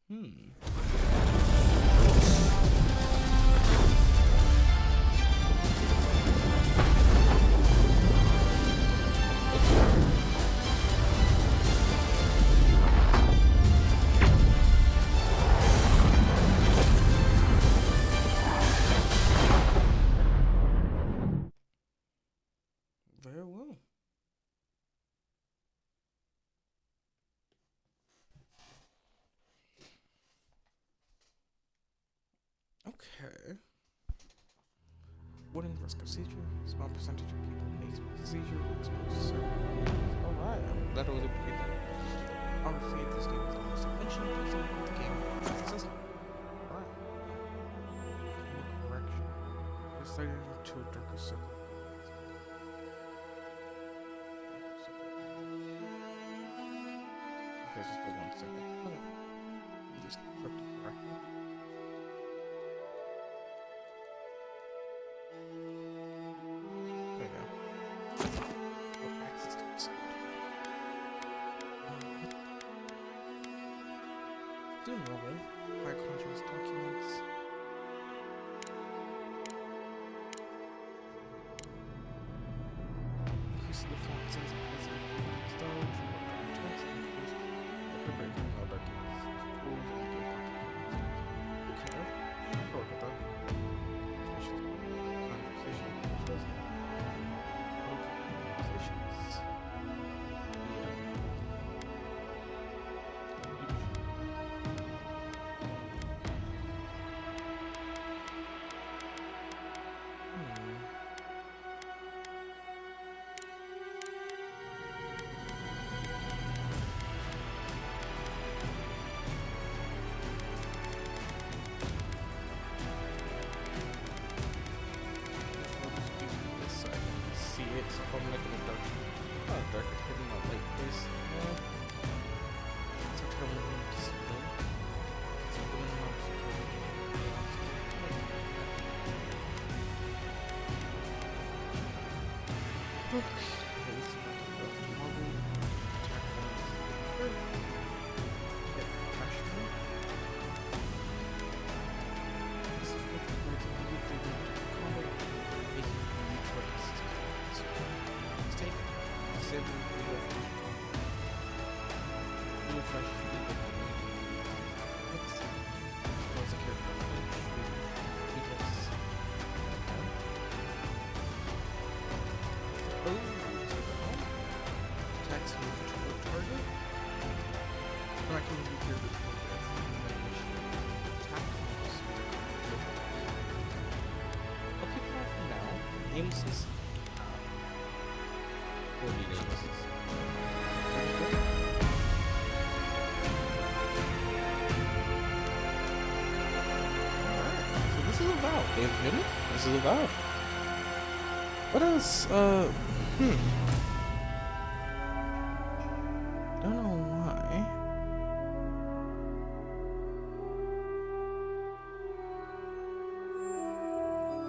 Hmm. Very well. Okay. Wouldn't risk of seizure. Small percentage of people may seizure when exposed to certain chemicals. Alright, that was a pretty good. I'm afraid this game is almost submission. Please don't quit the game. System. Alright. Correction. Decided into a darker circle. Okay, just for 1 second. Okay. Just flip it correctly. There you go. Oh, access to the site. Doing normal. High contrast documents. Increase the font size and place of the style. Text increase the breaking of documents. Tools and game content. Okay. I'll look at that. Conversation. Conversations. I'll just do this so I can see it. So if I'm making it dark, darker, putting a light place. So I'm going to display. So I'm going to okay, so I can go to model, attack one, hit pressure. This is what the words immediately go into combat, making a neutral distance. Mistake. Disable the refresh. Refresh the hits. Close the character flinch. Reflex. Attacks move toward target. Or I can move here to target. Attack moves. I'll keep it on for now. Nemesis. Or the Nemesis. Alright, so this is a Valve. They admitted this is a Valve. What else? Don't know why.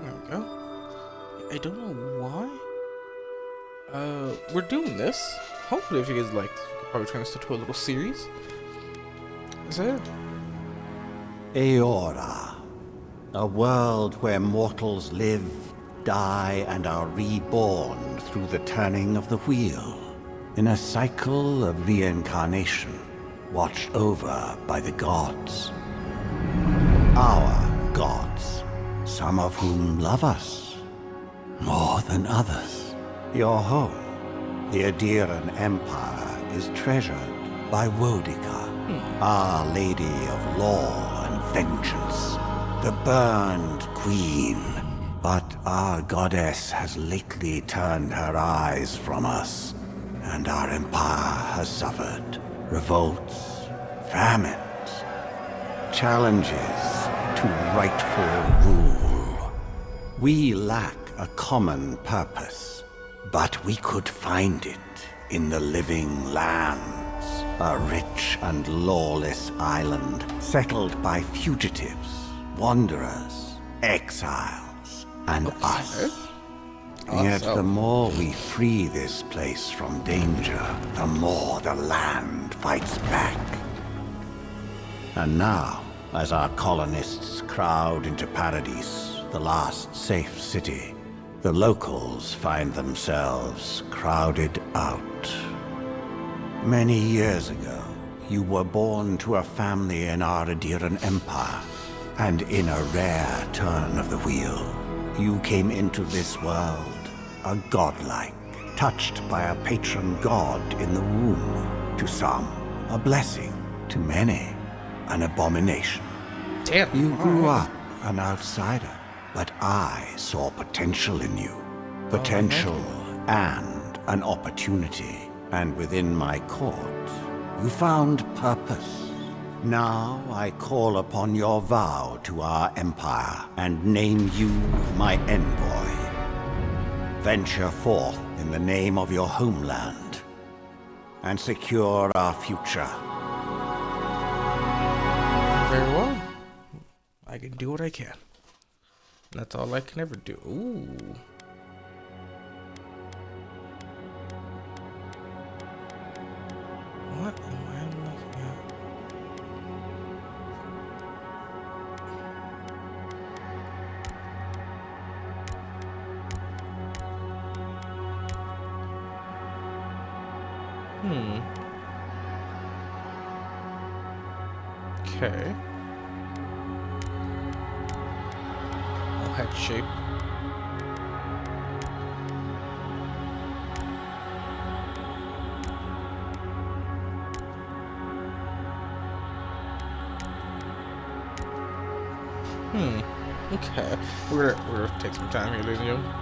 There we go. I don't know why. We're doing this. Hopefully, if you guys like this, we could probably turn this into a little series. Is that it? Eora, a world where mortals live, die, and are reborn through the turning of the wheel, in a cycle of reincarnation, watched over by the gods. Our gods, some of whom love us more than others. Your home, the Adiran Empire, is treasured by Wodica, Our Lady of Law and Vengeance, the Burned Queen. But our goddess has lately turned her eyes from us, and our empire has suffered revolts, famines, challenges to rightful rule. We lack a common purpose, but we could find it in the living lands, a rich and lawless island settled by fugitives, wanderers, exiles, and us. Yet the more we free this place from danger, the more the land fights back. And now, as our colonists crowd into Paradise, the last safe city, the locals find themselves crowded out. Many years ago, you were born to a family in our Adiran Empire, and in a rare turn of the wheel, you came into this world, a godlike, touched by a patron god in the womb. To some, a blessing. To many, an abomination. Damn. You grew up an outsider, but I saw potential in you. Potential and an opportunity. And within my court, you found purpose. Now I call upon your vow to our empire and name you my envoy. Venture forth in the name of your homeland and secure our future. Very well. I can do what I can. That's all I can ever do. Ooh. What am I looking at? Okay. Oh, head shape. Okay. We're gonna take some time here, ladies and gentlemen.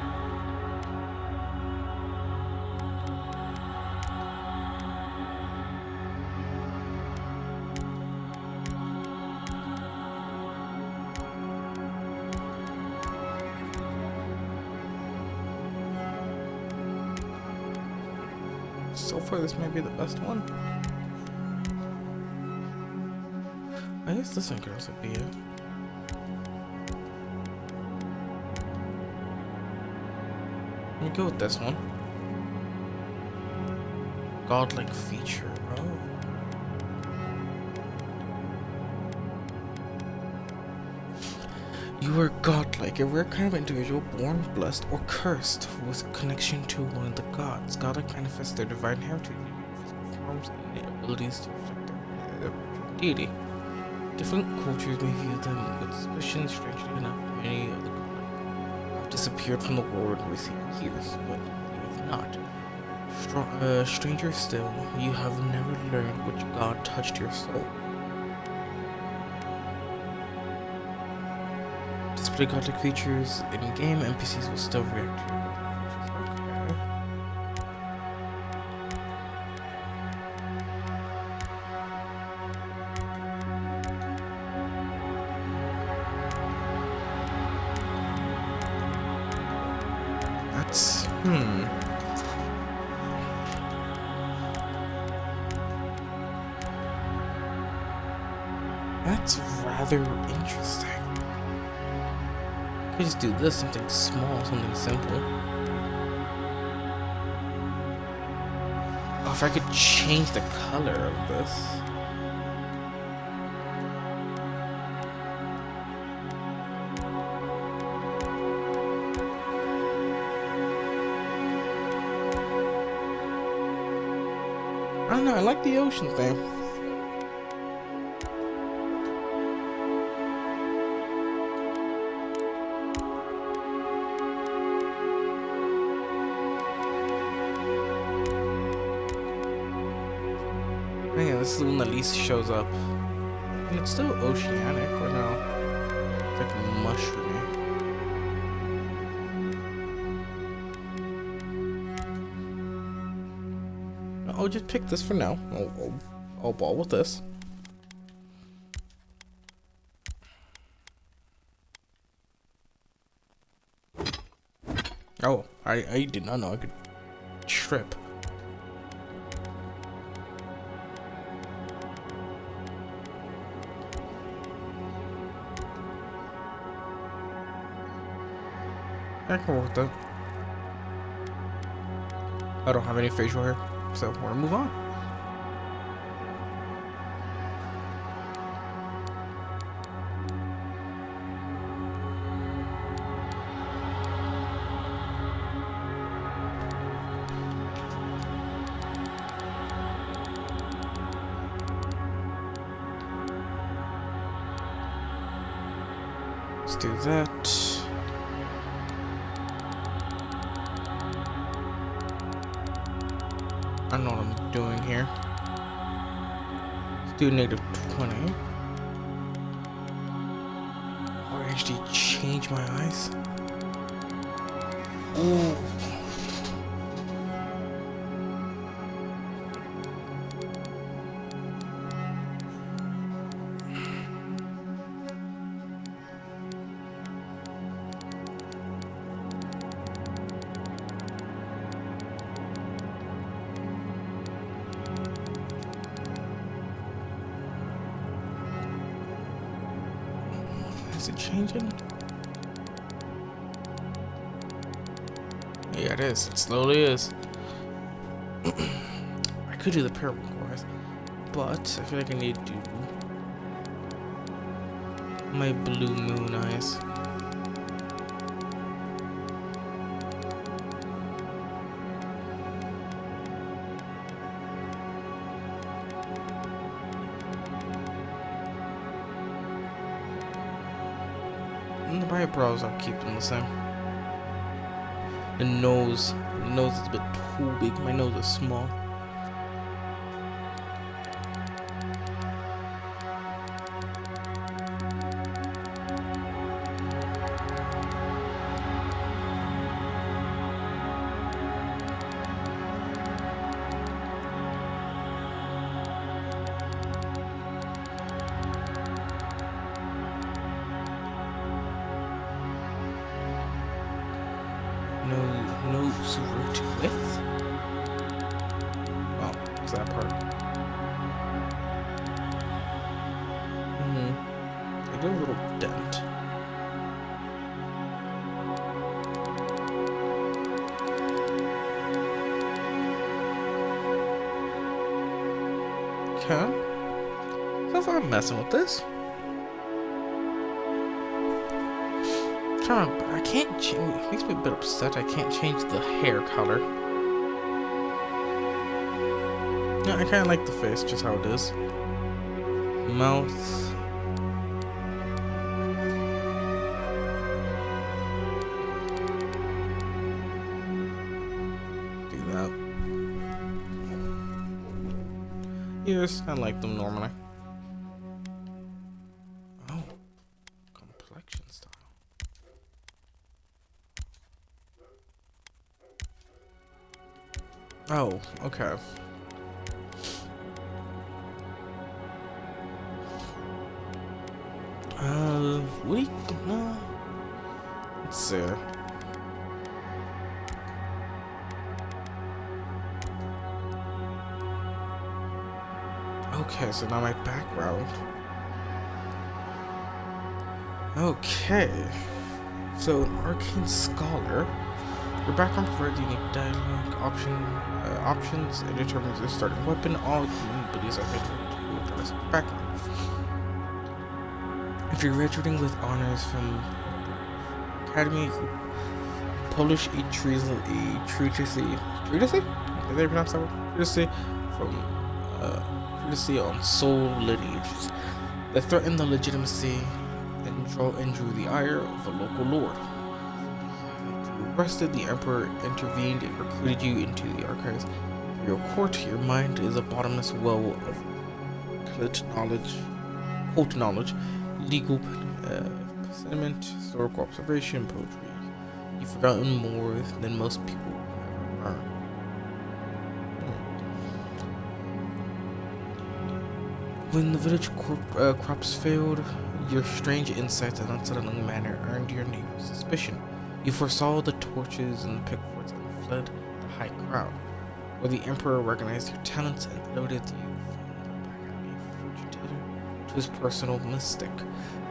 So far, this might be the best one. I guess this one could also be it. Let me go with this one. Godlike feature. Oh. You are godlike, a rare kind of individual born, blessed, or cursed with a connection to one of the gods. Godlike manifests their divine heritage in physical forms and their abilities to reflect their deity. Different cultures may view them with suspicion. Strangely enough, many of the godlike have disappeared from the world in recent years, but you have not. Stranger still, you have never learned which god touched your soul. Display godlike features in game, NPCs will still react to your godlike features. Okay. That's That's rather interesting. I could just do this, something small, something simple. Oh, if I could change the color of this. I don't know, I like the ocean thing. Yeah, this is the one that least shows up. And it's still oceanic, or no? It's like mushroomy. I'll just pick this for now. I'll ball with this. Oh, I did not know I could trip. I can work with that. I don't have any facial hair, so we're gonna move on. Let's do that. I don't know what I'm doing here. Let's do -20. Or actually change my eyes. Ooh. Is it changing? Yeah, it is. It slowly is. I could do the parable chorus, but I feel like I need to do my blue moon eyes. And the eyebrows, I'll keep them the same. The nose is a bit too big. My nose is small. Nose root width? Oh, is that part? I do a little dent. Okay. So far I'm messing with this. I can't change. It makes me a bit upset. I can't change the hair color. Yeah, I kind of like the face, just how it is. Mouth. Do that. Ears, I like them normally. Oh, complexion style. Oh, okay. No. Let's see. Okay, so now my background. Okay. So, an arcane scholar. Your background provides unique dialogue options. It determines the starting weapon. All human abilities are made to address background. If you're graduating with honors from Academy, publish a treatise. Did they pronounce that word? Treatise on soul lineages that threaten the legitimacy and drew the ire of a local lord. Arrested, the Emperor intervened and recruited you into the archives. For your court, your mind is a bottomless well of cult knowledge, legal sentiment, historical observation, poetry. You've forgotten more than most people ever learn. When the village crops failed, your strange insights in unsettling manner earned your name suspicion. You foresaw the torches and the pickfords and fled the high crown, where the Emperor recognized your talents and promoted you from the background fugitive to his personal mystic.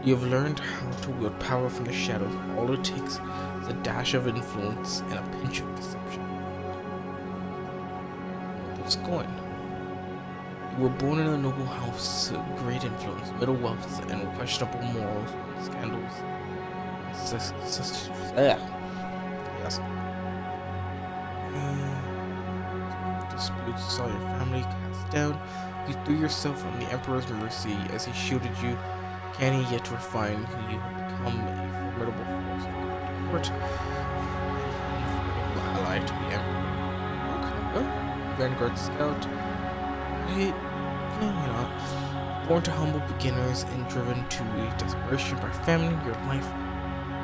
You have learned how to wield power from the shadows. All it takes is a dash of influence and a pinch of deception. What's going? You were born in a noble house, great influence, middle wealth, and questionable morals, scandals. Yes. Disputes saw your family cast down. You threw yourself on the Emperor's mercy as he shielded you. Canny yet refined, you have become a formidable force of court. Allied to the Emperor. Okay, well, Vanguard Scout. Born to humble beginners and driven to desperation by famine, your life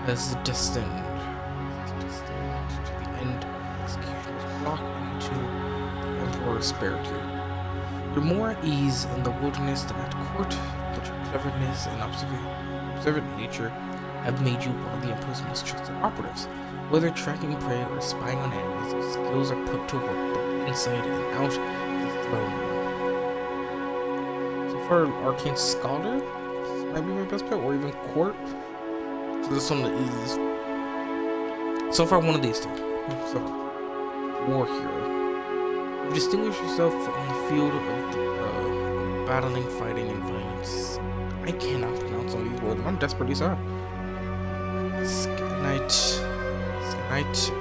has destined to the end of executioner's block into the Emperor's spare you. You're more at ease in the wilderness than at court, but your cleverness and observant nature have made you one of the Emperor's most trusted operatives. Whether tracking prey or spying on enemies, your skills are put to work both inside and out the throne room. So far, Arcane Scholar might be my best bet, or even Court. So this one is so far one of these two. So, War Hero. You distinguish yourself on the field of battling, fighting, and violence. I cannot pronounce all these words. I'm desperately sorry. Knight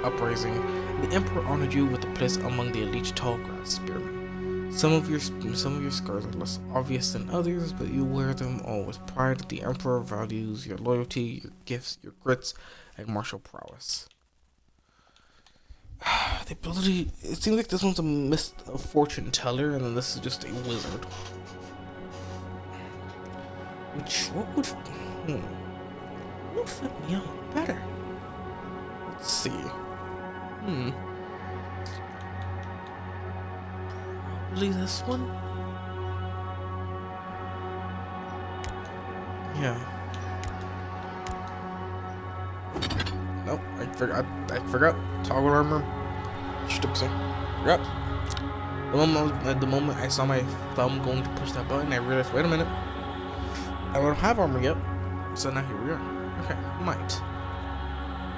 Uprising. The Emperor honored you with a place among the elite tall grass spearmen. Some of your scars are less obvious than others, but you wear them all with pride. The Emperor values your loyalty, your gifts, your grits, and martial prowess. The ability. It seems like this one's a fortune teller, and then this is just a wizard. What would fit me out better? Let's see. Probably this one? Yeah. Nope, I forgot. Toggle armor. Forgot. The moment I saw my thumb going to push that button, I realized, wait a minute. I don't have armor yet. So now here we are. Okay, might.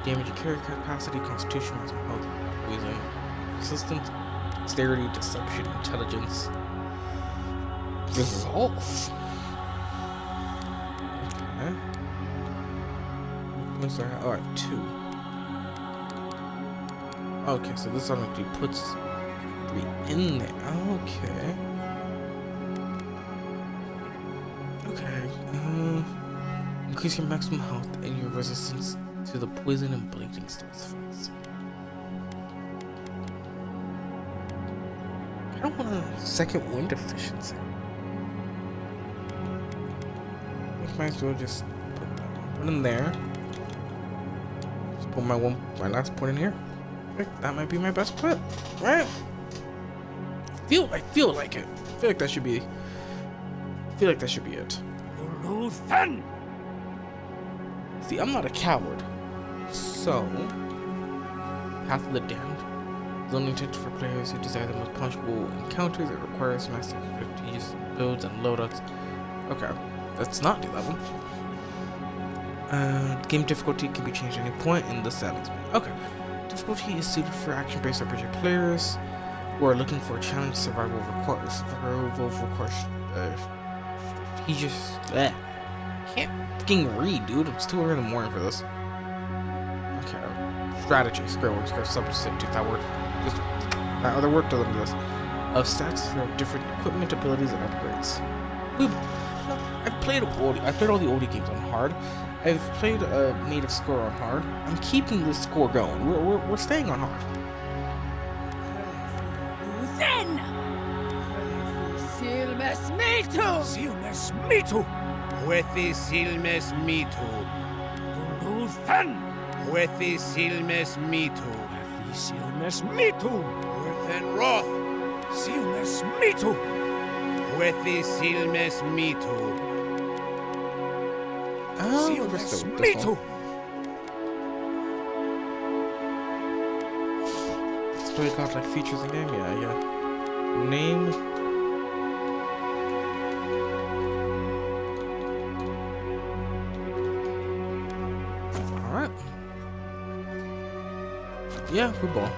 Damage and carry capacity, constitution, maximum health, poison, resistance, dexterity, deception, intelligence. Resolve. Okay. What's that? Alright, 2. Okay, so this automatically puts 3 in there. Okay. Increase your maximum health and your resistance to the poison and bleeding styles effects. I don't want a second wind efficiency. Might as well just put that one in there. Just put my last point in here. That might be my best bet, right? I feel like it. I feel like that should be it. Luthen! See, I'm not a coward. So, Path of the Damned is only intended for players who desire the most punishable encounters. It requires massive use builds and loadouts. Okay, let's not do that one. Game difficulty can be changed at any point in the settings. Okay, difficulty is suited for action-based RPG players who are looking for a challenge. Survival requires can't fucking read, dude. It's 2 in the morning for this. Okay. Strategy. Scroll. Substitute that word. Just that other word doesn't do this. Stats for different equipment, abilities, and upgrades. I've played all the oldie games on hard. I've played native score on hard. I'm keeping this score going. We're staying on hard. Luthen! Silmes Mitu! Silmes Mitu! Huethi Silmes Mitu! Luthen! Huethi Silmes Mitu! Huethi Silmes Mitu! Luthen Roth! Silmes Mitu! Huethi Silmes Mitu! Silmes Mitu! It's really got like features in game, yeah. Name. Alright. Yeah, football.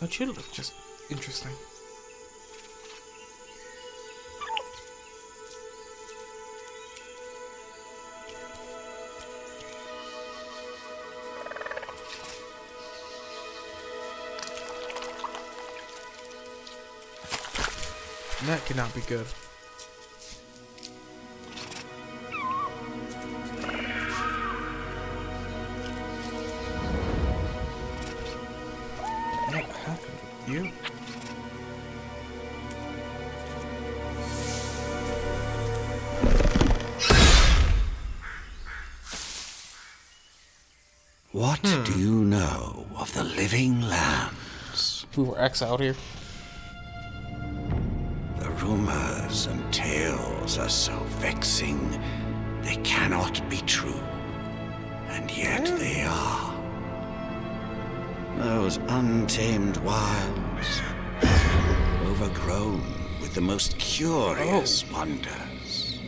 That should look just interesting. That cannot be good. What happened with you? What do you know of the living lands? We were exiled here. The rumors and tales are so vexing, they cannot be true. And yet they are. Those untamed wilds, overgrown with the most curious wonders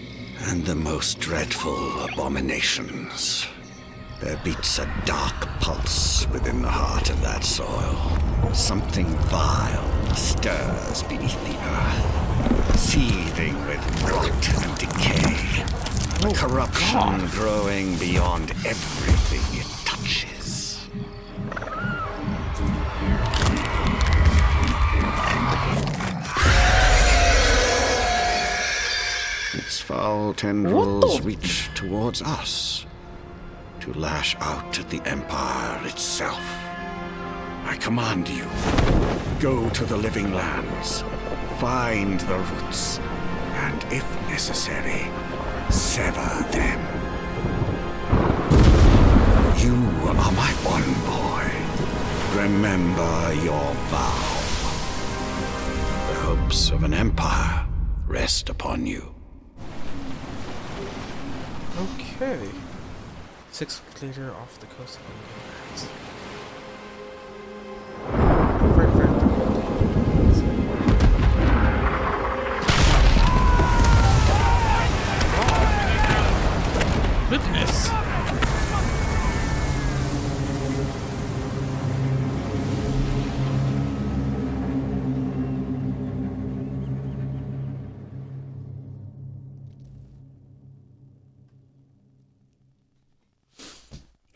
and the most dreadful abominations. There beats a dark pulse within the heart of that soil. Something vile stirs beneath the earth, seething with rot and decay. A corruption growing beyond everything it touches. Its foul tendrils reach towards us, to lash out at the Empire itself. I command you, go to the living lands, find the roots, and if necessary, sever them. You are my envoy. Remember your vow. The hopes of an empire rest upon you. Okay. 6 weeks later, off the coast of England. Goodness.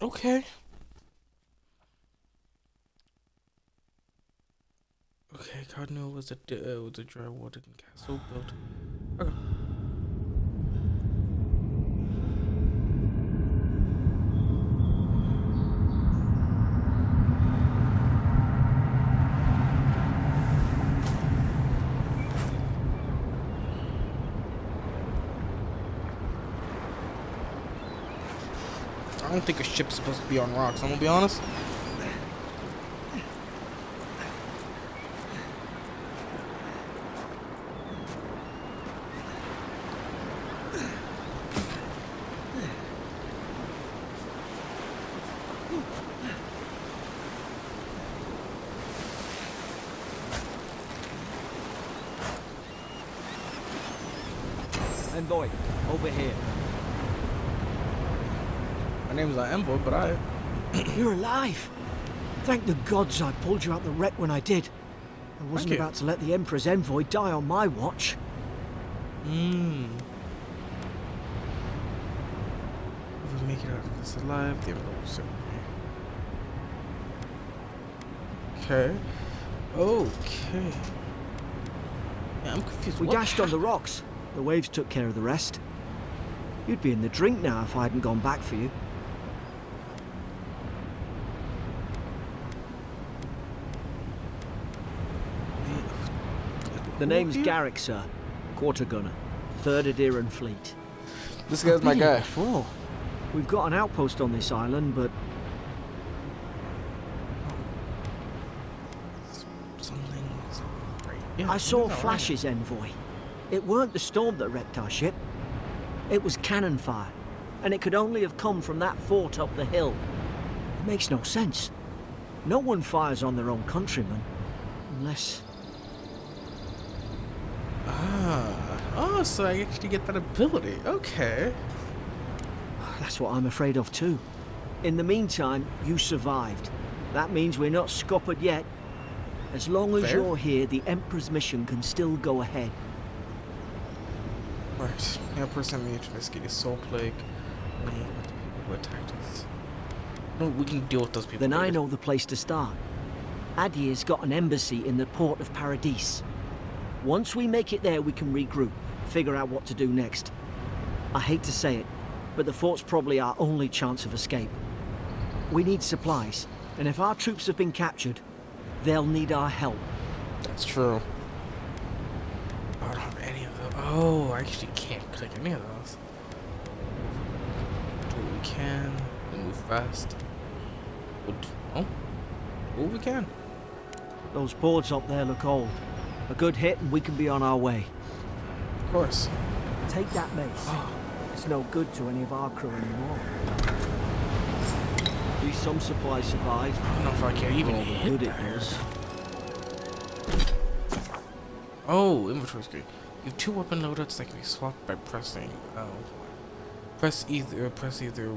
Okay. Okay, Cardinal was a dry wooden castle built. Okay. I don't think a ship's supposed to be on rocks, I'm gonna be honest. Envoy, over here. My name's not Envoy, but I. You're alive! Thank the gods I pulled you out the wreck when I did. I wasn't about to let the Emperor's envoy die on my watch. If we make it out of this alive, the Emperor will certainly. Okay. Okay. Yeah, I'm confused. We What dashed on the rocks. The waves took care of the rest. You'd be in the drink now if I hadn't gone back for you. The name's Garrick, sir. Quarter gunner. 3rd Adiran Fleet. This guy's my guy. Before. We've got an outpost on this island, but Something's right. Yeah, I saw something's not flashes, Envoy. It weren't the storm that wrecked our ship. It was cannon fire, and it could only have come from that fort up the hill. It makes no sense. No one fires on their own countrymen, unless... Oh, so I actually get that ability. Okay. That's what I'm afraid of too. In the meantime, you survived. That means we're not scuppered yet. As long as you're here, the Emperor's mission can still go ahead. Right. The Emperor sent me to investigate a soul plague. And what the people who attacked us. No, we can deal with those people. Then I later. know the place to start. Adir's got an embassy in the port of Paradis. Once we make it there, we can regroup, figure out what to do next. I hate to say it, but the fort's probably our only chance of escape. We need supplies, and if our troops have been captured, they'll need our help. That's true. I don't have any of those. Oh, I actually can't click any of those. Do what we can. And move fast. Oh, do what we can. Those boards up there look old. A good hit and we can be on our way. Of course. Take that mace. Oh, It's no good to any of our crew anymore. At least some supplies survived. I don't know if I can even Oh, hit good it that. does. Oh, inventory screen. You have 2 weapon loadouts that can be swapped by pressing. Press either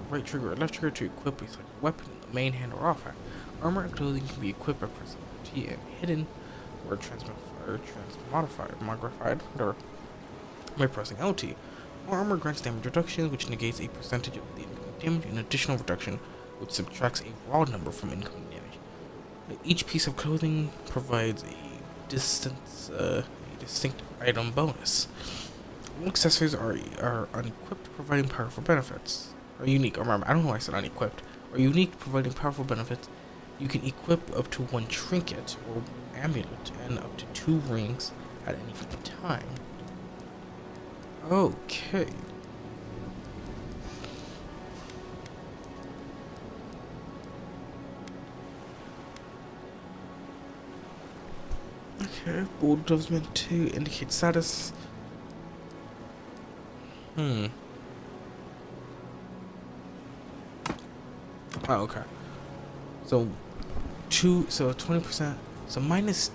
right trigger or left trigger to equip a select weapon, main hand or offhand. Armor and clothing can be equipped by pressing T and hidden or modified or by pressing LT. More armor grants damage reduction, which negates a percentage of the incoming damage, and additional reduction, which subtracts a raw number from incoming damage. Each piece of clothing provides a distinct item bonus. All accessories are unequipped, providing powerful benefits. Or unique. Remember, I don't know why I said unequipped. Or unique, providing powerful benefits. You can equip up to 1 trinket or amulet and up to 2 rings at any given time. Okay. Okay, board gloves meant to indicate status. Oh, okay. So 20%. So minus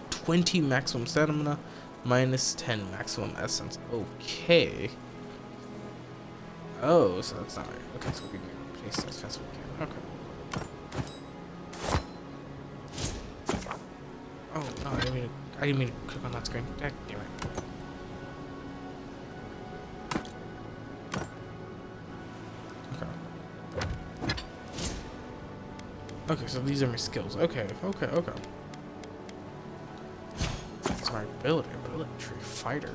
20 maximum stamina, minus 10 maximum essence. Okay. Oh, so that's not right. Okay, so we can place that as fast as we can. Okay. Oh no, I didn't mean to click on that screen. Damn it. Okay, so these are my skills. Okay. That's my ability tree. Fighter.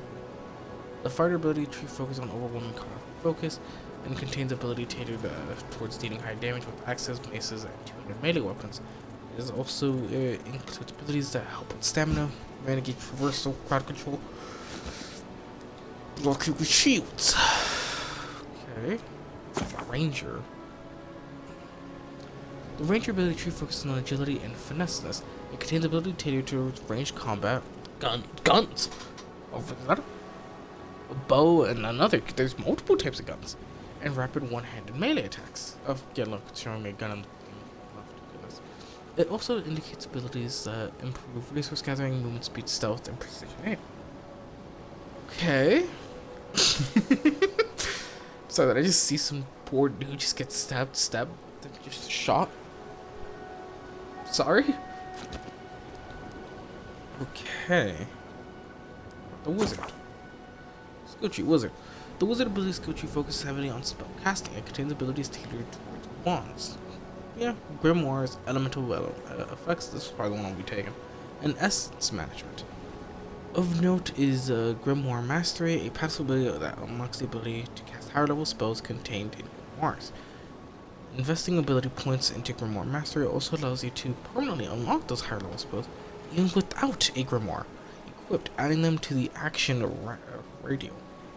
The fighter ability tree focuses on overwhelming combat focus and contains ability tailored towards dealing high damage with axes, maces, and 200 melee weapons. It also includes abilities that help with stamina, renegade traversal, crowd control, block with shields. Okay. Ranger. The Ranger ability tree focuses on agility and finesse. It contains ability tailored to ranged combat, guns, a bow, and another. There's multiple types of guns, and rapid one-handed melee attacks. Look, it's showing me a gun on the left. Goodness. It also indicates abilities that improve resource gathering, movement speed, stealth, and precision aim. Okay. So did I just see some poor dude just get stabbed, then just shot? Sorry? Okay. The wizard. Skill tree wizard. The wizard ability skill tree focuses heavily on spell casting. It contains abilities tailored towards wands. Yeah, grimoires, elemental effects. This is probably the one I'll be taking. And essence management. Of note is Grimoire Mastery, a passive ability that unlocks the ability to cast higher level spells contained in grimoires. Investing ability points into Grimoire Mastery also allows you to permanently unlock those higher level spells even without a grimoire equipped, adding them to the action radio.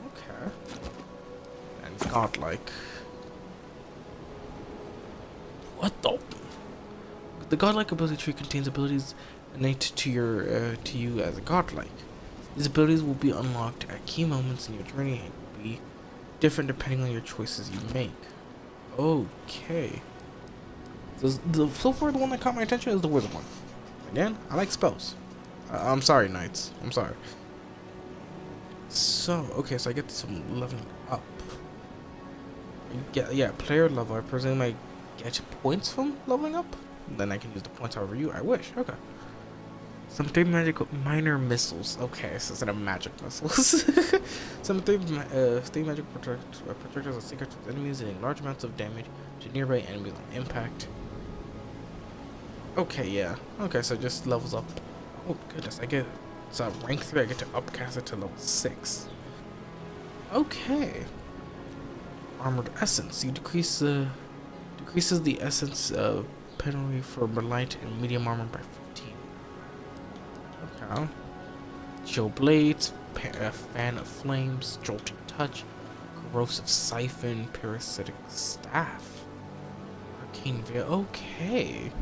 Okay. And godlike. What the? The godlike ability tree contains abilities innate to you as a godlike. These abilities will be unlocked at key moments in your journey and will be different depending on your choices you make. Okay. So far, the one that caught my attention is the wizard one. Again, I like spells. I'm sorry, knights. I'm sorry. So, okay, so I get some leveling up. Player level. I presume I get points from leveling up. Then I can use the points however I wish. Okay. Some 3 magical minor missiles. Okay, so instead of magic missiles. Some 3 magic projectiles are secret to enemies, dealing large amounts of damage to nearby enemies on impact. Okay, yeah. Okay, so it just levels up. Oh goodness, I get It's rank 3. I get to upcast it to level 6. Okay. Armored essence. You decreases the essence penalty for light and medium armor by 15. Okay. Chill blades, fan of flames, jolting touch, corrosive siphon, parasitic staff, arcane veil. Okay.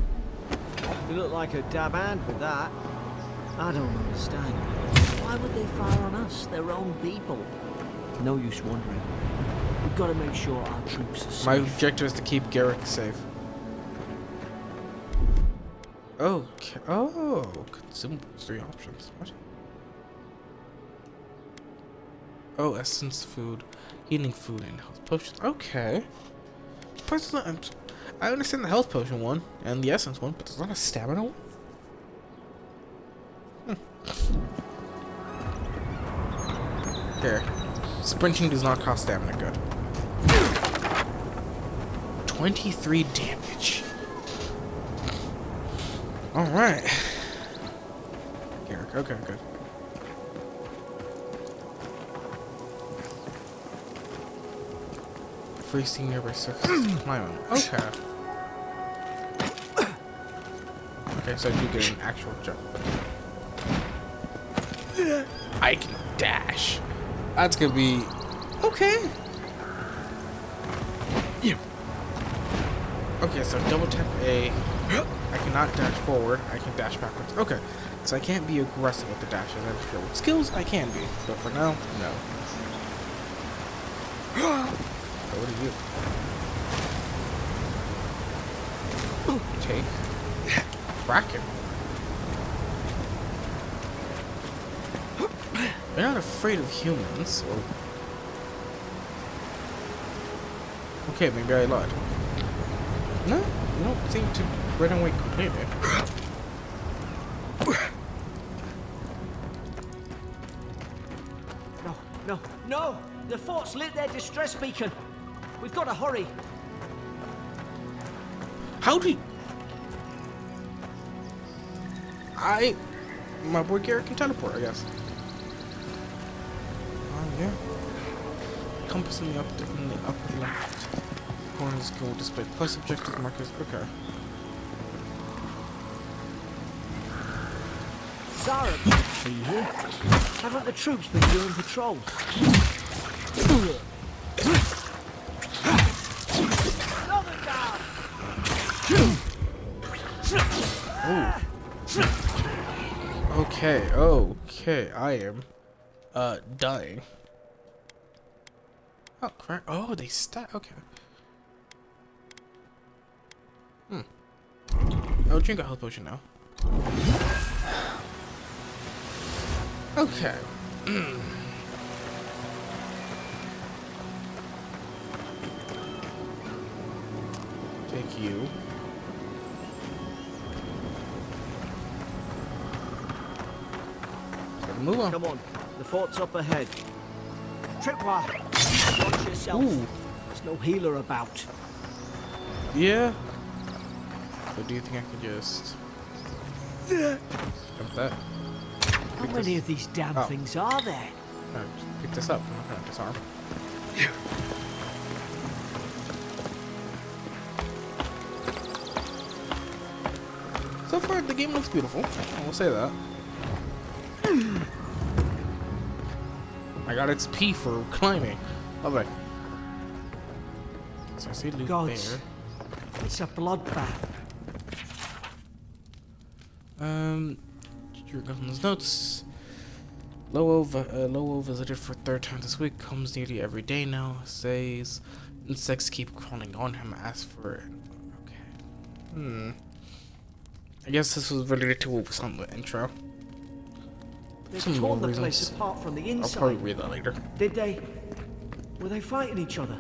You look like a dab hand with that. I don't understand. Why would they fire on us, their own people? No use wondering. We've got to make sure our troops are safe. My objective is to keep Garrick safe. Okay. Oh, consumables. 3 options. What? Oh, essence, food, healing food, and health potions. Okay. I understand the health potion one and the essence one, but there's not a stamina one. Here. Sprinting does not cost stamina. Good. 23 damage. Alright. Garrick, okay, good. Freezing nearby surface. My own. Okay. Okay, so I do get an actual jump. I can dash. That's gonna be okay. Okay, so double tap A. I cannot dash forward. I can dash backwards. Okay, so I can't be aggressive with the dashes. I'm sure with skills I can be, but for now, no. So what do you take? Kraken. They're not afraid of humans, or... Okay, maybe I lied. No, you don't seem to run away completely. No! The fort's lit their distress beacon. We've got to hurry. How do you... My boy Garrick can teleport, I guess. Yeah. Compass in the upper left corner of the screen will display plus objective markers. Okay. Zara, are you here? Haven't the troops been doing patrols? Okay, I am dying. Oh crap. Oh, they stack. Okay. Oh, drink a health potion now. Okay. Take you. Move on. Come on, the fort's up ahead. Tripwire, watch yourself. Ooh. There's no healer about. Yeah. So do you think I could just jump that? How many of these damn things are there? No, just pick this up. I'm not gonna disarm. So far, the game looks beautiful. I will say that. I got XP for climbing. Okay. So I see loot Gods, there. it's a bloodbath. Your government's notes. Lowell visited for 3rd time this week. Comes nearly every day now. Says insects keep crawling on him. Asks for. Okay. I guess this was related to what was on the intro. They've Some torn more the place reasons. apart from the I'll inside. probably read that later. Did they? Were they fighting each other?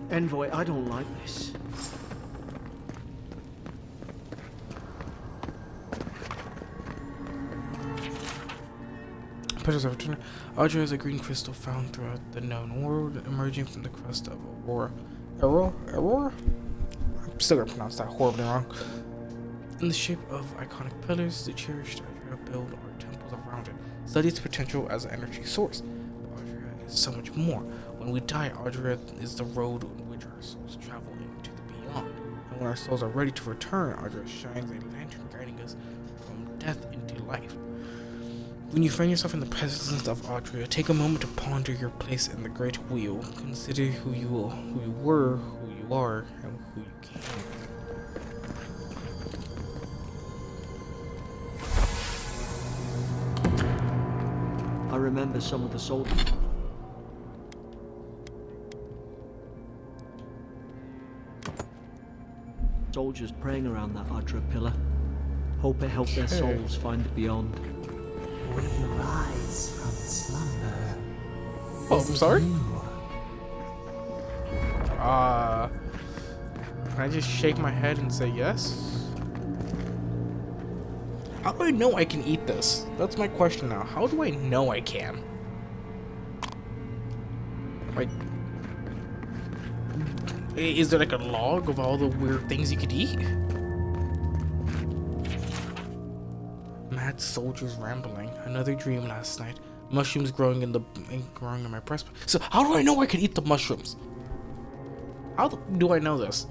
Envoy, I don't like this. Pictures of return. Audra is a green crystal found throughout the known world, emerging from the crust of Aurora. Aurora? I'm still gonna pronounce that horribly wrong. In the shape of iconic pillars, the cherished Audra Ardria build our temples around it. Study its potential as an energy source. But Ardria is so much more. When we die, Ardria is the road in which our souls travel into the beyond. And when our souls are ready to return, Ardria shines a lantern guiding us from death into life. When you find yourself in the presence of Ardria, take a moment to ponder your place in the great wheel. Consider who you were, who you are, and who you can. I remember some of the soldiers. Soldiers praying around that Ardria pillar. Hope it helped their souls find the beyond. We rise from slumber. Oh, I'm sorry? Can I just shake my head and say yes? How do I know I can eat this? That's my question now. How do I know I can? Like, is there like a log of all the weird things you could eat? Mad soldiers rambling. Another dream last night. Mushrooms growing in my breast. So how do I know I can eat the mushrooms? How do I know this?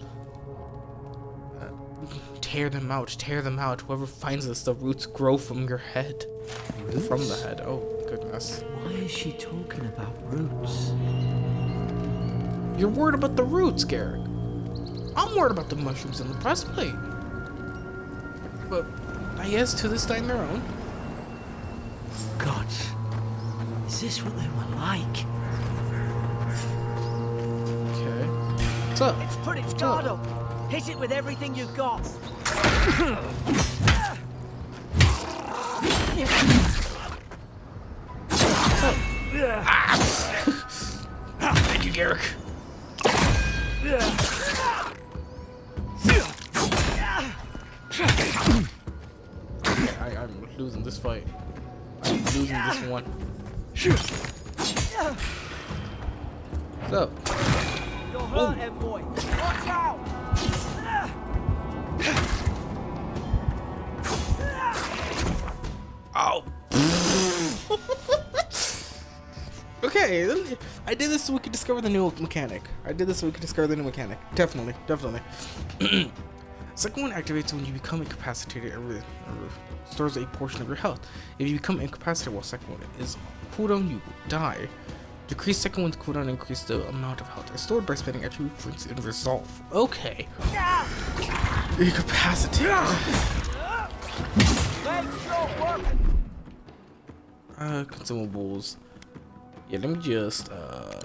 Tear them out, tear them out. Whoever finds this, the roots grow from your head. Roots? From the head. Oh, goodness. Why is she talking about roots? You're worried about the roots, Garrick. I'm worried about the mushrooms in the breastplate. But I guess to this day their own. God, is this what they were like? Okay. What's up? It's put its guard up. Hit it with everything you've got. Thank you, Garrick. I'm losing this fight. I'm losing this one. What's up? You're hurt, M-boy. Watch out! Oh. Okay, I did this so we could discover the new mechanic. Definitely. Second one activates when you become incapacitated or restores a portion of your health. If you become incapacitated while second one is cooldown, you will die. Decrease second one's cooldown, increase the amount of health restored by spending attribute points in resolve. Okay. Incapacitated. Consumables. Yeah, let me just and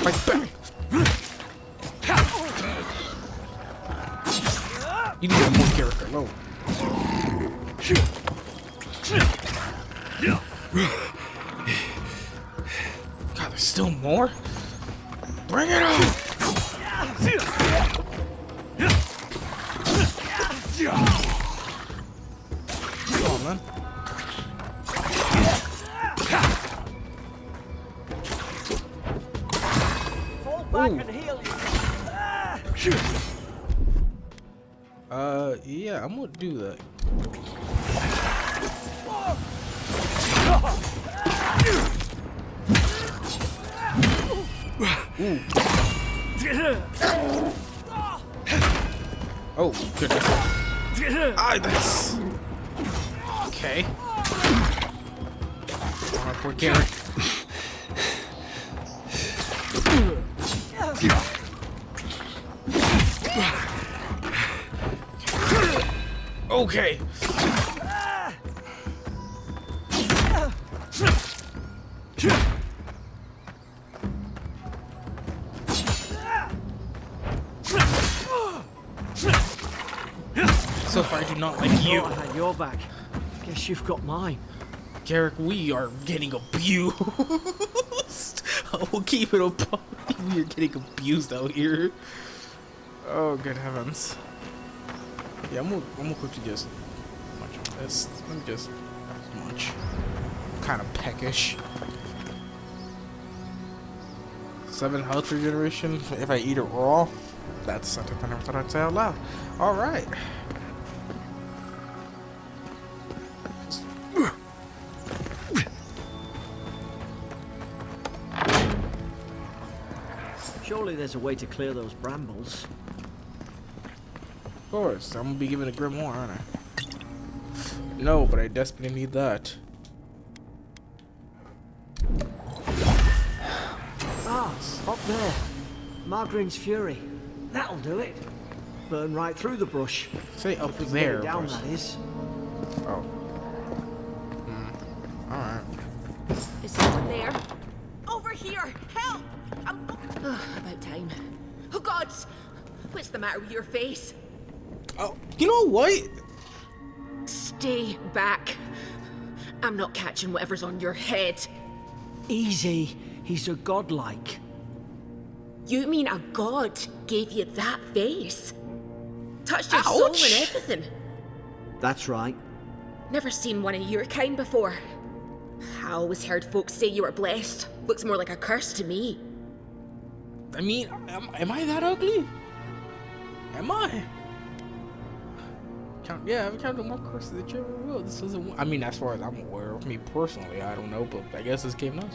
fight back. You need one more character alone. God, there's still more? Bring it on! Come on, man. Fall back and heal you. Yeah, I'm gonna do that. Ooh. Oh, goodness. Ah, that's... Okay. Oh, poor Garrick. Okay. So far, I do not like you. I had your back. Guess you've got mine. Garrick, we are getting abused. I will keep it up. We are getting abused out here. Oh, good heavens. Yeah, I'm gonna quickly just munch on this. Let me just munch. Kind of peckish. 7 health regeneration if I eat it raw. That's something I never thought I'd say out loud. Alright. Surely there's a way to clear those brambles. Of course, I'm gonna be giving a grimoire, aren't I? No, but I desperately need that. Ah, up there. Margarine's Fury. That'll do it. Burn right through the brush. Say up If we can there. get it down, but- that is. Oh. Alright. Is someone there? Over here! Help! About time. Oh, gods! What's the matter with your face? Oh, you know what? Stay back. I'm not catching whatever's on your head. Easy. He's a godlike. You mean a god gave you that face? Touched your soul and Ouch. everything? That's right. Never seen one of your kind before. I always heard folks say you were blessed. Looks more like a curse to me. I mean, am I that ugly? Am I? Yeah, I've counted more courses that you ever will. This isn't one. I mean, as far as I'm aware of me personally, I don't know, but I guess this game knows.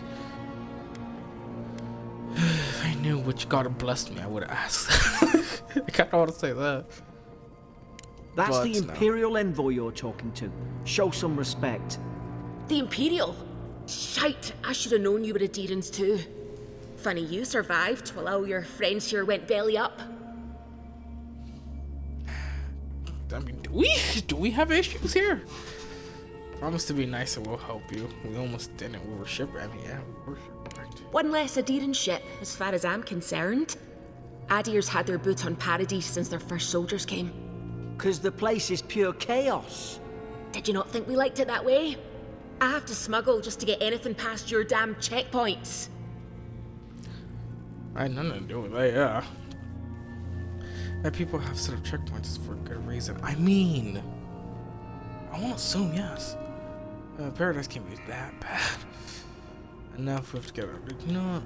If I knew which god had blessed me, I would have asked. I kind of want to say that. That's But the no. Imperial envoy you're talking to. Show some respect. The Imperial? Shite, I should have known you were Adherents too. Funny you survived while all your friends here went belly up. I mean, do we have issues here? Promise to be nice and we'll help you. We almost didn't. We were shipwrecked. I mean, yeah, we were shipwrecked. One less Adherent ship, as far as I'm concerned. Adir's had their boot on Paradise since their first soldiers came. 'Cause the place is pure chaos. Did you not think we liked it that way? I have to smuggle just to get anything past your damn checkpoints. I had nothing to do with that, yeah. That people have set up checkpoints is for a good reason. I mean, I want to assume yes. Paradise can't be that bad. And now if we have to get you know what?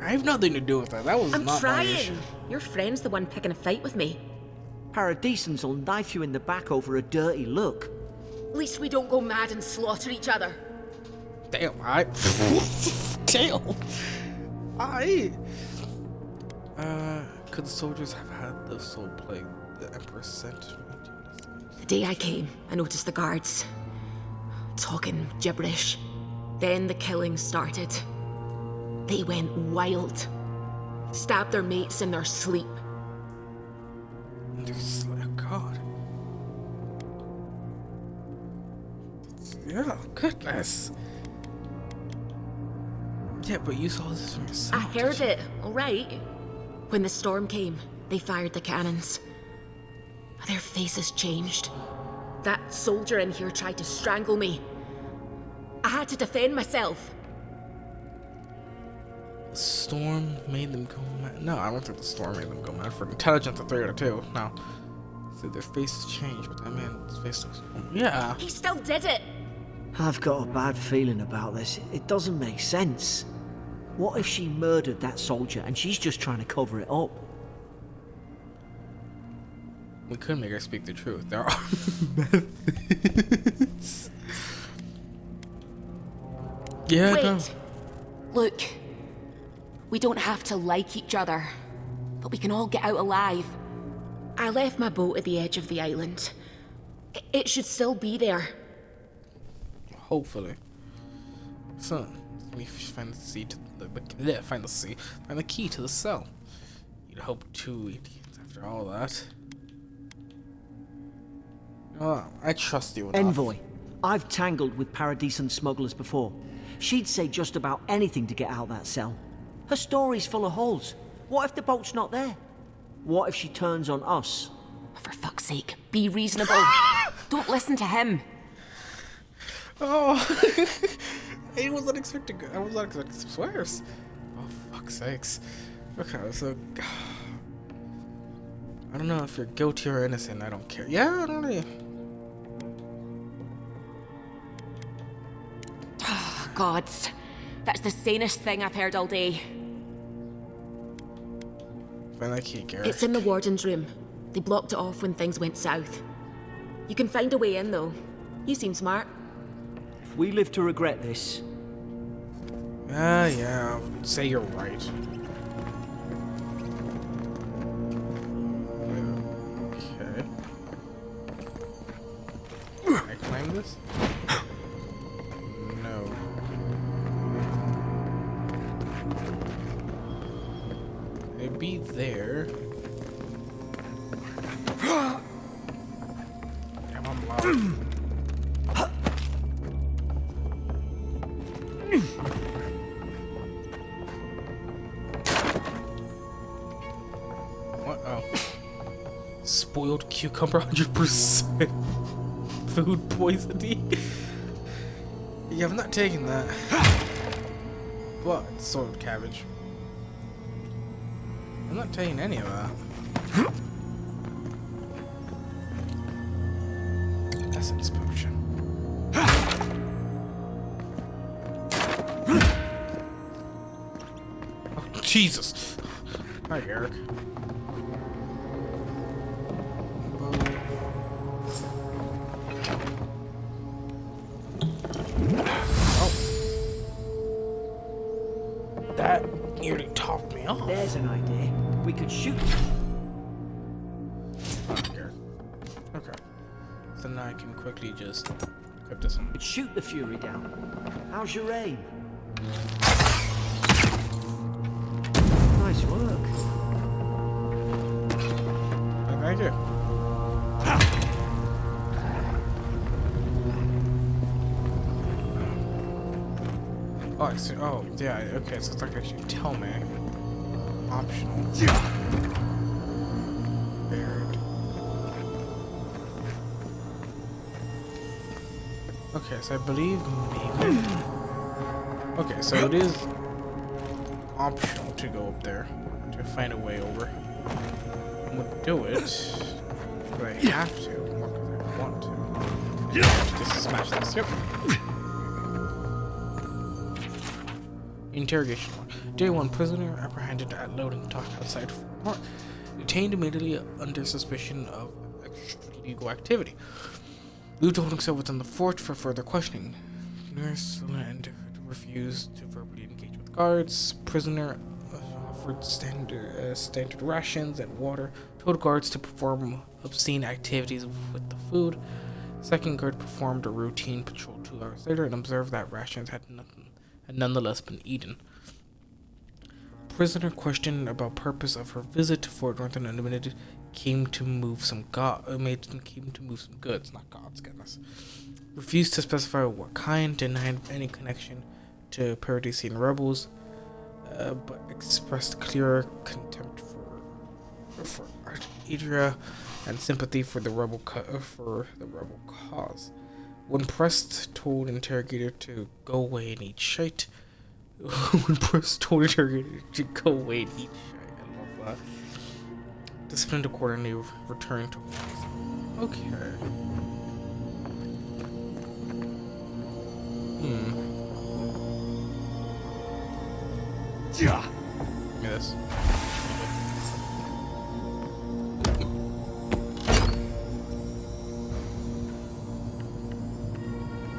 I have nothing to do with that. That was I'm not my issue. trying. Your friend's the one picking a fight with me. Paradisans will knife you in the back over a dirty look. At least we don't go mad and slaughter each other. Damn, damn. Could the soldiers have had the soul plague the Emperor sent me to? The day I came, I noticed the guards talking gibberish. Then the killing started. They went wild. Stabbed their mates in their sleep. There's like, oh God. Yeah, goodness. Yeah, but you saw this from I yourself. heard it, alright. When the storm came, they fired the cannons. Their faces changed. That soldier in here tried to strangle me. I had to defend myself. The storm made them go mad. No, I don't think the storm made them go mad. For intelligence, a 3 out of 2. No. So their faces changed, but that man's face looks. Yeah. He still did it. I've got a bad feeling about this. It doesn't make sense. What if she murdered that soldier and she's just trying to cover it up? We could make her speak the truth. There are methods. Yeah, Wait. no. Look. We don't have to like each other, but we can all get out alive. I left my boat at the edge of the island. It should still be there. Hopefully. So, we find the key to find the key to the cell. You'd hope 2 idiots after all that. Oh, I trust you enough. Envoy, I've tangled with Paradisan smugglers before. She'd say just about anything to get out that cell. Her story's full of holes. What if the boat's not there? What if she turns on us? For fuck's sake, be reasonable. Don't listen to him. Oh, I was not expecting some swears. Oh, fuck's sakes. Okay, so I don't know if you're guilty or innocent. I don't care. Yeah, I don't know. Gods, that's the sanest thing I've heard all day. find that key, Garrett? It's in the warden's room. They blocked it off when things went south. You can find a way in, though. You seem smart. If we live to regret this, Yeah, say you're right. Okay. Can I climb this? No. It'd be there. Damn, I'm loud. What? Oh. Spoiled cucumber 100%. Food poisoning. Yeah, I'm not taking that. What? Soiled cabbage. I'm not taking any of that. Essence potion. Oh, Jesus. Hi, Eric. That nearly topped me off. there's an idea. We could shoot. Oh, here. Okay. So now I can quickly just equip this one. Could shoot the Fury down. How's your aim? Nice work. Thank you. Oh, I see. Oh, yeah. Okay, so it's like they should tell me. Optional. Baird. Okay, so I believe maybe. Okay, so it is optional to go up there to find a way over. I'm gonna do it, but I have to, more because I want to. Just smash this. Yep. Interrogation. Day 1, prisoner apprehended at loading dock outside Fort. Detained immediately under suspicion of illegal activity. Moved to holding cell within the fort for further questioning. Nurse and refused to verbally engage with guards. Prisoner offered standard rations and water. Told guards to perform obscene activities with the food. Second guard performed a routine patrol 2 hours later and observed that rations had nonetheless been eaten. Prisoner questioned about purpose of her visit to Fort Norton and admitted came to move some goods, not gods, goodness. Refused to specify what kind, denied any connection to Paradisian rebels, but expressed clear contempt for Adria and sympathy for the rebel cause. When pressed, told interrogator to go away and eat shite. When pressed, told interrogator to go away and eat shite. I love that. Disciplined accordingly, returned to office. Okay. Yeah. Yes.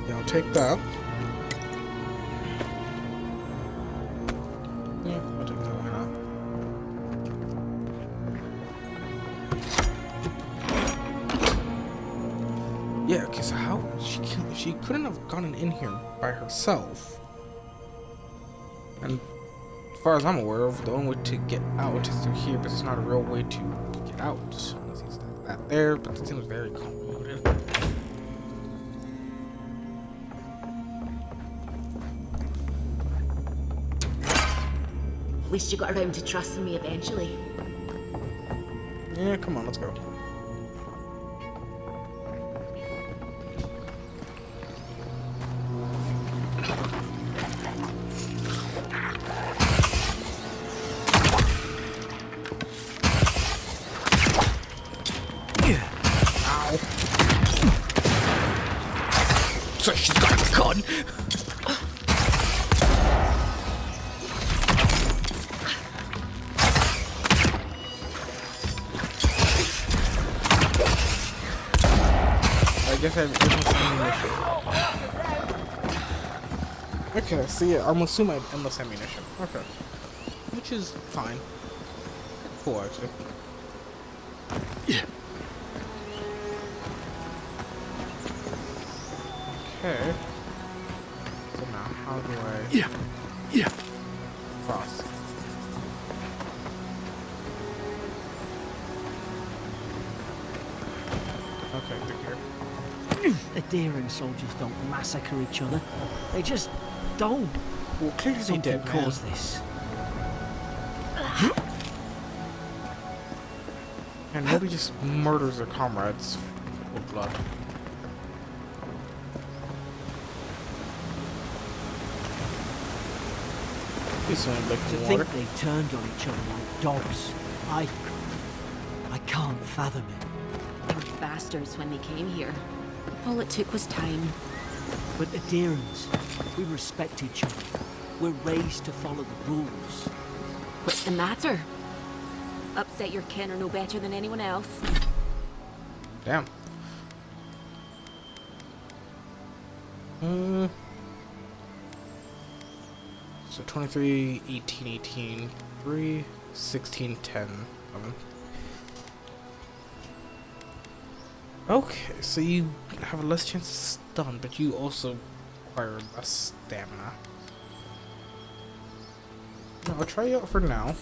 Yeah, I'll take that. Yeah, I'll take that. Why not? Yeah. Okay. So how she couldn't have gotten in here by herself, and as far as I'm aware of, the only way to get out is through here, but there's not a real way to get out. Unless he's that there, but it seems very convoluted. At least you got around to trusting me eventually. Yeah, come on, let's go. Ow. So she's got a gun. I guess I have endless ammunition. Okay, so yeah, I'm assuming I have endless ammunition. Okay. Which is fine. Cool, actually. Okay. So now, how do I cross? Okay, they're here. The Deering soldiers don't massacre each other. They just don't. Well, clearly they Something did, man. caused this. And nobody just murders their comrades with blood. Please don't lick To the think water. they turned on each other like dogs. I can't fathom it. They were bastards when they came here. All it took was time. But the Deerings, we respect each other. We're raised to follow the rules. What's the matter? Upset your kin are no better than anyone else. Damn. So 23, 18, 18, 3, 16, 10. Okay, so you have a less chance to stun, but you also require less stamina. No, I'll try you out for now.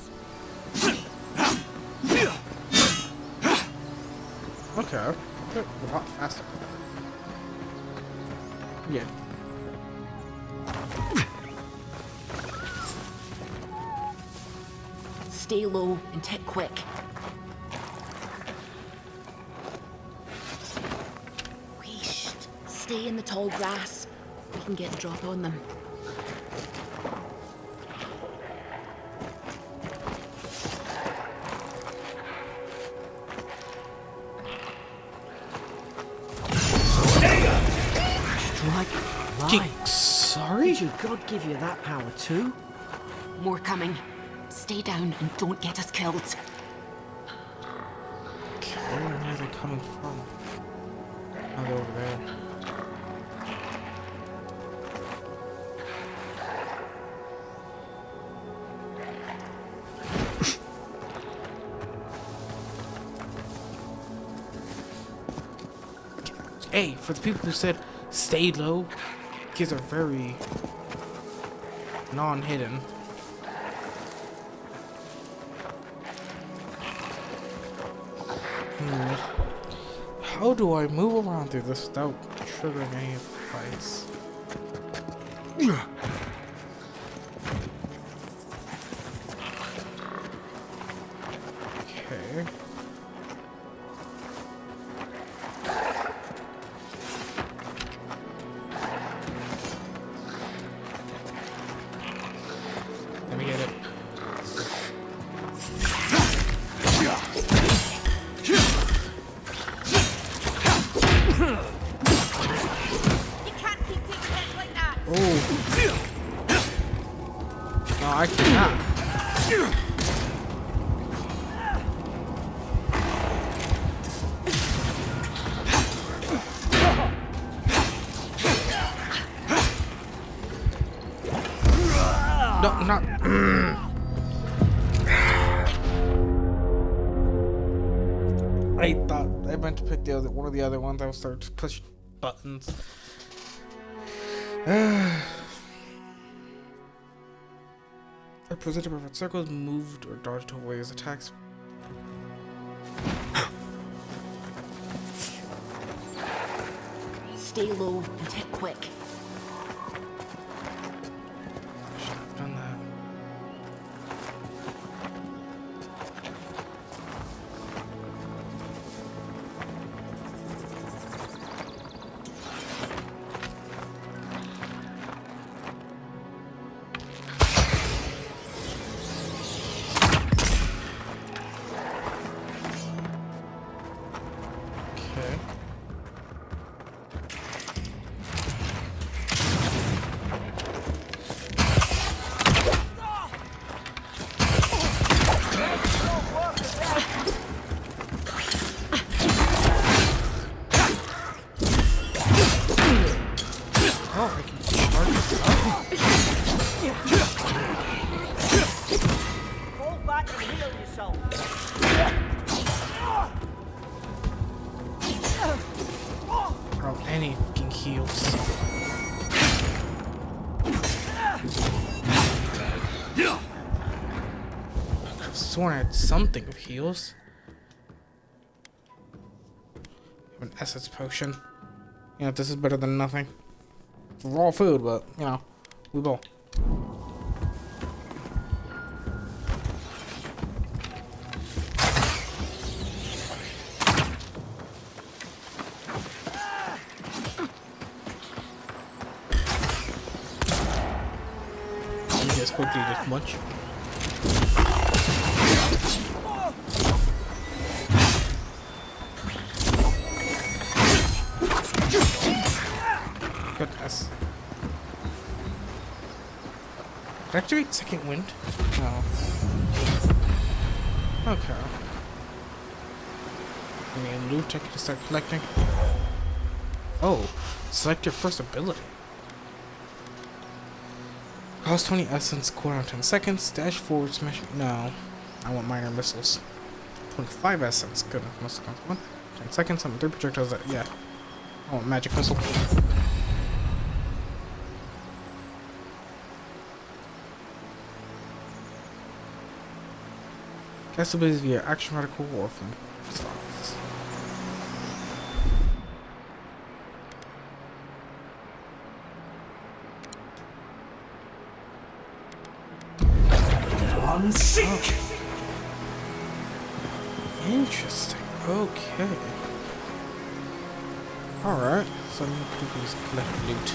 Okay, they're a lot faster. Yeah. Stay low and tick quick. Wheesh. Stay in the tall grass. We can get a drop on them. Strike light. Sorry? Did your God give you that power too? More coming. Stay down and don't get us killed. Okay, where are they coming from? Oh, they're over there. Hey, for the people who said stay low, kids are very non-hidden. How do I move around through this without triggering any of the fights? Okay. Let me get it. Oh. No, I cannot. No, not. I thought I meant to pick the other one of the other ones. I was starting to push buttons. I presented perfect circles, moved or dodged to avoid his attacks. Stay low and tick quick. Should have done that. Okay. I can charge this up. Fall back and heal yourself. Bro, any fucking heals. I could have sworn I had something of heals. An essence potion. You know, this is better than nothing. Raw food, but, you know, we will. You guys quickly this much. Goodness. Did I activate second wind? No. Okay. Any loot I can start collecting? Oh, select your first ability. Cost 20 essence, cooldown 10 seconds, dash forward, smash. No, I want minor missiles. 25 essence, good. Missile cost 1. 10 seconds, I'm 3 projectiles. Yeah. I want magic missile. Cast abilities via action, radical, or from slots. On sick. Interesting. Okay. Alright, so I'm gonna just collect loot.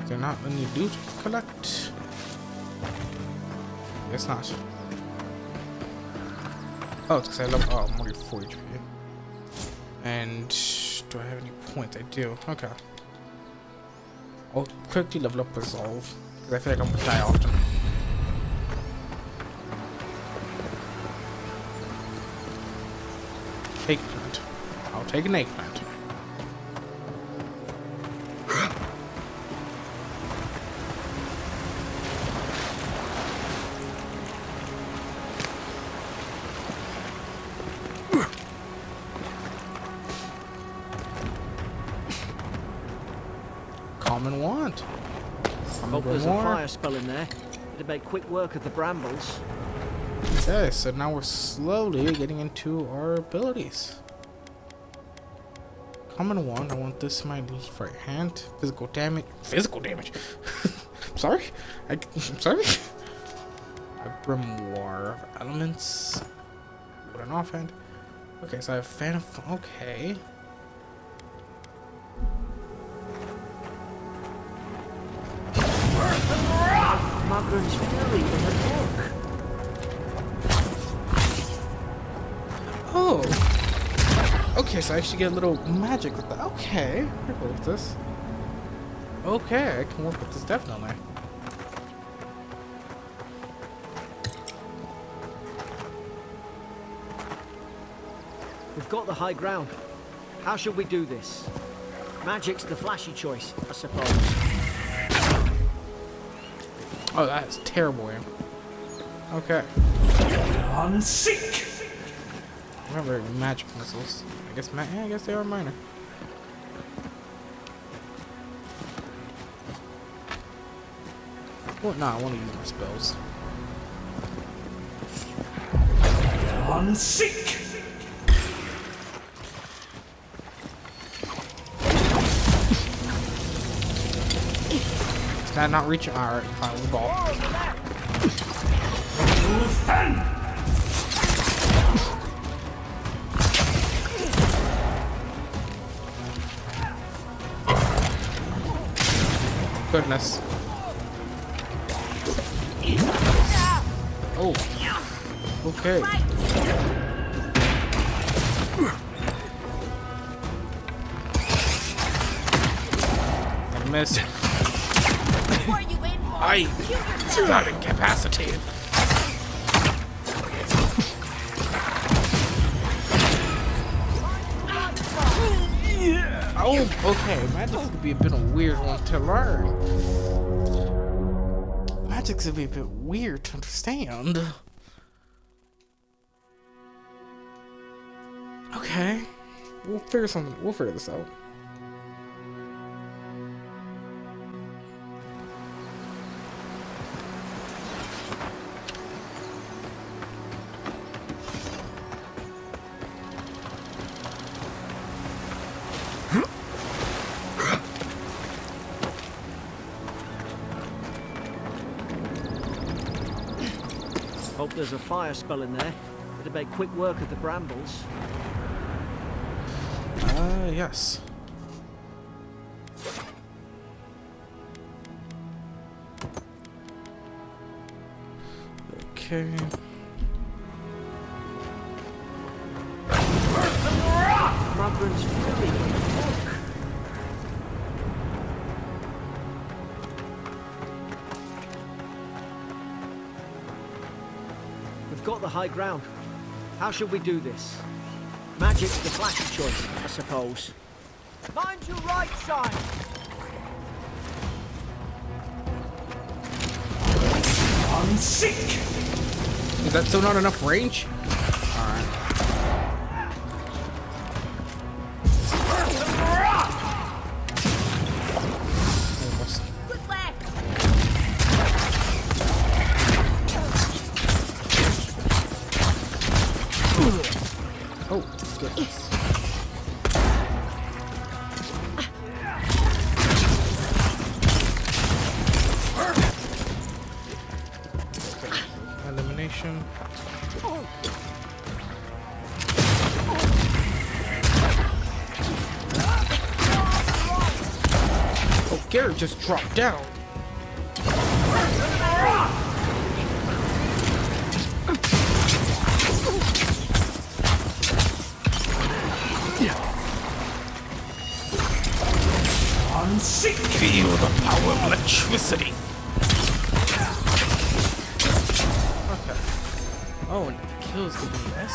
Is there not any loot to collect? Guess not. Oh, it's because I love. Oh, I'm already 4 HP. And do I have any points? I do. Okay. I'll quickly level up Resolve, because I feel like I'm gonna die often. Eggplant. I'll take an eggplant. Common wand. Hope there's a fire spell in there. It'd make quick work of the brambles. Okay, so now we're slowly getting into our abilities. Common wand. I want this in my left right hand. Physical damage. Physical damage. Sorry. I'm sorry. A grimoire of elements. With an offhand. Okay, so I have fan of. Okay. Magran's Fury in the book. Oh. Okay, so I actually get a little magic with that. Okay, I can work with this. Okay, I can work with this definitely. We've got the high ground. How should we do this? Magic's the flashy choice, I suppose. Oh, that's terrible aim. Okay. On sick. Remember magic missiles. I guess yeah, I guess they are minor. Well, no, I want to use my spells. On sick. Is that not reaching? Alright, fine, we ball. Goodness. Oh. Okay. I missed. I got incapacitated. Oh, okay. Magic's gonna be a bit of a weird one to learn. Magic's gonna be a bit weird to understand. Okay. We'll figure this out. Hope there's a fire spell in there. It'd make quick work of the brambles. Yes. Okay. Mudburn's Fury. Look. We've got the high ground. How should we do this? Magic's the flashy choice, I suppose. Mind your right side! Unsink! Is that still not enough range? Alright. Good luck! Oh, goodness. Elimination. Oh, Garrett just dropped down. Unsink! Feel the power of electricity. Okay. Oh, and it kills the BS.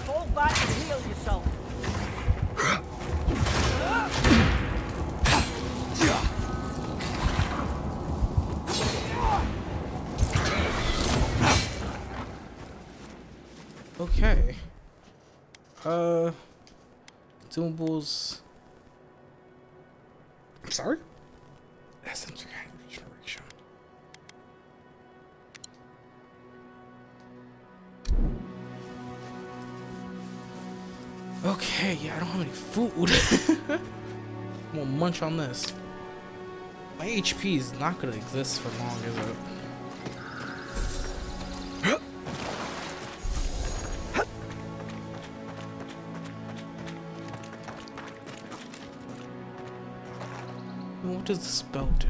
Fall back and heal yourself. Okay. Consumables. I'm sorry? Essence regeneration. Okay, yeah, I don't have any food. I'm gonna munch on this. My HP is not gonna exist for long, is it? What does the spell do?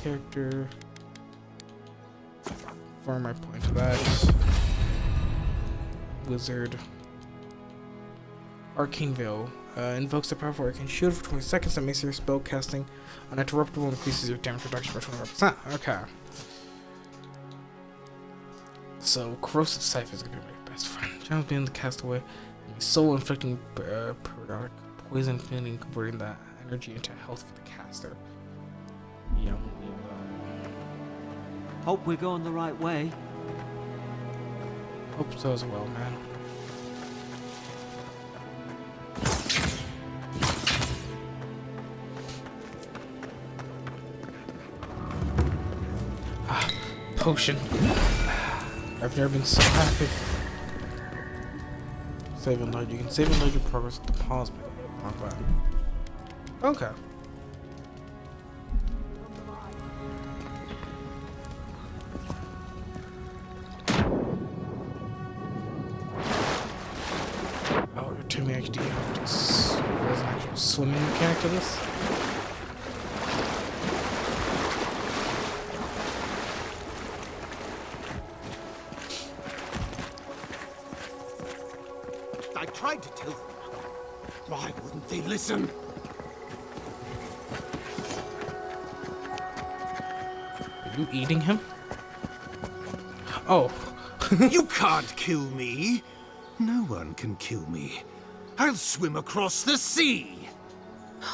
Character. Farm my point to that. Wizard. Arcane Veil. Invokes a powerful arcane shield for 20 seconds that makes your spell casting uninterruptible and increases your damage reduction by 25%. Okay. So, Corrosive Scythe is going to be my best friend. Challenge being the castaway. Soul inflicting periodic poison, and converting that energy into health for the caster. Yeah, I'm gonna leave that. Hope we're going the right way. Hope so as well, man. Ah, potion. I've never been so happy. Save and load. You can save and load your progress with the pause menu. Not bad. Okay. Oh, you're telling me actually there's an actual swimming mechanic to this? I tried to tell them. Why wouldn't they listen? you eating him? Oh. You can't kill me. No one can kill me. I'll swim across the sea.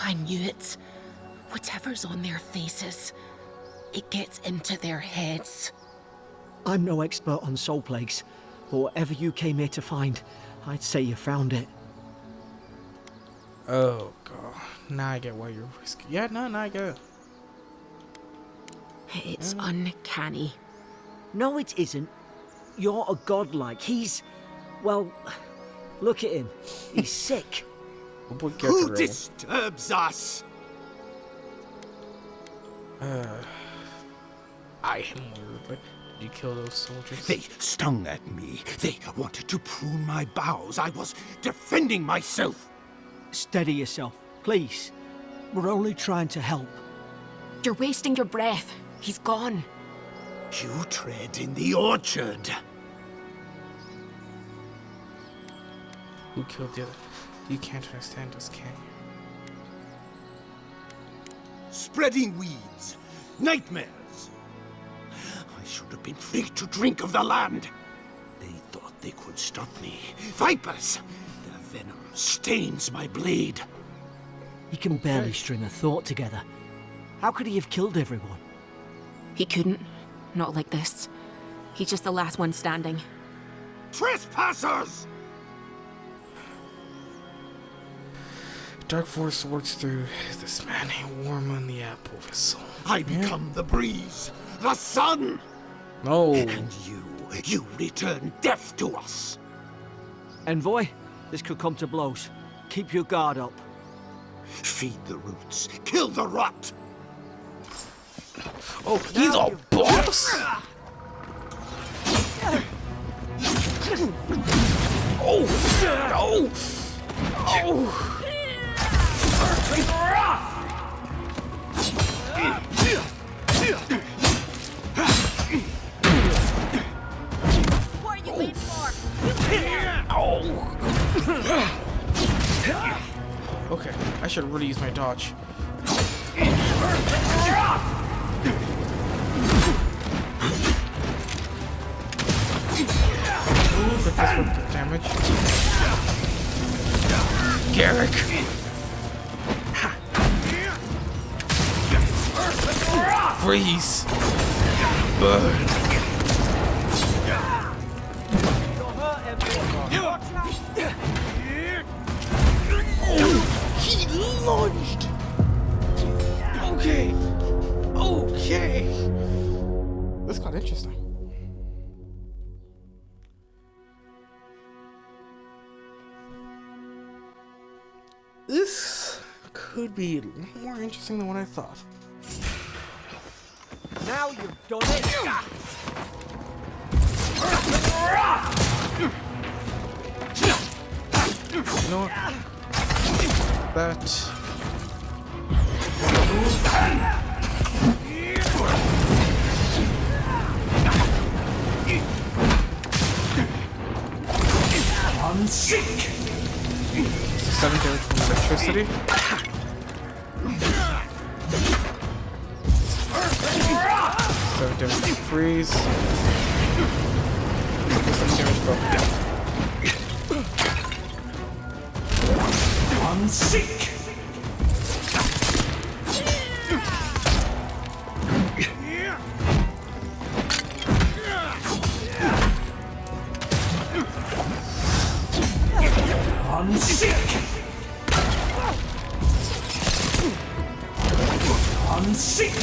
I knew it. Whatever's on their faces, it gets into their heads. I'm no expert on soul plagues, but whatever you came here to find, I'd say you found it. Oh god. Now I get why you're risky. Yeah, no, I get it. It's uncanny. No, it isn't. You're a godlike. He's... well, look at him. He's sick. We'll get Who the real. disturbs us? I am worried. Did you kill those soldiers? They stung at me. They wanted to prune my boughs. I was defending myself. Steady yourself, please. We're only trying to help. You're wasting your breath. He's gone. You tread in the orchard. Who killed the other? You can't understand us, can you? Spreading weeds. Nightmares. I should have been free to drink of the land. They thought they could stop me. Vipers! Their venom stains my blade. He can barely string a thought together. How could he have killed everyone? He couldn't. Not like this. He's just the last one standing. Trespassers! Dark force works through this man, a warm on the apple of his soul. I become the breeze, the sun, No. and you return death to us. Envoy, this could come to blows. Keep your guard up. Feed the roots, kill the rot. Oh, he's a boss. Oh, no. Oh. What are you waiting for? Okay, I should really use my dodge. But this would get damage. Garrick! Freeze! Burn! He lunged! Okay. Okay. This got interesting. This could be a lot more interesting than what I thought. Now you've done it! You know what? That. On sick. 7 damage from electricity. 7 damage from freeze. 7 damage from. On sick. On sick. On sick.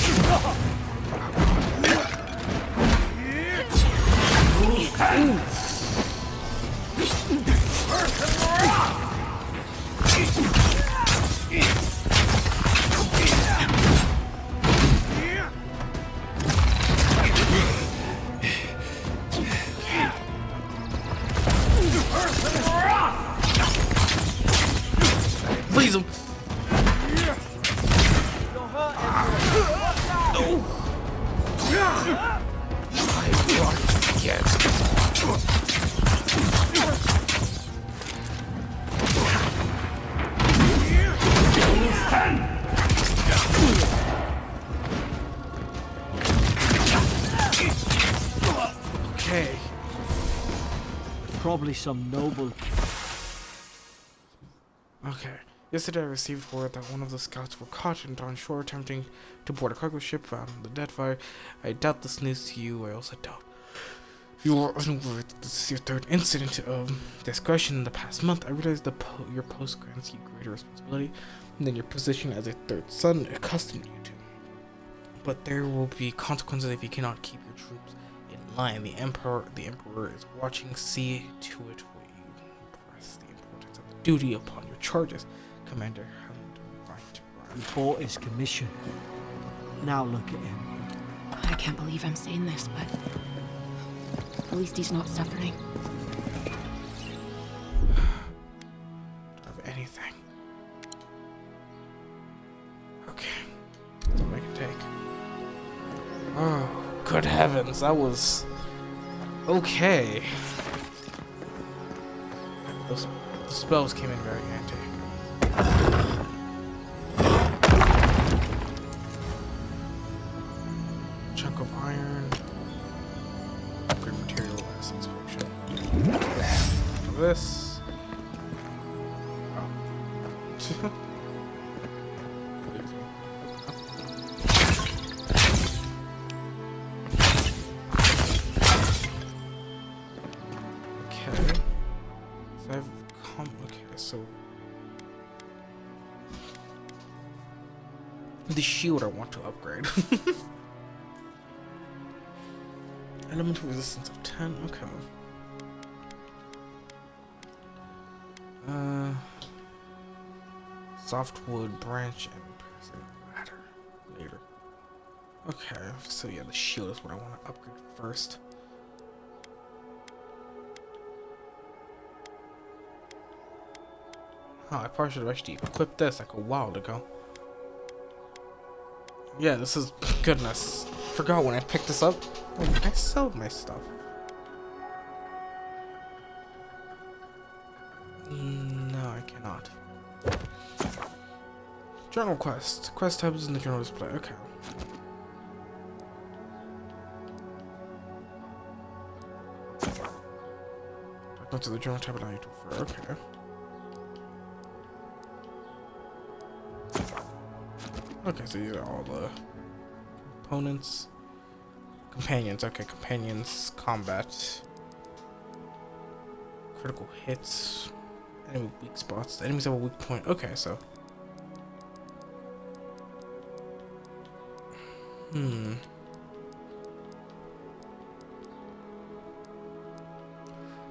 Freeze him! Probably some noble. Okay. Yesterday I received word that one of the scouts were caught and on shore attempting to board a cargo ship found in the Deadfire. I doubt this news to you. I also doubt you are unaware that this is your third incident of discretion in the past month. I realize your post grants you greater responsibility than your position as a third son accustomed you to. But there will be consequences if you cannot keep your troops in line. The Emperor is watching. See to it what you impress the importance of the duty upon your charges. Commander He bought his commission. Now look at him. I can't believe I'm saying this, but at least he's not suffering. Don't have anything. Okay. That's all I can take. Oh, good heavens, that was okay. Those spells came in very handy. Chunk of iron. Upgrade material essence function. This. Oh. Okay. So I've okay, so the shield I want to upgrade. Elemental resistance of 10, okay. Softwood branch and ladder later. Okay, so yeah, the shield is what I want to upgrade first. Oh, I probably should have actually equipped this like a while ago. Yeah, this is goodness. Forgot when I picked this up. I sold my stuff. No, I cannot. Journal quest. Quest tab is in the journal display. Okay. Go to the journal tab and I need to refer. Okay. Okay, so these are all the components. Companions, okay, companions, combat, critical hits, enemy weak spots. The enemies have a weak point. Okay, so.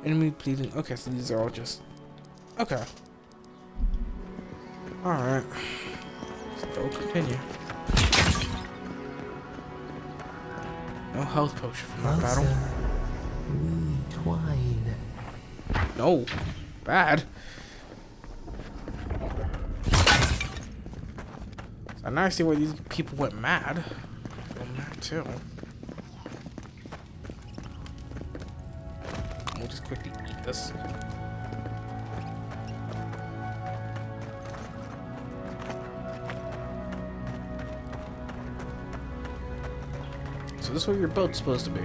Enemy bleeding. Okay, so these are all just. Okay. Alright. So continue. No health potion for my battle. We twine. No. Bad. So now I see why these people went mad. I'm mad too. We'll just quickly eat this. So this is where your boat's supposed to be.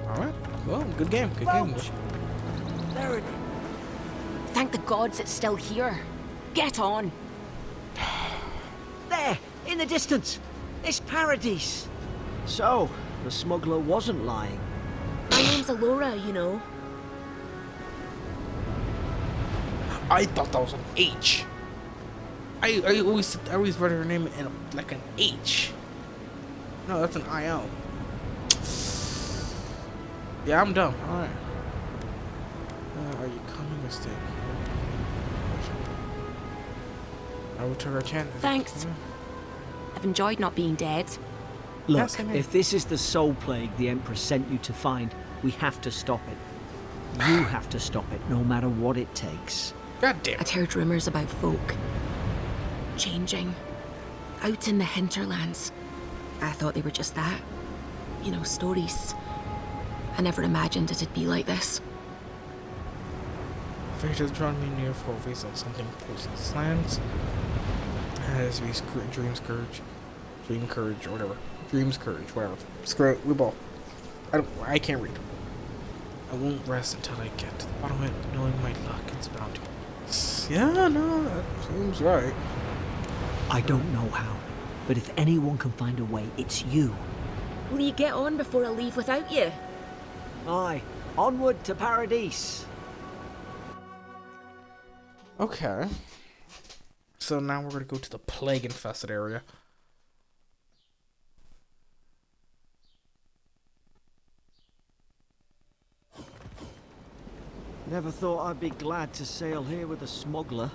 Alright. Well, good game. Good game. There it is. Thank the gods it's still here. Get on. There, in the distance. It's Paradise. So, the smuggler wasn't lying. My name's Alora, you know. I thought that was an H. I always read her name in like an H. No, that's an IL. Yeah, I'm dumb. Alright. Are you coming or staying? I will turn our chance. Thanks. I've enjoyed not being dead. Look, Yes, I know. if this is the soul plague the Emperor sent you to find, we have to stop it. You have to stop it, no matter what it takes. God damn. I'd heard rumors about folk changing out in the hinterlands. I thought they were just that. You know, stories. I never imagined it'd be like this. Fate has drawn me near for a reason. Something close to this lands. As we Dream Courage, or whatever. Dreams Courage, whatever. Screw it, we ball. I can't read. I won't rest until I get to the bottom of it, knowing my luck is bound to. Yeah, no, that seems right. I don't know how, but if anyone can find a way, it's you. Will you get on before I leave without you? Aye, onward to Paradise. Okay. So now we're gonna go to the plague infested area. Never thought I'd be glad to sail here with a smuggler.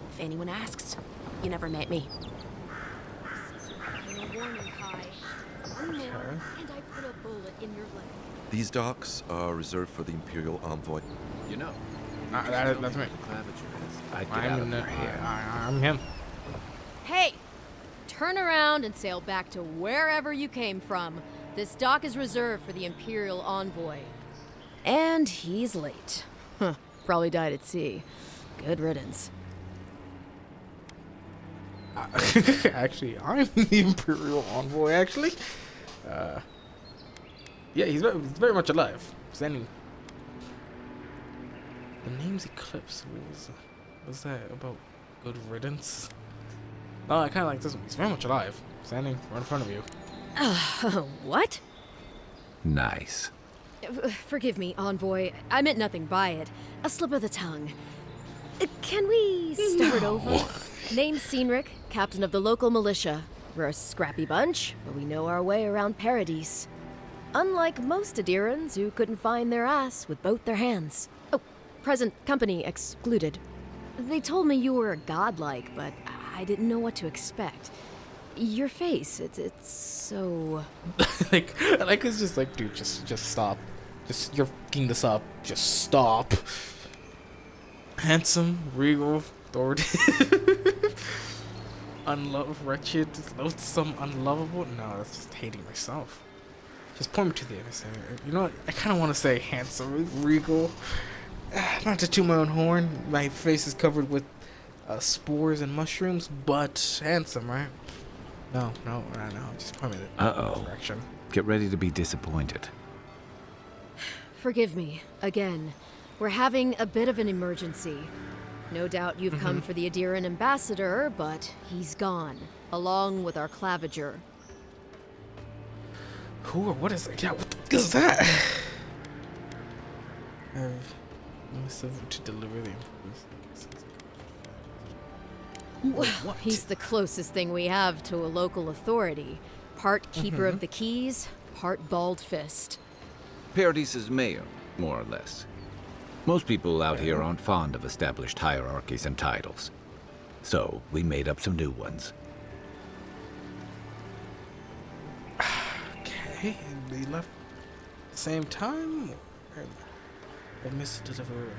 If anyone asks, you never met me. These docks are reserved for the Imperial Envoy. You know, That's me. I'd get out of I'm, here. I'm him. Hey! Turn around and sail back to wherever you came from. This dock is reserved for the Imperial Envoy. And he's late. Huh. Probably died at sea. Good riddance. Actually, I'm the Imperial Envoy, actually. Yeah, he's very much alive. Sending. The name's Eclipse. What was that about? Good riddance? Oh, I kind of like this one. He's very much alive. Standing right in front of you. What? Nice. Forgive me, Envoy. I meant nothing by it. A slip of the tongue. Can we start over? Name's Cynric, captain of the local militia. We're a scrappy bunch, but we know our way around Paradise. Unlike most Adirans who couldn't find their ass with both their hands. Oh, present company excluded. They told me you were godlike, but I didn't know what to expect. Your face, it's so... like it's just like, dude, just stop. Just, you're fucking this up. Just stop. Handsome, regal, authoritative, unloved, wretched, loathsome, unlovable. No, that's just hating myself. Just point me to the innocent. You know what? I kind of want to say handsome, regal. Not to toot my own horn. My face is covered with spores and mushrooms, but handsome, right? No. Just point me that direction. Get ready to be disappointed. Forgive me, again. We're having a bit of an emergency. No doubt you've come for the Adiran ambassador, but he's gone, along with our claviger. Who or what is it? Yeah, what the fuck is that? To deliver the Well, he's the closest thing we have to a local authority. Part keeper of the keys, part bald fist. Paradise's mayor, more or less. Most people out here aren't fond of established hierarchies and titles. So, we made up some new ones. Okay, and they left at the same time? They missed deliver.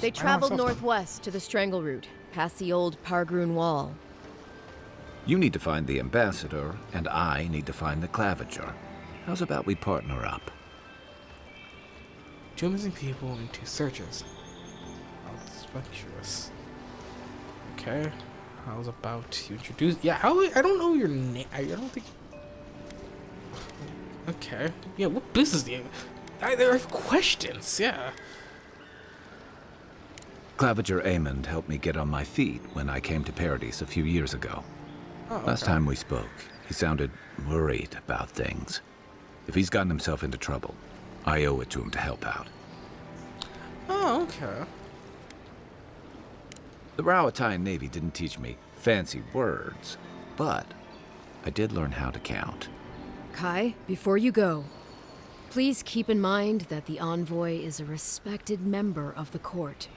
They traveled northwest to the Strangle Route, past the old Pargroon Wall. You need to find the ambassador, and I need to find the claviger. How's about we partner up? 2 missing people and 2 searches. How suspicious. Okay. How's about to introduce? Yeah, I don't know your name. I don't think. Okay. Yeah, what business do you? There are questions. Yeah. Claviger Aemond helped me get on my feet when I came to Paradise a few years ago. Oh, okay. Last time we spoke, he sounded worried about things. If he's gotten himself into trouble, I owe it to him to help out. Oh, okay. The Rauatine Navy didn't teach me fancy words, but I did learn how to count. Kai, before you go, please keep in mind that the envoy is a respected member of the court.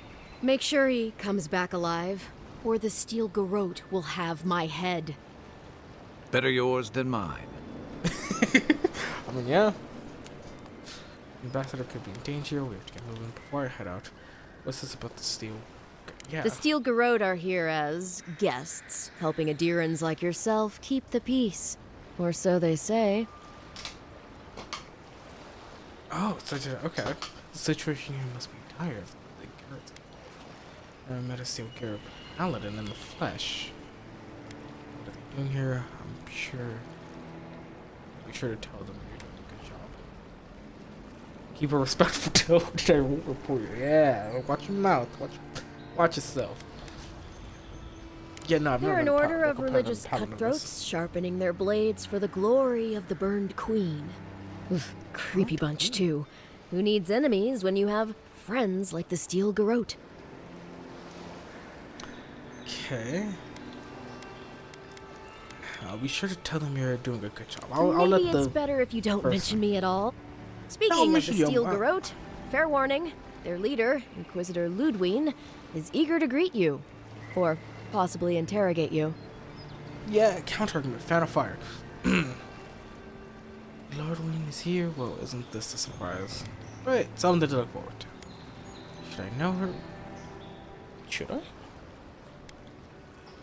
Make sure he comes back alive, or the Steel Garrote will have my head. Better yours than mine. I mean, yeah. The ambassador could be in danger. We have to get moving before I head out. What's this about the steel? Yeah. The Steel Garrote are here as guests, helping Adirans like yourself keep the peace. Or so they say. Oh, such a okay. The situation here must be dire. The Garrote's involved. I met a Steel Garrote paladin in the flesh. What are they doing here? I'm sure. Be sure to tell them you're doing a good job. Keep a respectful tone. I won't report you. Yeah, watch your mouth. Watch yourself. Yeah, no, I've They're never an been a order local of paladin religious of this. cutthroats, sharpening their blades for the glory of the burned queen. Oof, creepy bunch, too. Who needs enemies when you have friends like the Steel Garrote? Okay. I'll be sure to tell them you're doing a good job. I'll Maybe let the... it's better if you don't person- mention me at all. No, Speaking of the mention you. Steel Garrote, fair warning, their leader, Inquisitor Ludwine, is eager to greet you. Or possibly interrogate you. Yeah, counter-argument. Fan of fire. Lordwing is here? Well, isn't this a surprise? Right, something to look forward to. Should I know her? Should I?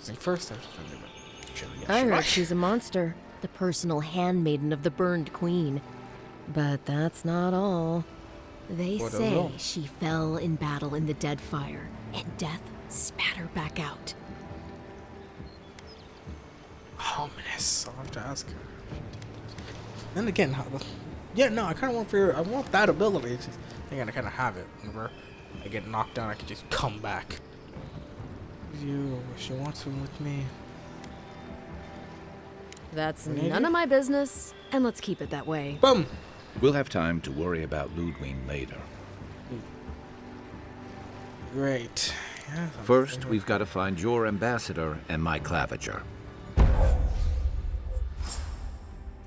Think first, I have to find her. Should I? I Should heard she's a monster, the personal handmaiden of the burned queen. But that's not all. They What say else? she fell in battle in the dead fire, and death spat her back out. Ominous. I'll have to ask her. Then again, yeah, no, I kind of want for I want that ability. It's just, I think I kind of have it. Whenever I get knocked down, I can just come back. You, she wants him with me. That's Maybe. none of my business, and let's keep it that way. Boom. We'll have time to worry about Ludwine later. Great. Yeah, First, we've got to find your ambassador and my claviger.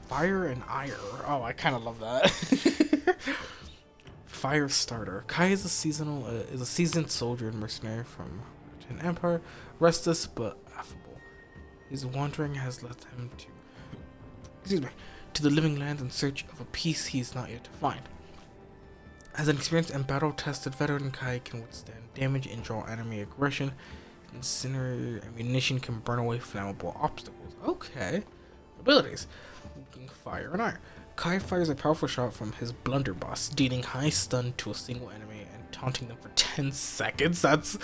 Fire and ire. Oh, I kind of love that. Fire starter. Kai is a seasoned soldier and mercenary from an empire, restless but affable. His wandering has led him to the living land in search of a peace he is not yet to find. As an experienced and battle-tested veteran, Kai can withstand damage and draw enemy aggression. Incendiary ammunition can burn away flammable obstacles. Okay. Abilities. Fire and iron. Kai fires a powerful shot from his blunderbuss, dealing high stun to a single enemy and taunting them for 10 seconds. That's...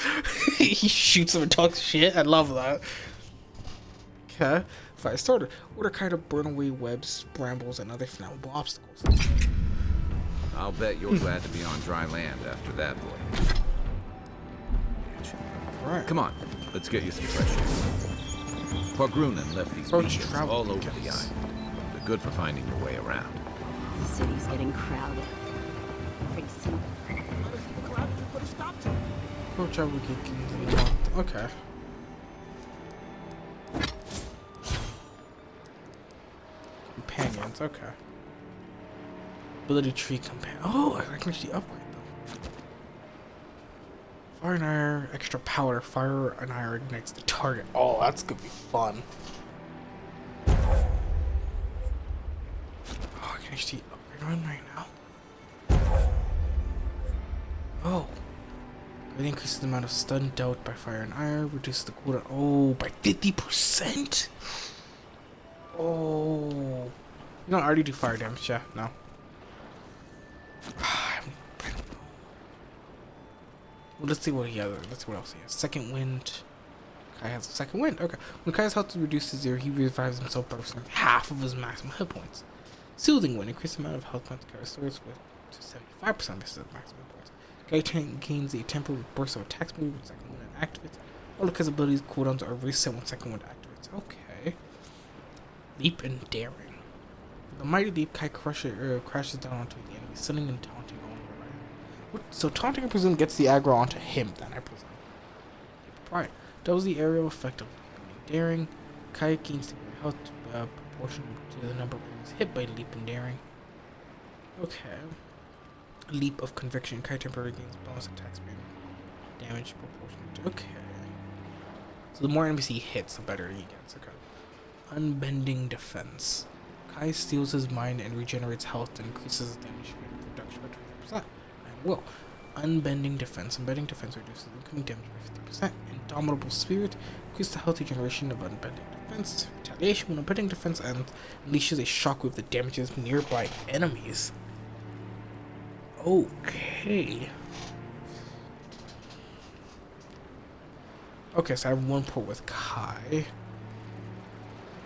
he shoots them and talks shit. I love that. Okay. Fire starter. Order Kai to burn away webs, brambles, and other flammable obstacles. I'll bet you're glad to be on dry land after that voyage. Alright. Come on, let's get you some fresh air. Porgrunen left these Approach beacons travel all over beacons. the island. They're good for finding your way around. The city's getting crowded. Approach travel beacons. Okay. Companions, okay. Ability tree companion. Oh, I can actually upgrade them. Fire and iron, extra power. Fire and iron ignites the target. Oh, that's gonna be fun. Oh, I can actually upgrade one right now. Oh. It increases the amount of stun dealt by fire and iron, reduces the cooldown. Oh, by 50%? Oh. You don't already do fire damage, yeah? No. Well, let's see what he has. Let's see what else he has. Second wind. Kai has a second wind. Okay. When Kai's health is reduced to 0, he revives himself by restoring half of his maximum hit points. Soothing wind. Increase the amount of health points Kai restores to 75% of his maximum points. Kai gains a temporary burst of attack speed when second wind activates. All of Kai's abilities cooldowns are reset when second wind activates. Okay. Leap and daring. The mighty leap, Kai crashes down onto the enemy, stunning and taunting all nearby. So taunting, I presume, gets the aggro onto him, then, I presume. Right. Doubles the aerial effect of leap and daring. Kai gains the health proportional to the number of enemies hit by leap and daring. Okay. Leap of conviction. Kai temporarily gains bonus attack speed. Damage proportional to... Okay. So the more enemies he hits, the better he gets. Okay. Unbending defense. Kai steals his mind and regenerates health and increases his damage reduction by 20%. And will. Unbending defense. Unbending defense reduces incoming damage by 50%. Indomitable spirit. Increases the health regeneration of unbending defense. Retaliation when unbending defense and unleashes a shockwave that damages nearby enemies. Okay. Okay, so I have one port with Kai.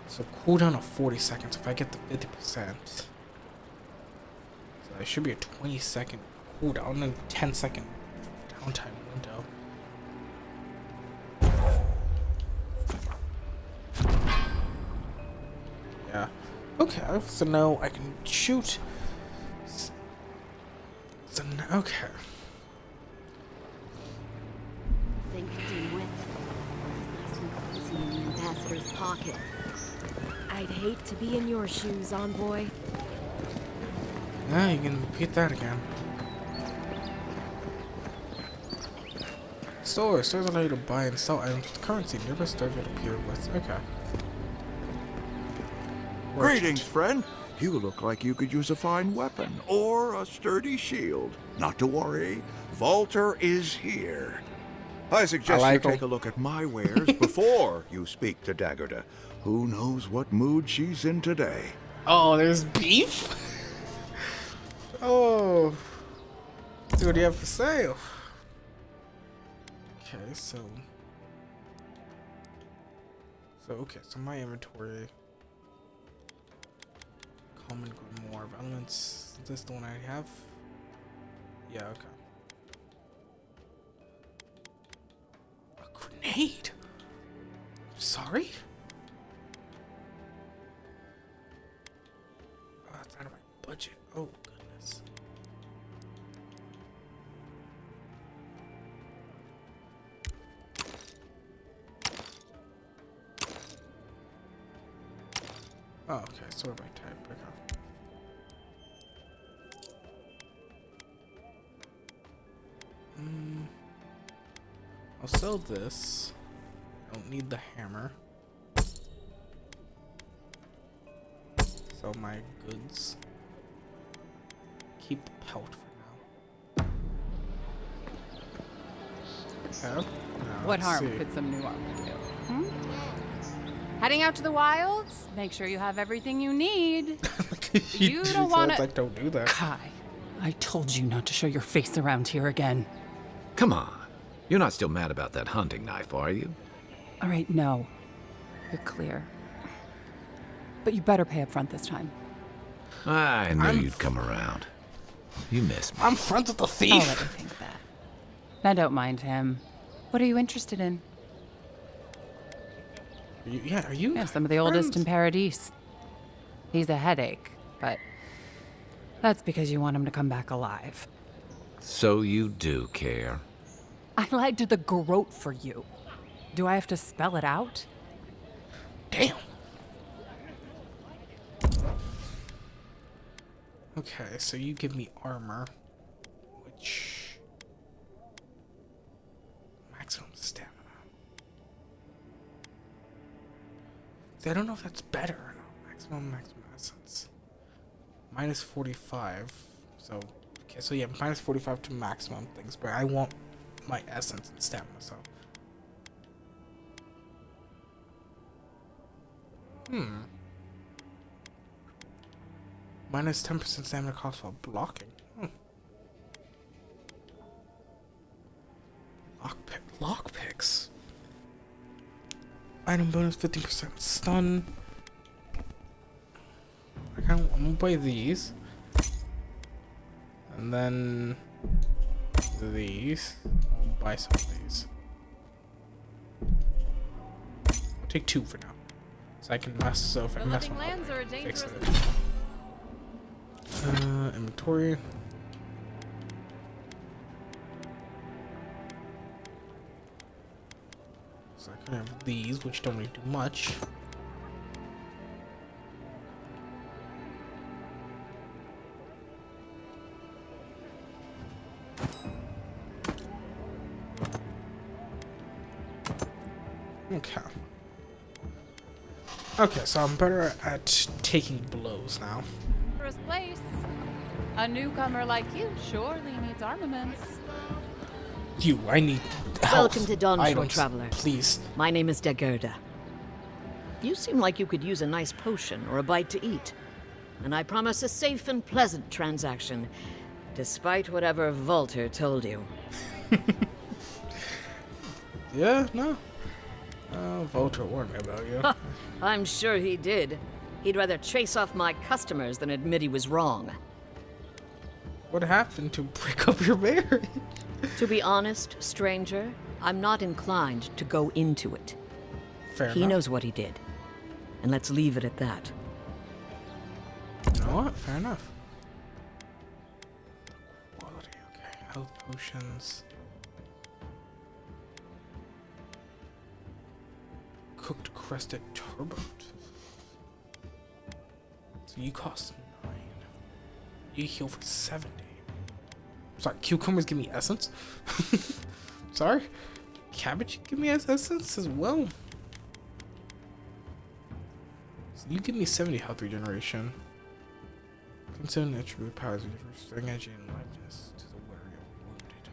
So cooldown of 40 seconds if I get the 50%. So There should be a 20-second cooldown and 10-second downtime window. Yeah. Okay, so now I can shoot. So now, okay. Think dimwit. Nice and cozy in the ambassador's pocket. I'd hate to be in your shoes, Envoy. Yeah, you can repeat that again. Stores allow you to buy and sell items with currency nearby stores would appear with. Okay. Greetings, friend. You look like you could use a fine weapon or a sturdy shield. Not to worry, Volter is here. I suggest like you him. take a look at my wares before you speak to Daggerda. Who knows what mood she's in today? Oh, there's beef? Oh. Let's see what you have for sale. Okay, so my inventory. Common Grimoire of Elements. Is this the one I have? Yeah, okay. A grenade? Sorry? Oh, that's out of my budget. Oh, goodness. Oh, okay, sort by type. Okay. I'll sell this. I don't need the hammer. Sell my goods. Keep the pelt for now. Okay. Now, What let's harm see. could some new armor do? Heading out to the wilds? Make sure you have everything you need. You don't want to. Like, don't do that. Kai, I told you not to show your face around here again. Come on. You're not still mad about that hunting knife, are you? All right, no. You're clear. But you better pay up front this time. I knew you'd come around. You miss me. I'm friends with the I'll thief. let you think that. Now don't mind him. What are you interested in? Are you? Yeah, some of the oldest in Paradise. He's a headache, but that's because you want him to come back alive. So you do care. I lied to the Garrote for you. Do I have to spell it out? Damn. Okay, so you give me armor, which maximum stamina. See, I don't know if that's better or not. Maximum essence. Minus 45. So, okay, so yeah, minus 45 to maximum things, but I want my essence and stamina, so. Minus 10% stamina cost while blocking. Lockpicks. Item bonus 15% stun. I'm gonna buy these. And then these. I'll buy some of these. I'll take 2 for now. So I can mess, so if I mess one up, fix it. Inventory. So I can have these, which don't really do much. Okay. Okay, so I'm better at taking blows now. First place. A newcomer like you surely needs armaments. I need help. Welcome to Dawnshore, Items, traveler. please. My name is Daggerda. You seem like you could use a nice potion or a bite to eat. And I promise a safe and pleasant transaction, despite whatever Volter told you. Yeah, no. Volter warned me about you. I'm sure he did. He'd rather chase off my customers than admit he was wrong. What happened to break up your marriage? To be honest, stranger, I'm not inclined to go into it. Fair He enough. knows what he did. And let's leave it at that. You know what? Fair enough. Quality, okay. Health potions. Cooked crested turbot. So you cost 9. You heal for 70. Sorry, cucumbers give me essence? Sorry? Cabbage give me essence as well? So you give me 70 health regeneration. Consider an attribute powers with different strength, energy, and liveness to the warrior wounded.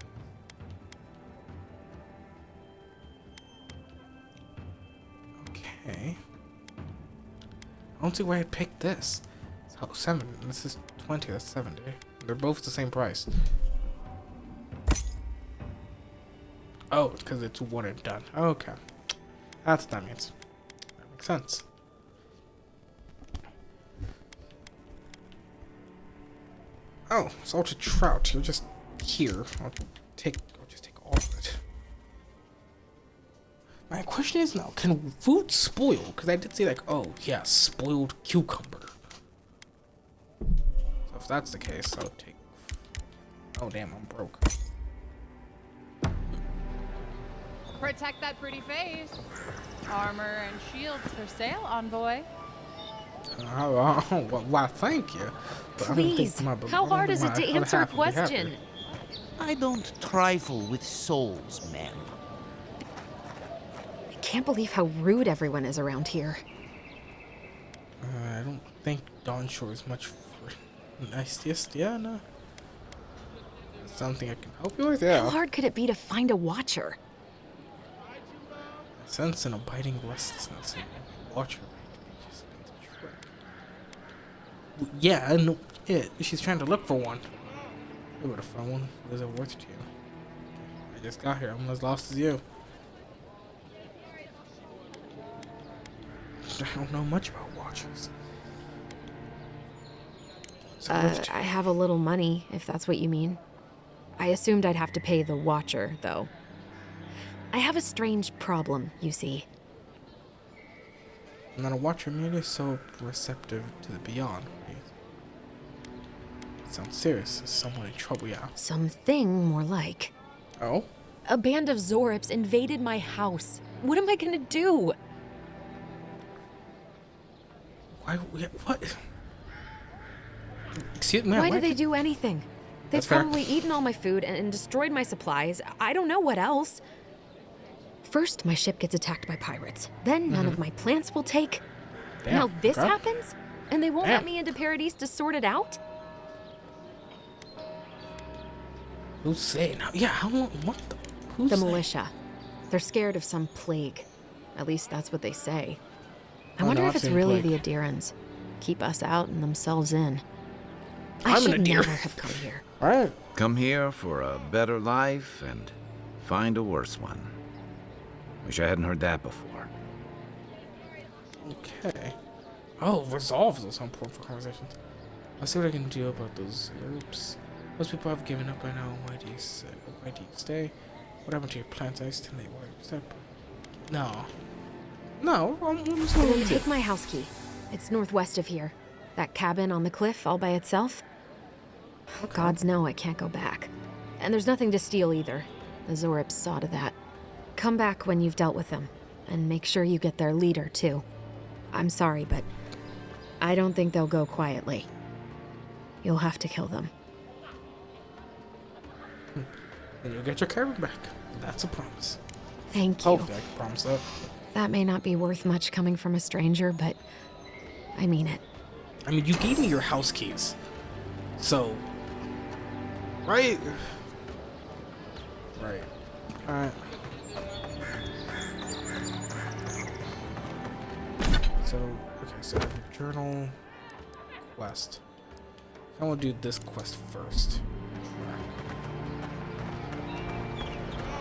Okay. I don't see why I picked this. So 7. This is 20. That's 70. They're both the same price. Oh, it's because it's one and done. Okay. That's what that means. That makes sense. Oh, salted trout. You're just here. I'll just take all of it. My question is now, can food spoil? Because I did say like, oh yeah, spoiled cucumber. So if that's the case, I'll take. Oh damn, I'm broke. Protect that pretty face. Armor and shields for sale, Envoy. Well, thank you. But I don't think Please, my- how I hard don't is think it to my other answer a half will be happy. question? I don't trifle with souls, ma'am. I can't believe how rude everyone is around here. I don't think Dawn Shore is much for nicest. Yeah, no. Something I can help you with? How Yeah. hard could it be to find a watcher? I sense an abiding restlessness in you. Watch her. Yeah, I know it. She's trying to look for one. I would have found one. What is it worth to you? I just got here. I'm as lost as you. I don't know much about watchers. What's it worth to I you? have a little money, if that's what you mean. I assumed I'd have to pay the watcher, though. I have a strange problem, you see. I'm not a watcher, merely so receptive to the beyond. It sounds serious. Is someone in trouble, yeah. Something more like. Oh? A band of Zorips invaded my house. What am I gonna do? Why? What? Excuse me. Why did they do anything? They've That's fair. probably eaten all my food and destroyed my supplies. I don't know what else. First, my ship gets attacked by pirates. Then none of my plants will take. Damn, Now this okay. happens? And they won't Damn. let me into Paradise to sort it out? Who's saying? Yeah, how long? What the? Who's The saying? militia. They're scared of some plague. At least that's what they say. I Oh, wonder no, if I've it's seen really plague. the Adirans. Keep us out and themselves in. I I'm an should Adir. never have come here. Alright. Come here for a better life and find a worse one. Wish I hadn't heard that before. Okay. Oh, resolve those important for conversations. I'll see what I can do about those herbs. Most people have given up by now. Why do you stay? What happened to your plants? I used to make what? No. No, I'm just gonna leave it. Take my house key. It's northwest of here. That cabin on the cliff all by itself. Gods know I can't go back. And there's nothing to steal either. The Zorips saw to that. Come back when you've dealt with them. And make sure you get their leader, too. I'm sorry, but I don't think they'll go quietly. You'll have to kill them. And you'll get your caravan back. That's a promise. Thank you. Hopefully I can promise that. That may not be worth much coming from a stranger, but I mean it. I mean, you gave me your house keys. So, right? Right. Alright. So, okay, so journal quest. I want to do this quest first.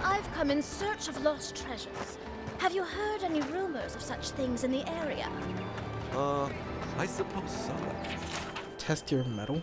I've come in search of lost treasures. Have you heard any rumors of such things in the area? I suppose so. Test your metal.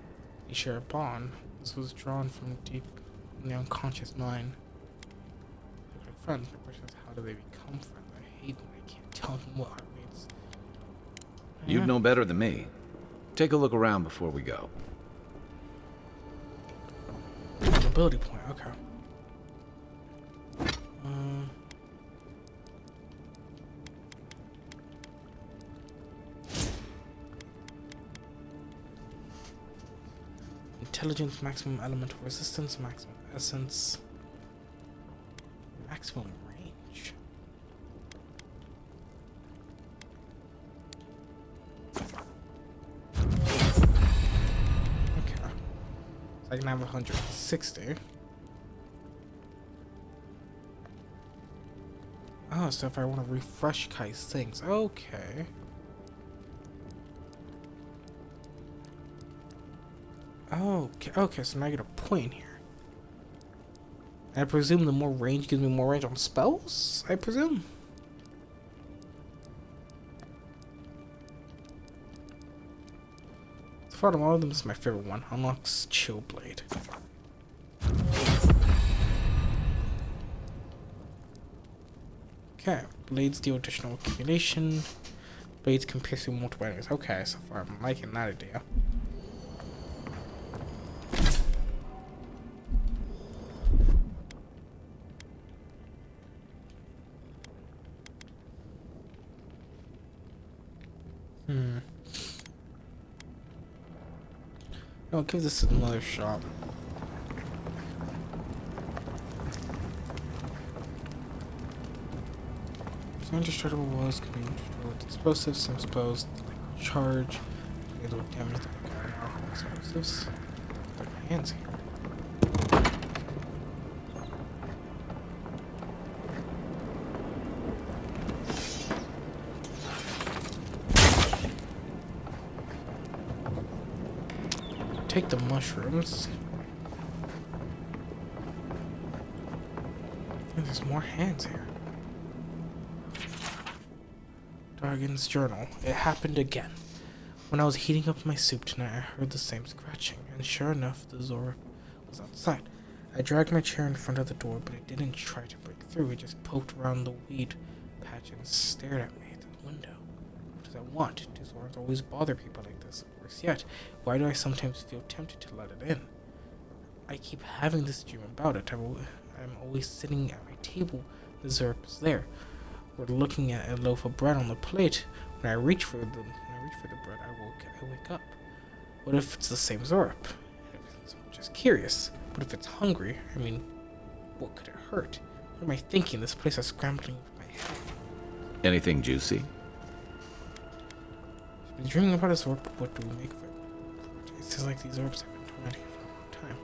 You share a bond. This was drawn from deep in the unconscious mind. They're like friends. My question is, how do they become friends? I hate when I can't tell them what heart means. You'd know better than me. Take a look around before we go. Ability point, okay. Intelligence, maximum elemental resistance, maximum essence, maximum range. Okay. So I can have 160. Oh, so if I want to refresh Kai's things, okay. Okay, so now I get a point here. I presume the more range gives me more range on spells? I presume? So far, all of them is my favorite one. Unlocks Chill Blade. Okay, blades deal additional accumulation. Blades can pierce through multiple enemies. Okay, so far I'm liking that idea. I'll give this another shot. Indestructible walls can be destroyed with explosives. Some spells like charge. They will damage the explosives. Put my hands here. Take the mushrooms. And there's more hands here. Dragon's journal. It happened again. When I was heating up my soup tonight, I heard the same scratching, and sure enough, the Zora was outside. I dragged my chair in front of the door, but it didn't try to break through. It just poked around the weed patch and stared at me at the window. What does it want? Do Zoras always bother people like this? Worse yet, why do I sometimes feel tempted to let it in? I keep having this dream about it. I'm always sitting at my table. The Zerp is there. We're looking at a loaf of bread on the plate. When I reach for the bread, I wake up. What if it's the same Zorp? I'm just curious. But if it's hungry, I mean, what could it hurt? What am I thinking? This place is scrambling with my head. Anything juicy? I've been dreaming about a Zorp, but what do we make of it? It seems like these Zorps have been tormenting for a long time.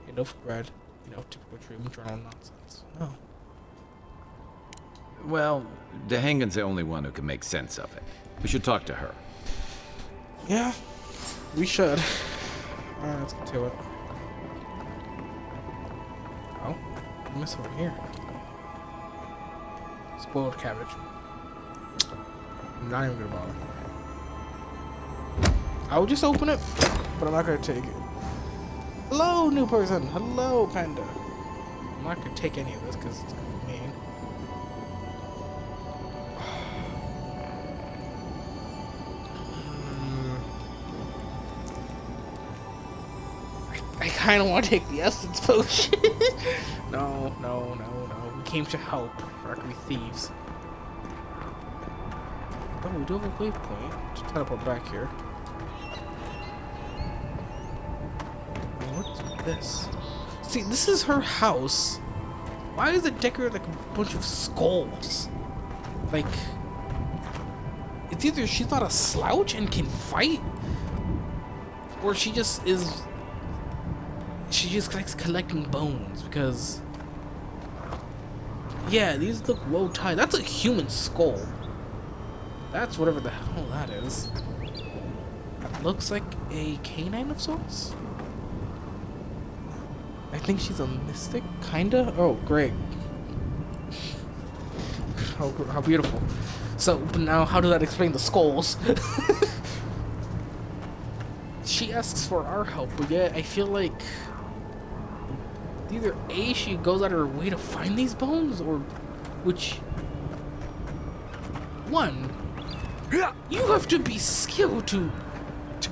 A loaf of bread, typical dream journal nonsense. No. Well, Dehangan's the only one who can make sense of it. We should talk to her. Yeah, we should. Alright, let's get to it. Oh, what miss over here? Spoiled cabbage. I'm not even gonna bother. I would just open it, but I'm not gonna take it. Hello, new person. Hello, panda. I'm not gonna take any of this because it's gonna be mean. I kind of want to take the essence potion. No. We came to help. We're not gonna be thieves. Oh, we do have a waypoint to teleport back here. What's this? See, this is her house. Why is it decorated like a bunch of skulls? Like, it's either she's not a slouch and can fight, or she just likes collecting bones, because yeah, these look well tied. That's a human skull. That's whatever the hell that is. That looks like a canine of sorts. I think she's a mystic, kinda. Oh, great. How beautiful. So, but now how does that explain the skulls? she asks for our help, but yet I feel like either A, she goes out of her way to find these bones, or which one, you have to be skilled to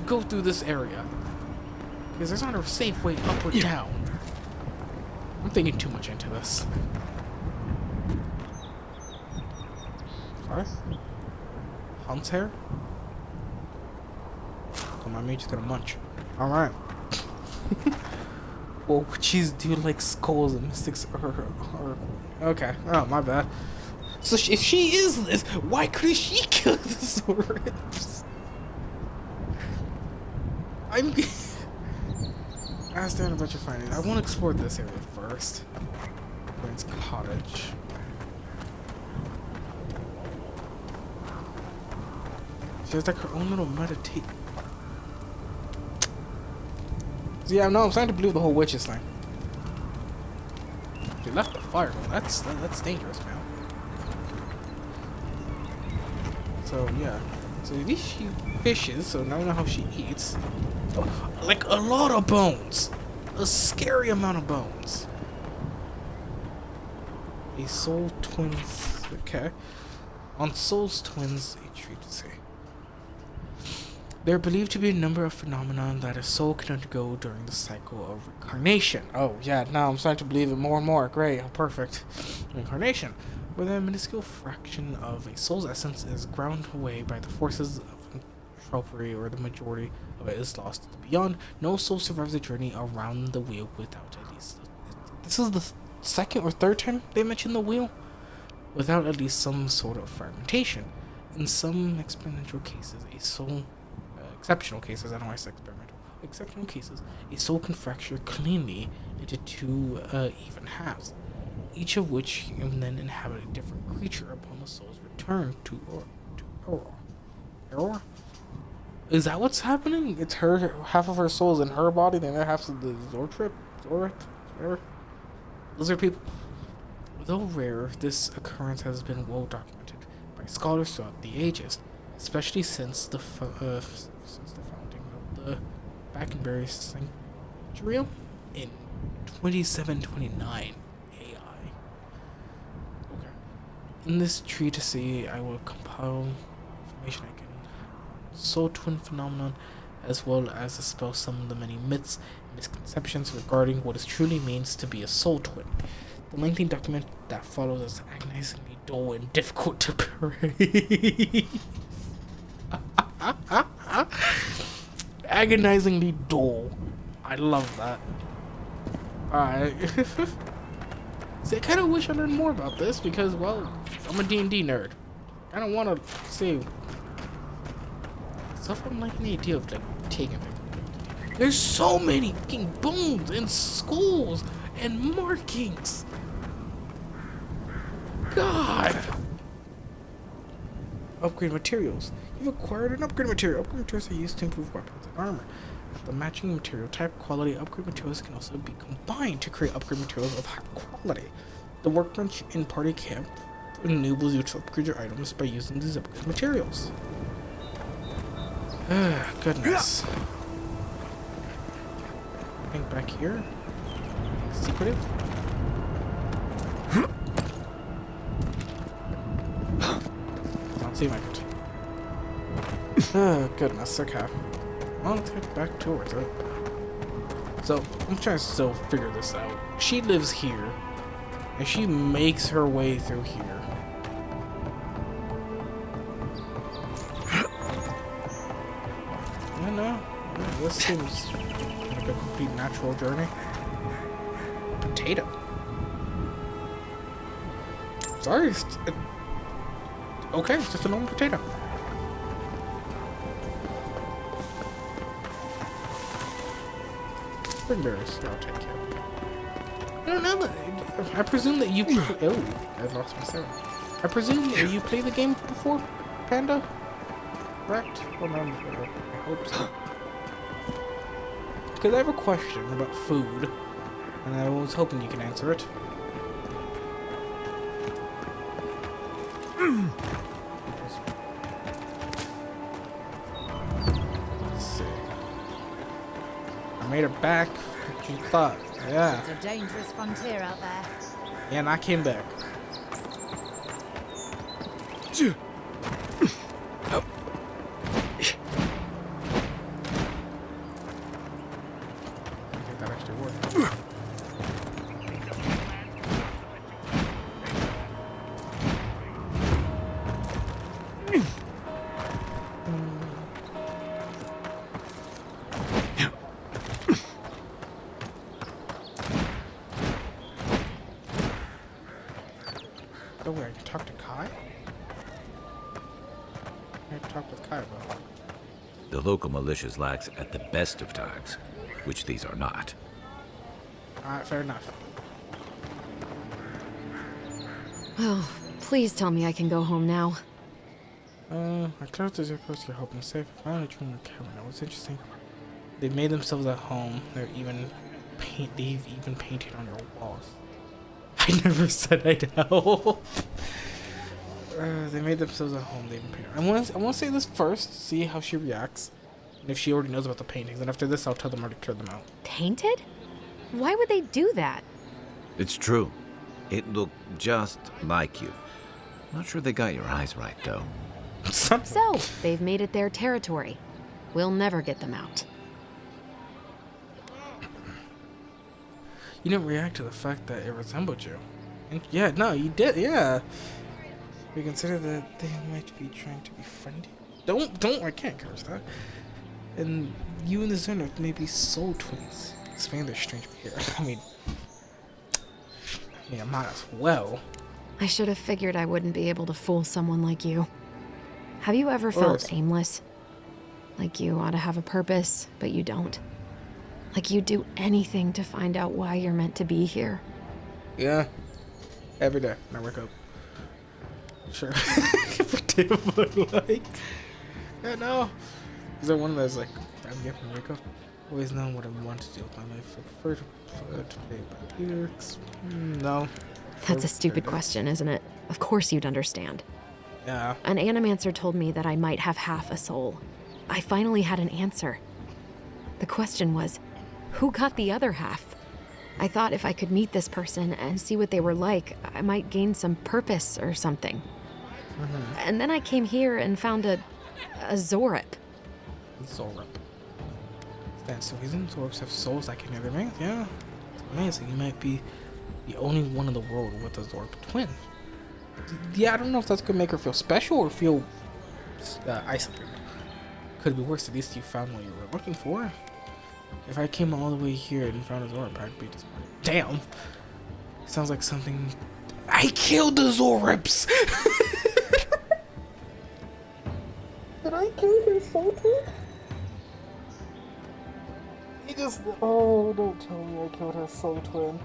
go through this area, because there's not a safe way up or down. I'm thinking too much into this. Sorry? Hunt's hair? Oh, my mate's gonna munch. Alright. Well, witches do like skulls and mystics or okay. Oh, my bad. So if she is this, why couldn't she kill the Swords? As there about your findings, I want to explore this area first. Queen's Cottage. She has like her own little meditate. So yeah, no, I'm starting to believe the whole witches thing. She left the fire. That's dangerous, man. So yeah, so at least she fishes. So now we know how she eats. Oh, like a lot of bones, a scary amount of bones. A soul twins. Okay, on souls twins, a treat to say. They're believed to be a number of phenomena that a soul can undergo during the cycle of reincarnation. Oh, yeah, now I'm starting to believe it more and more. Great, oh, perfect. Reincarnation, where the minuscule fraction of a soul's essence is ground away by the forces of entropy, or the majority of it is lost to the beyond. No soul survives the journey around the wheel without at least... This is the second or third time they mentioned the wheel? Without at least some sort of fragmentation. In some exponential cases, a soul... exceptional cases, I don't want to say experimental. Exceptional cases, a soul can fracture cleanly into two even halves, each of which can then inhabit a different creature upon the soul's return to Aurora. Is that what's happening? It's her, half of her soul's in her body, the other half's of the Zortrip, whatever. Lizard people. Though rare, this occurrence has been well documented by scholars throughout the ages, especially since the founding of the Backenberry Sanctuary in 2729 AI. Okay. In this treatise, I will compile information I can soul twin phenomenon, as well as dispel some of the many myths and misconceptions regarding what it truly means to be a soul twin. The lengthy document that follows is agonizingly dull and difficult to parade. Agonizingly dull. I love that. Alright. See, I kind of wish I learned more about this because, well, I'm a D&D nerd. I don't want to see stuff. I'm like the idea of like taking it. There's so many fucking bones and skulls and markings. God. Upgrade materials. You've acquired an upgrade material. Upgrade materials are used to improve weapons and armor. The matching material type, quality, upgrade materials can also be combined to create upgrade materials of high quality. The workbench in party camp enables you to upgrade your items by using these upgrade materials. Goodness. Anything back here? Secretive? Don't seem like it. Goodness, okay. Well, let's get back towards it. So, I'm trying to still figure this out. She lives here, and she makes her way through here. I know. This seems like a complete natural journey. Potato. Sorry. Okay, it's just a normal potato. Springberries, I'll take it. I don't know. I presume that you. Oh, I lost my sound. I presume that you played the game before, Panda? Correct? Well, no, I hope so. Because I have a question about food, and I was hoping you can answer it. Let's see. I made it back. What you thought? Yeah. It's a dangerous frontier out there. Yeah, and I came back. I think that actually worked. Oh, wait, I can talk to Kai? I can talk with Kai about it. The local militia's lax at the best of times, which these are not. Alright, fair enough. Oh, please tell me I can go home now. Our characters are supposed to get home safe. I found a dream in cabin. What's interesting, they made themselves at home. They've even painted on your walls. I never said I'd help. They made themselves at home. They even painted. I want to say this first. See how she reacts, and if she already knows about the paintings. And after this, I'll tell them how to turn them out. Painted? Why would they do that? It's true. It looked just like you. Not sure they got your eyes right, though. So, they've made it their territory. We'll never get them out. You didn't react to the fact that it resembled you. And yeah, no, you did. Yeah. We consider that they might be trying to befriend you. Don't. I can't curse that. And you and the Xehanort may be soul twins. Explain their strange behavior. I mean, I might as well. I should have figured I wouldn't be able to fool someone like you. Have you ever felt aimless? Like you ought to have a purpose, but you don't? Like you'd do anything to find out why you're meant to be here? Yeah. Every day when I wake up. Sure. Every day of my life. Yeah, no. Is there one that's like, I'm getting to wake up? Always known what I want to do with my life. I prefer to play by lyrics. No. That's a stupid question, isn't it? Of course you'd understand. Yeah. An Animancer told me that I might have half a soul. I finally had an answer. The question was, who got the other half? I thought if I could meet this person and see what they were like, I might gain some purpose or something. And then I came here and found a Zorip. Zorip. That's the reason Zorips have souls like any other man. Yeah. It's amazing. You might be the only one in the world with a Zorip twin. Yeah, I don't know if that's gonna make her feel special or feel isolated. Could be worse. At least you found what you were looking for. If I came all the way here and found a Zorip, I'd be disappointed. Damn! Sounds like something... I killed the Zorips! Did I kill his soul twin? He just... Oh, don't tell me I killed his soul twin.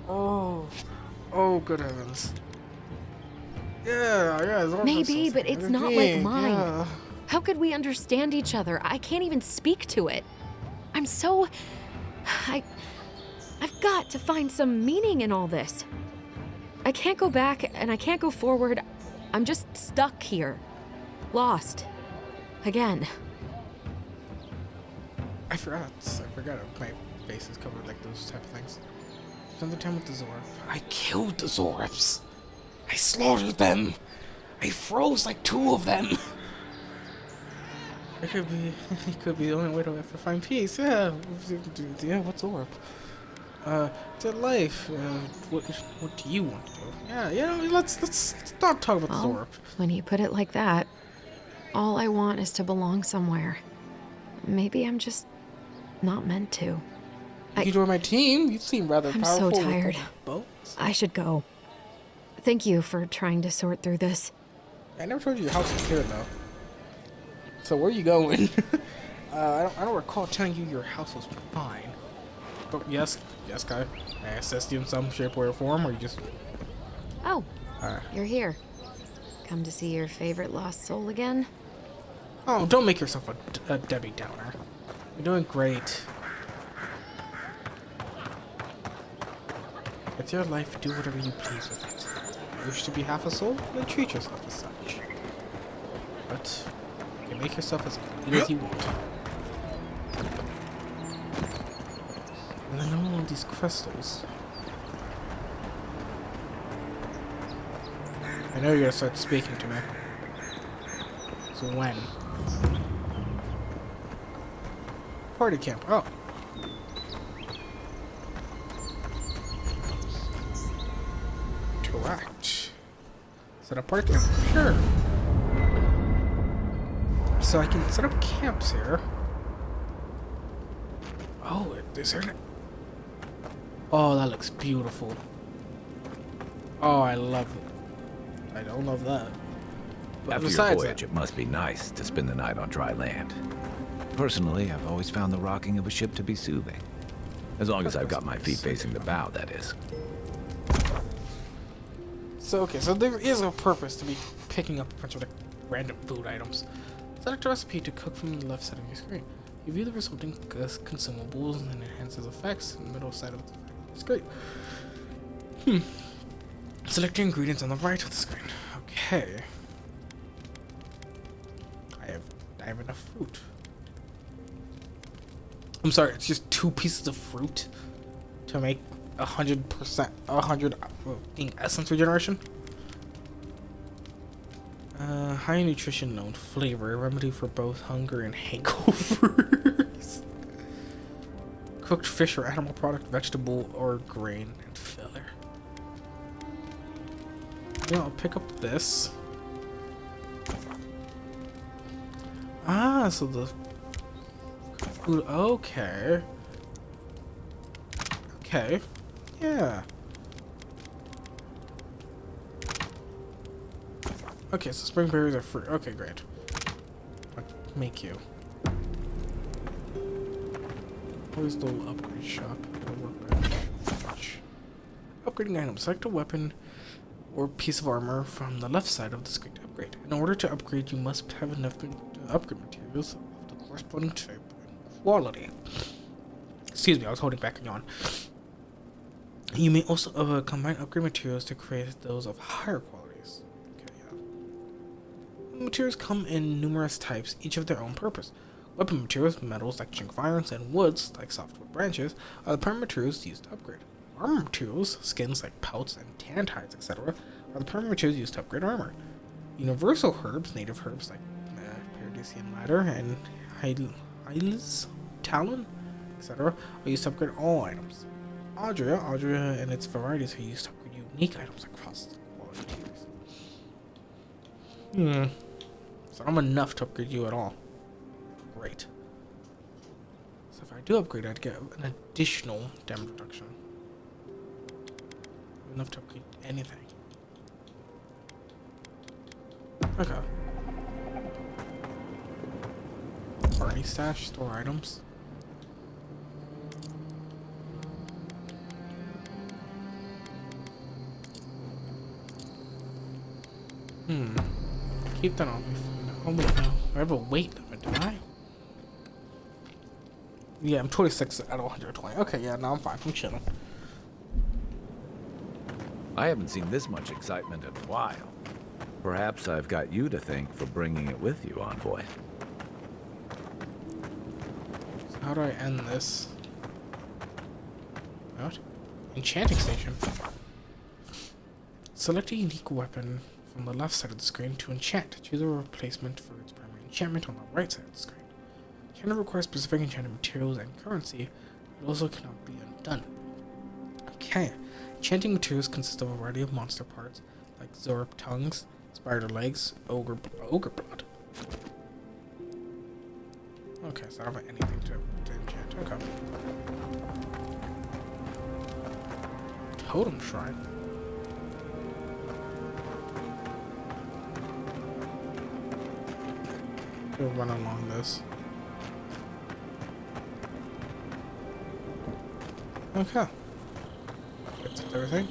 Oh. Oh, good heavens. Yeah, Zorip. Maybe, but it's not like mine. Yeah. How could we understand each other? I can't even speak to it. I'm so... I've got to find some meaning in all this. I can't go back and I can't go forward. I'm just stuck here. Lost. Again. I forgot my face is covered like those type of things. Spend the time with the Zorip. I killed the Zorips. I slaughtered them. I froze like 2 of them. It could be the only way to ever find peace. Yeah. Yeah, what's Zorip? To life. What do you want to do? Yeah, let's stop talking about the Zorip. When you put it like that, all I want is to belong somewhere. Maybe I'm just not meant to. You can join my team. You seem rather powerful. I'm so tired. Boats. I should go. Thank you for trying to sort through this. I never told you your house was here, though. So where are you going? I don't recall telling you your house was fine. But yes, Kai. May I assist you in some shape, way, or form, or you just... Oh, you're here. Come to see your favorite lost soul again? Oh, don't make yourself a Debbie Downer. You're doing great. It's your life, do whatever you please with it. You wish to be half a soul? Then treat yourself as such. But you can make yourself as good as you want. And then all these crystals. I know you're gonna start speaking to me. So when? Party camp. Oh. Correct. Set up party camp. Sure. So I can set up camps here. Oh, is there? Oh, that looks beautiful. Oh, I love it. I don't love that. But After your voyage, it must be nice to spend the night on dry land. Personally, I've always found the rocking of a ship to be soothing. As long as I've got my feet facing the bow, that is. So, okay, so there is a purpose to be picking up a bunch of like random food items. Select a recipe to cook from the left side of your screen. You view the resulting consumables and enhances effects in the middle side of the screen. Select your ingredients on the right of the screen. Okay. I have enough fruit. I'm sorry, it's just 2 pieces of fruit to make 100 essence regeneration. High nutrition, known flavor, remedy for both hunger and hangovers. Cooked fish or animal product, vegetable or grain, and filler. Yeah, I'll pick up this. Ah, so the food. Okay. Okay. Yeah. Okay, so spring berries are fruit. Okay, great. I'll make you. Where's the little upgrade shop? Workbench. Upgrading items. Select a weapon or piece of armor from the left side of the screen to upgrade. In order to upgrade, you must have enough upgrade materials of the corresponding type and quality. Excuse me, I was holding back a yawn. You may also combine upgrade materials to create those of higher qualities. Okay, yeah. Materials come in numerous types, each of their own purpose. Weapon materials, metals like chink of irons, and woods like softwood branches are the primary materials used to upgrade. Armor materials, skins like pelts and tanned hides, etc., are the primary materials used to upgrade armor. Universal herbs, native herbs like Paradisian Ladder and Hylas, Talon, etc., are used to upgrade all items. Audria and its varieties are used to upgrade unique items across the quality tiers. So I'm enough to upgrade you at all. Great. So if I do upgrade, I'd get an additional damage reduction. Enough to upgrade anything. Okay. Party stash, store items. Keep that on me. Oh wait, no. I have a weight limit, do I? Yeah, I'm 26 out of 120. Okay, yeah, no, I'm fine. I'm chilling. I haven't seen this much excitement in a while. Perhaps I've got you to thank for bringing it with you, Envoy. So how do I end this? What? Enchanting station. Select a unique weapon from the left side of the screen to enchant. Choose a replacement for its primary enchantment on the right side of the screen. Enchantment requires specific enchanted materials and currency. It also cannot be undone. Okay. Enchanting materials consist of a variety of monster parts, like Zorp tongues, spider legs, ogre blood. Okay, so I don't have anything to enchant. Okay. Totem shrine. We'll run along this. Okay. That's everything.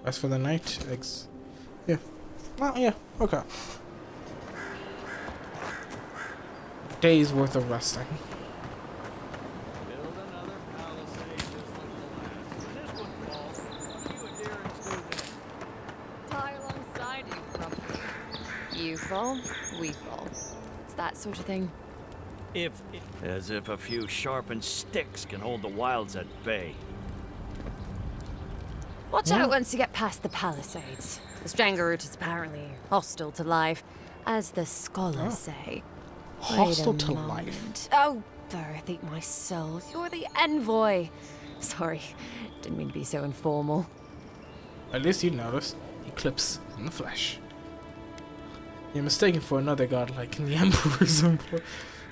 Rest for the night. Eggs. Yeah. Well, yeah. Okay. Days worth of resting. Tie alongside you, Grumpy. You fall, we fall. It's that sort of thing. As if a few sharpened sticks can hold the wilds at bay. Watch out once you get past the palisades. The Strangerroot is apparently hostile to life, as the scholars say. Hostile Wait a to moment. life? Oh, Darth, eat my soul. You're the envoy. Sorry, didn't mean to be so informal. At least you noticed. Eclipse in the flesh. You're mistaken for another god like in the Emperor's employ.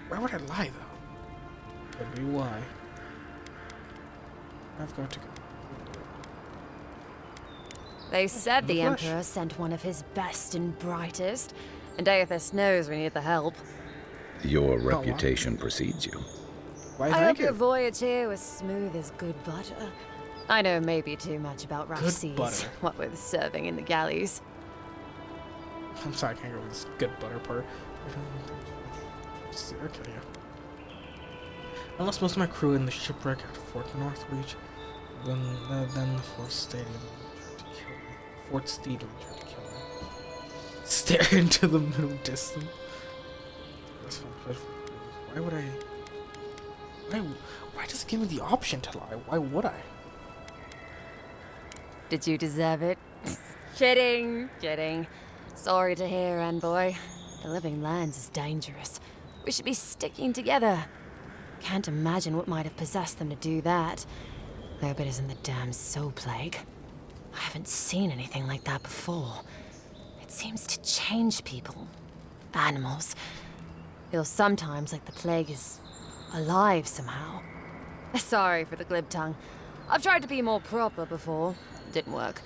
Why would I lie though? Could be why. I've got to go. They said the flesh. Emperor sent one of his best and brightest, and Aethys knows we need the help. Your reputation precedes you. Why I thank hope you. your voyage here was smooth as good butter. I know maybe too much about rough Good seas, butter. what with serving in the galleys. I'm sorry, I can't go with this good butter part. Okay, yeah. I lost most of my crew in the shipwreck at Fort Northreach. Then the Fort Stadium tried to kill me. Fort Stadium tried to kill me. Stare into the middle distance. That's fine, dreadful. Why would I? Why does it give me the option to lie? Why would I? Did you deserve it? Kidding. Sorry to hear, Envoy. The living lands is dangerous. We should be sticking together. Can't imagine what might have possessed them to do that. I hope it isn't the damn soul plague. I haven't seen anything like that before. It seems to change people. Animals. Feels sometimes like the plague is alive somehow. Sorry for the glib tongue. I've tried to be more proper before. Didn't work.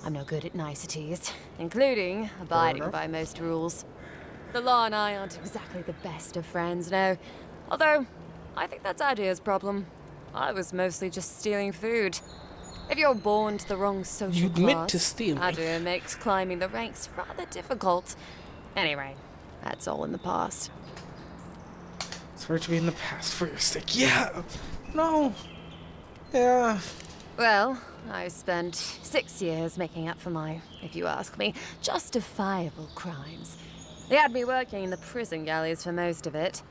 I'm no good at niceties, including abiding by most rules. The law and I aren't exactly the best of friends, no. Although, I think that's Adia's problem. I was mostly just stealing food. If you're born to the wrong social You admit class, to stealing. Adia makes climbing the ranks rather difficult. Anyway, that's all in the past. It's for it to be in the past for your sake. Yeah. No. Yeah. Well, I spent 6 years making up for my, if you ask me, justifiable crimes. They had me working in the prison galleys for most of it.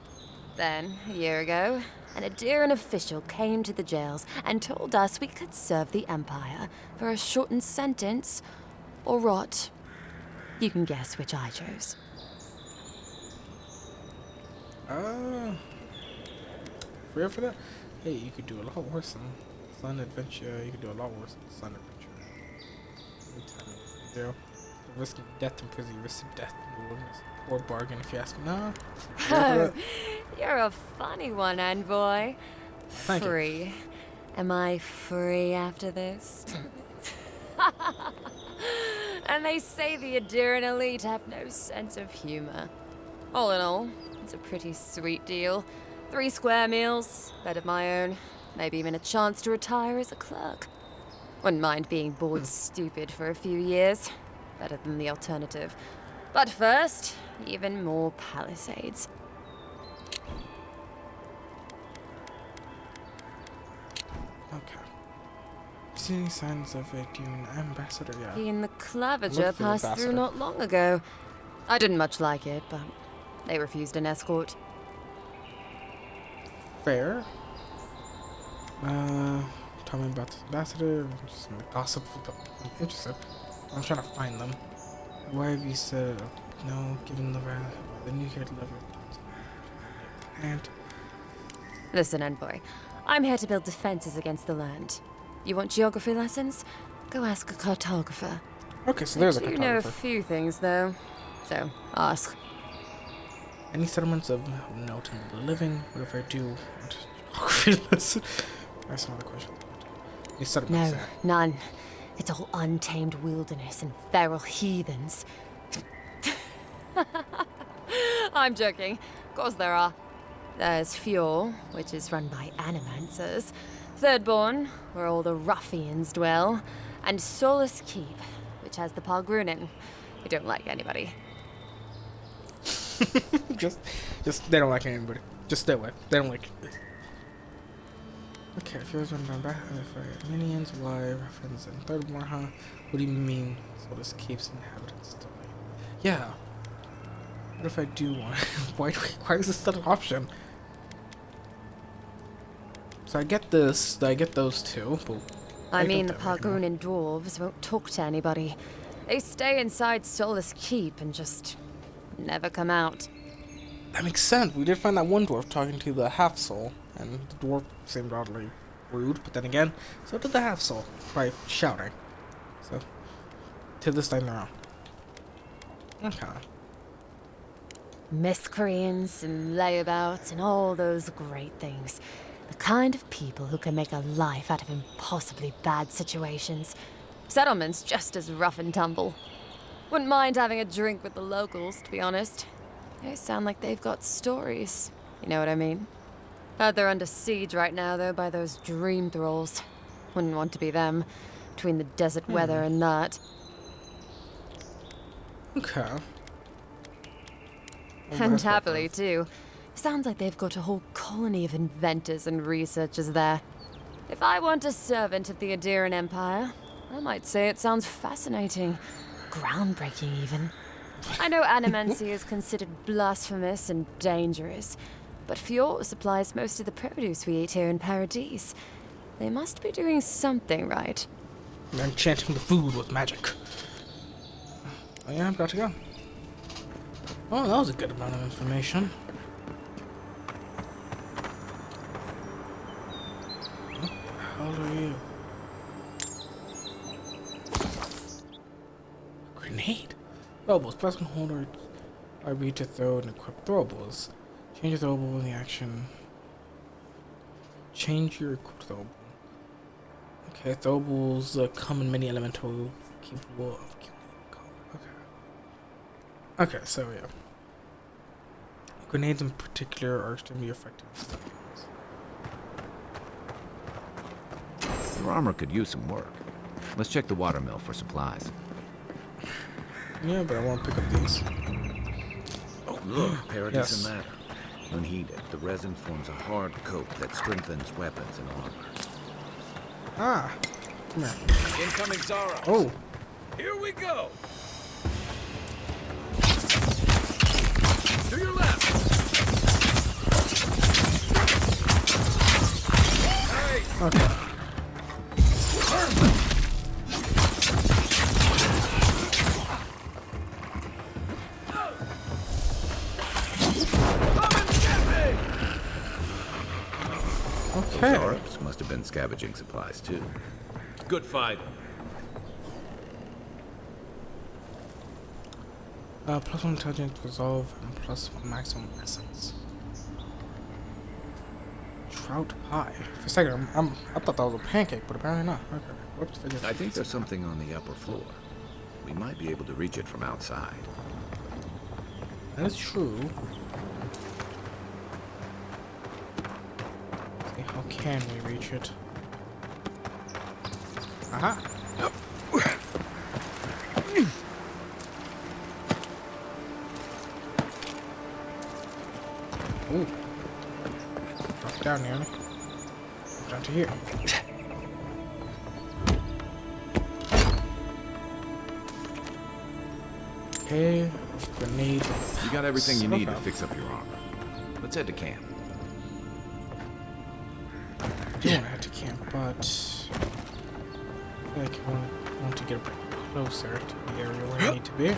Then, a year ago, an Adiran official came to the jails and told us we could serve the Empire for a shortened sentence or rot. You can guess which I chose. Real for that? Hey, you could do a lot worse than Sun Adventure. You could do a lot worse than Sun Adventure. Jail. Risking death in prison, risking death in the wilderness. Poor bargain, if you ask me. Nah. Oh, you're a funny one, Envoy. Thank you. Free. Am I free after this? And they say the Adiran elite have no sense of humor. All in all, it's a pretty sweet deal. 3 square meals, bed of my own, maybe even a chance to retire as a clerk. Wouldn't mind being bored stupid for a few years. Better than the alternative. But first, even more palisades. Okay. See any signs of a Dune ambassador yet? He and the Clavager Look for the passed through ambassador. not long ago. I didn't much like it, but they refused an escort. Fair. Tell me about this ambassador. Just some gossip. I'm interested. I'm trying to find them. Why have you said no, given the new here to love your and Listen, Envoy. I'm here to build defenses against the land. You want geography lessons? Go ask a cartographer. Okay, so there's a I do know a cartographer. few things, though. So, ask. Any settlements of note in the living? What if I do want a geography lesson? That's another question. Any settlements No, there? none. It's all untamed wilderness and feral heathens. I'm joking. Of course there are. There's Fjord, which is run by animancers. Thirdborn, where all the ruffians dwell. And Solus Keep, which has the Pargrunin, who don't like anybody. just they don't like anybody. Just stay away. They don't like. Okay, if yours run back, if minions, why reference and Thirdborn, huh? What do you mean? So this keeps inhabitants to me. Yeah. What if I do want? Why is this still an option? So I get this. I get those two. But I mean, the don't right now. Pargunan dwarves won't talk to anybody. They stay inside Solus Keep and just never come out. That makes sense. We did find that one dwarf talking to the half soul, and the dwarf seemed oddly rude. But then again, so did the half soul by shouting. So to this day now. Okay. Miscreants and layabouts and all those great things. The kind of people who can make a life out of impossibly bad situations. Settlement's just as rough and tumble. Wouldn't mind having a drink with the locals, to be honest. They sound like they've got stories. You know what I mean? Heard they're under siege right now, though, by those dream thralls. Wouldn't want to be them, between the desert weather and that. Okay. And happily, too. Sounds like they've got a whole colony of inventors and researchers there. If I want a servant of the Adiran Empire, I might say it sounds fascinating. Groundbreaking, even. I know animancy is considered blasphemous and dangerous, but Fjord supplies most of the produce we eat here in Paradise. They must be doing something right. They're enchanting the food with magic. Oh yeah, I've got to go. Oh, that was a good amount of information. What the hell are you? A grenade? Throwables. Press and hold RB to throw and equip throwables. Change your throwable in the action. Change your equipped throwable. Okay, throwables come in many elemental capable of Okay, so yeah. Grenades in particular are extremely effective. Your armor could use some work. Let's check the watermill for supplies. Yeah, but I want to pick up these. Oh, look, Paradise Yes. and matter. When heated, the resin forms a hard coat that strengthens weapons and armor. Ah, come here. Incoming Zara. Oh, Here we go. To your left. Hey. okay. Okay. Zarps must have been scavenging supplies too. Good fight. +1 intelligence resolve and +1 maximum essence. Trout pie. For a second, I thought that was a pancake, but apparently not. Okay. Whoops, I think there's something on the upper floor. We might be able to reach it from outside. That is true. Okay, how can we reach it? Aha! Ooh. Drop down nearly. Down to here. Okay, grenade. You got everything you need to Okay. fix up your armor. Let's head to camp. I do want to head to camp, but I feel like I want to get a bit closer to the area where I need to be.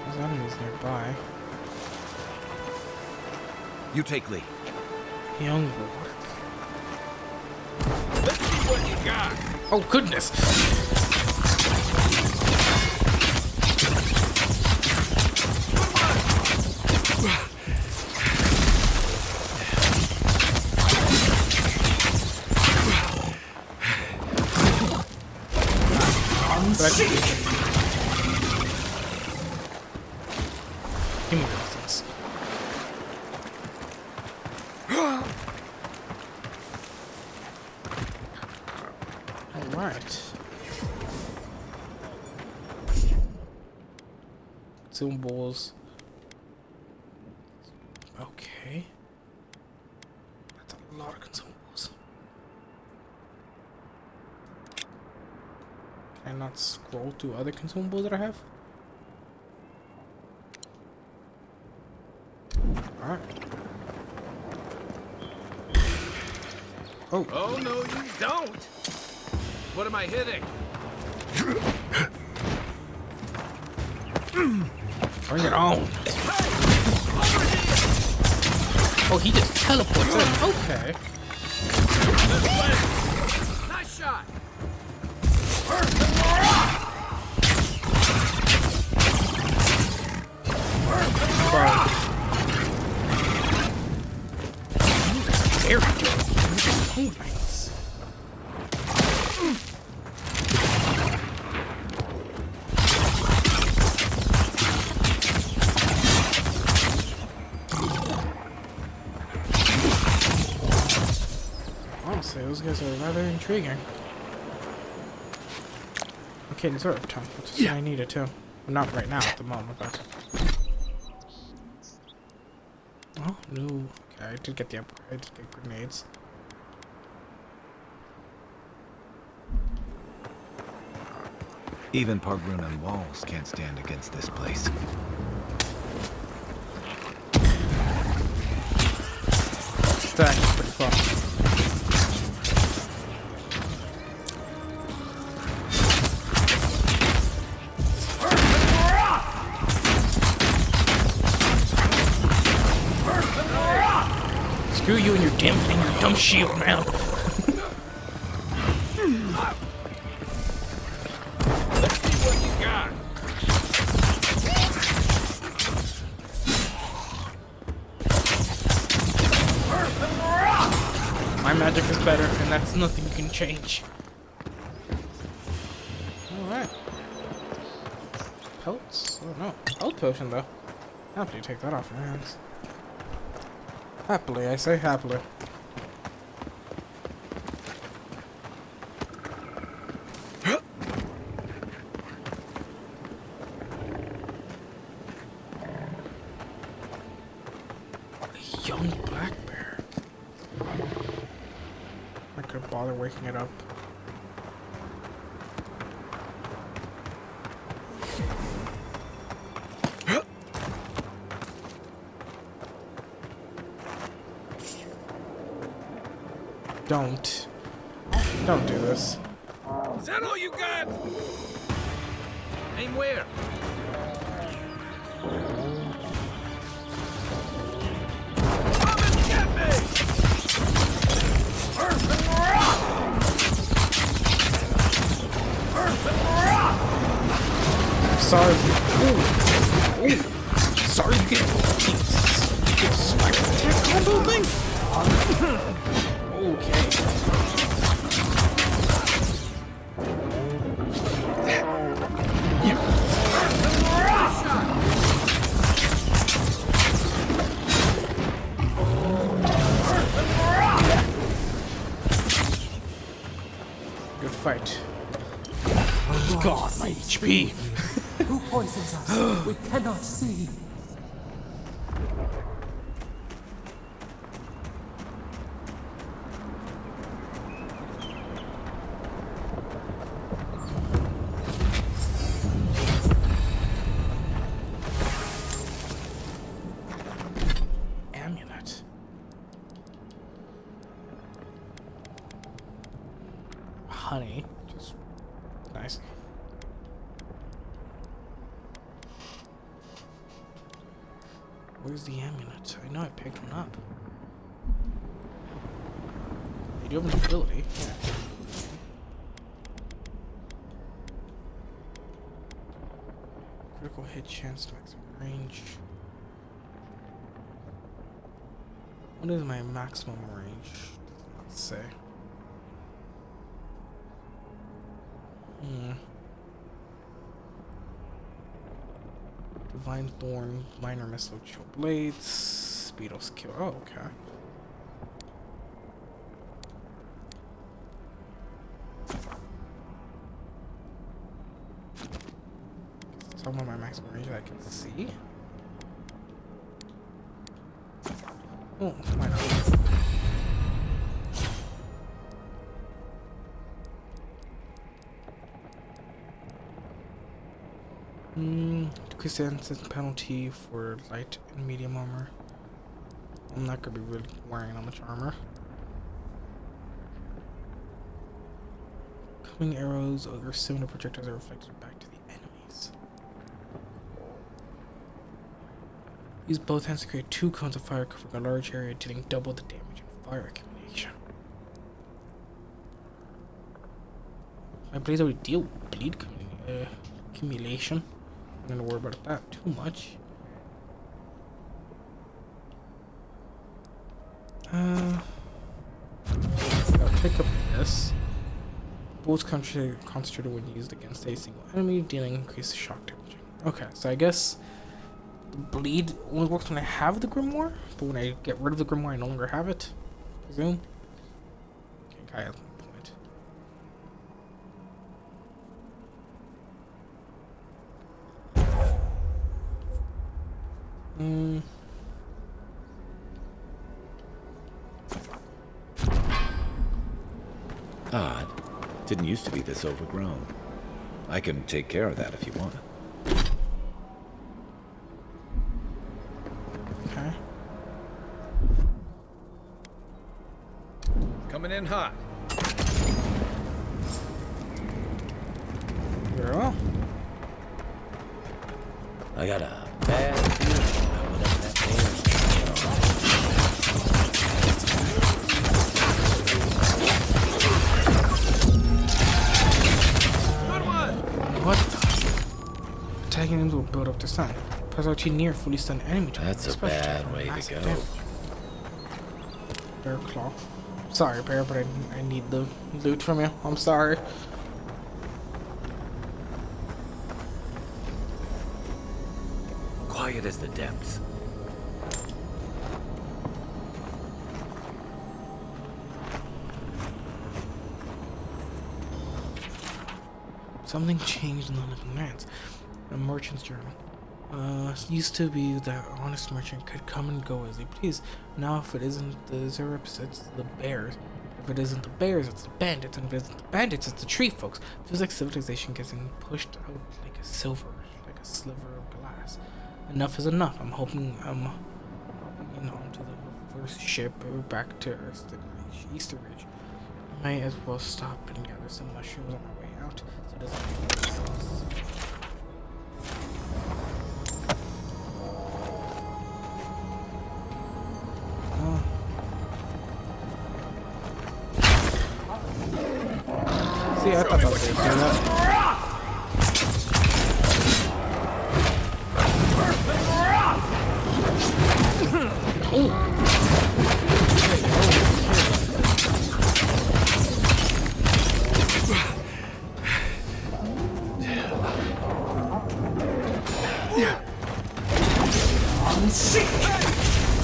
There's enemies nearby. You take lead. Young boy. Let's see what you got. Oh goodness! Give me those things. Alright. Consumables. Okay. That's a lot of consumables. Can I not scroll to other consumables that I have? Alright. Oh. Oh, no, you don't! What am I hitting? Bring it on. Oh, he just teleports in. Okay. Nice shot! Very good. Oh, nice. Honestly, those guys are rather intriguing. Okay, deserve time, which is what I needed too. Well, not right now at the moment, but. Oh, no. Okay, I did get the upgrade. I did get grenades. Even Pargrunan walls can't stand against this place. It's actually pretty fun. Screw you and your damn thing, your dumb shield, man. Let's see what you got. My magic is better, and that's nothing you can change. Alright. Pelts? Oh no. Health potion, though. Happily take that off your hands. Happily, I say happily. A young black bear. I could bother waking it up. Don't do this. Is that all you got? Aim where? Come and get me! Earth rock! Earth rock! Sorry. Ooh. Ooh. Sorry you get smacked with that combo thing? Okay. Good fight. God, my HP. Who poisons us? We cannot see. Amulet. Honey. Just nice. Where's the amulet? I know I picked one up. You do have an ability. Yeah. Critical hit chance to maximum range. What is my maximum range? Let's say. Divine Thorn, Minor Missile, Chill Blades, Beetle Skill. Oh, okay. Some of my maximum range that I can see. Oh, why not? Decrease the instant penalty for light and medium armor. I'm not gonna be really wearing that much armor. Coming arrows or similar projectiles are reflected back to the enemies. Use both hands to create 2 cones of fire covering a large area, dealing double the damage and fire accumulation. My blades already deal bleed accumulation. I'm not gonna worry about that too much. I'll pick up this. Bolts concentrated when used against a single enemy, dealing increased shock damage. Okay, so I guess the bleed only works when I have the Grimoire, but when I get rid of the Grimoire, I no longer have it. I presume. Okay, Guy has one point. Odd. Didn't used to be this overgrown. I can take care of that if you want. Okay. Coming in hot. Very well. I got a bad feeling about whatever that bear's What the? Attacking enemies will build up to stun. Press RT near fully stunned enemy. That's a bad way to go. Bear claw. Sorry, Bear, but I need the loot from you. I'm sorry. quiet as the depths. Something changed in the Living Lands. A merchant's journal. Used to be that honest merchant could come and go as he pleased. Now, if it isn't the Zerrips, it's the bears. If it isn't the bears, it's the bandits. And if it isn't the bandits, it's the tree folks. Feels like civilization getting pushed out like a sliver of glass. Enough is enough. I'm hopping in onto the first ship back to Easter Ridge. Might as well stop and gather some mushrooms on my way out, so it doesn't make any sense. See, I thought that was gonna do that.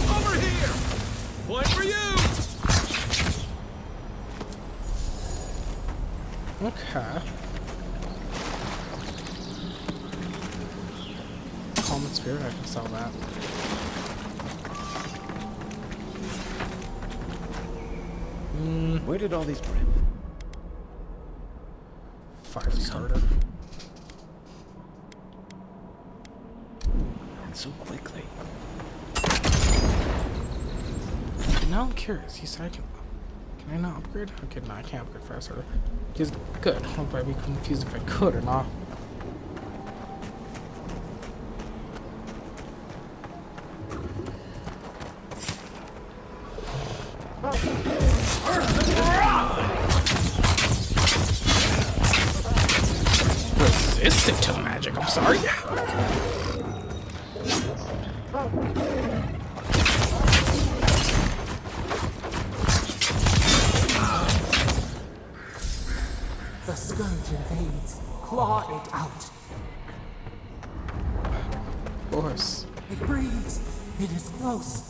Over here! Point for you! Okay. Common Spirit, I can sell that. Where did all these bring? 5 starter. And so quickly. Now I'm curious. You said I can I not upgrade? Okay, no, I can't upgrade faster. Just good. I'd be confused if I could or not. Resistant to magic, I'm sorry. The scourge invades. Claw it out. Of course. It breathes. It is close.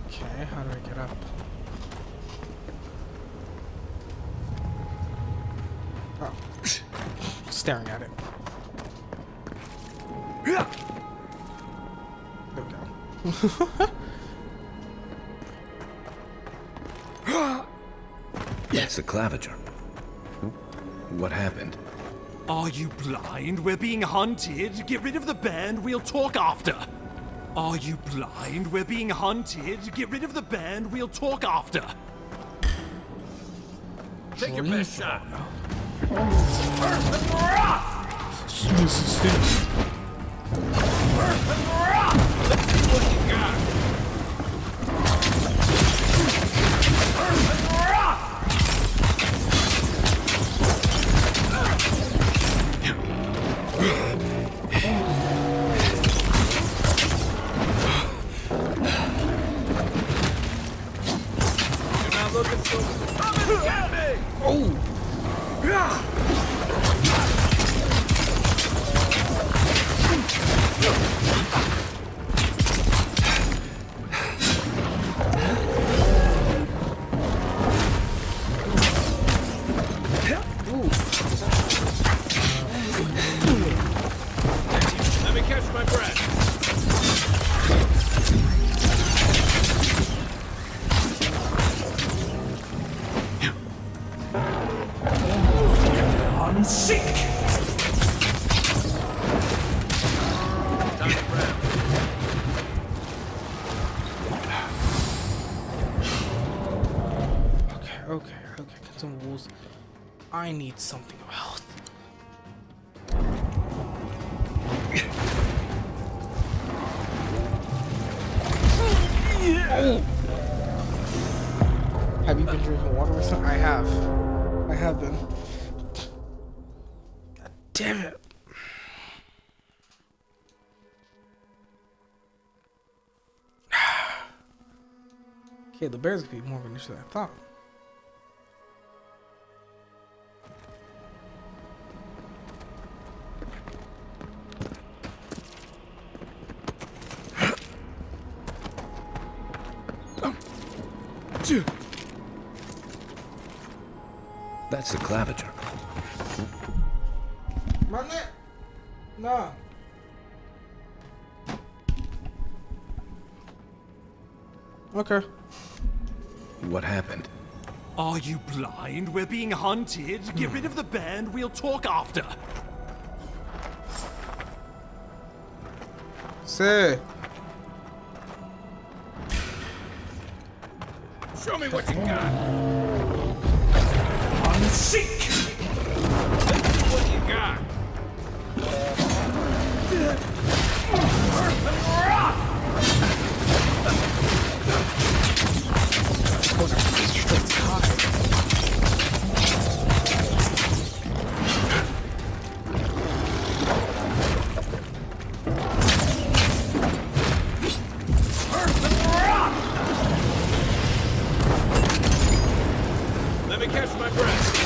Okay, how do I get up? Oh. Staring at it. That's the Claviger. What happened? Are you blind? We're being hunted. Get rid of the band, we'll talk after. Are you blind? We're being hunted. Get rid of the band, we'll talk after. Take your best shot. This is it. Let's see what you got. You're not looking so. Come and get me! Oh! Let me catch my breath. I'm sick! Time to grab. Okay. Consumables. I need something of health. Oh. Have you been drinking water or something? I have. I have been. God damn it. Okay, the bears could be more of an issue than I thought. That's the Claviger. My neck. Nah. Okay. What happened? Are you blind? We're being hunted. Get rid of the band, we'll talk after. Say. Show me what you got. I'm sick! Let's see what you got. Let me catch my breath.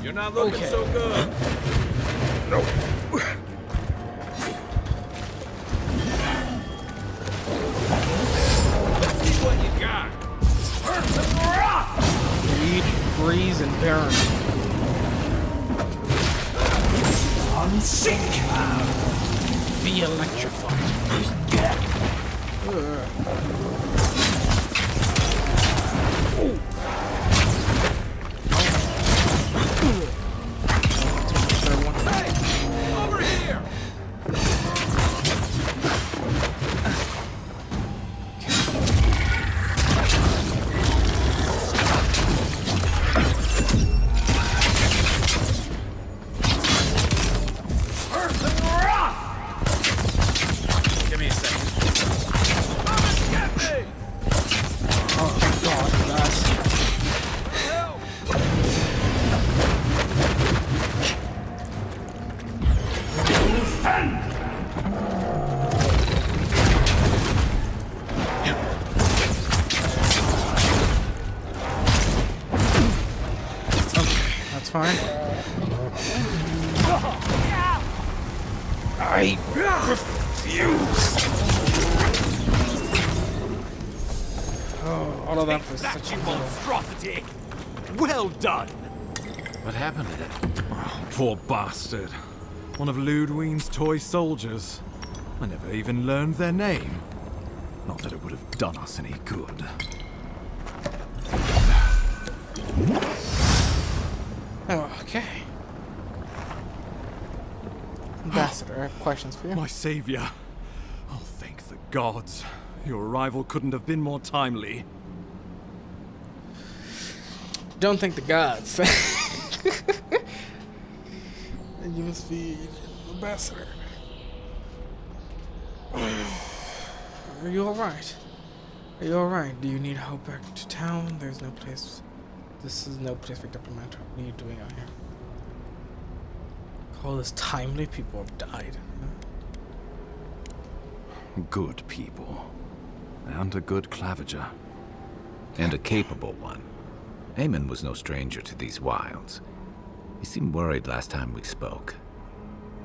You're not looking so good. No. Let's see what you got. Reed, freeze, and burn. I'm sick! Be electrified. Over here. I refuse. Oh, all of that for such a monstrosity. Well done. What happened to them? Oh, poor bastard. One of Ludwine's toy soldiers. I never even learned their name. Not that it would have done us any good. Oh, okay. Ambassador, I have questions for you. My savior. Oh, thank the gods. Your arrival couldn't have been more timely. Don't thank the gods. And you must be ambassador. Are you alright? Are you alright? Do you need help back to town? There's no place. This is no place for diplomat. What are you doing out here? Call this timely? People have died. Good people. And a good Claviger. And a capable one. Eamon was no stranger to these wilds. He seemed worried last time we spoke.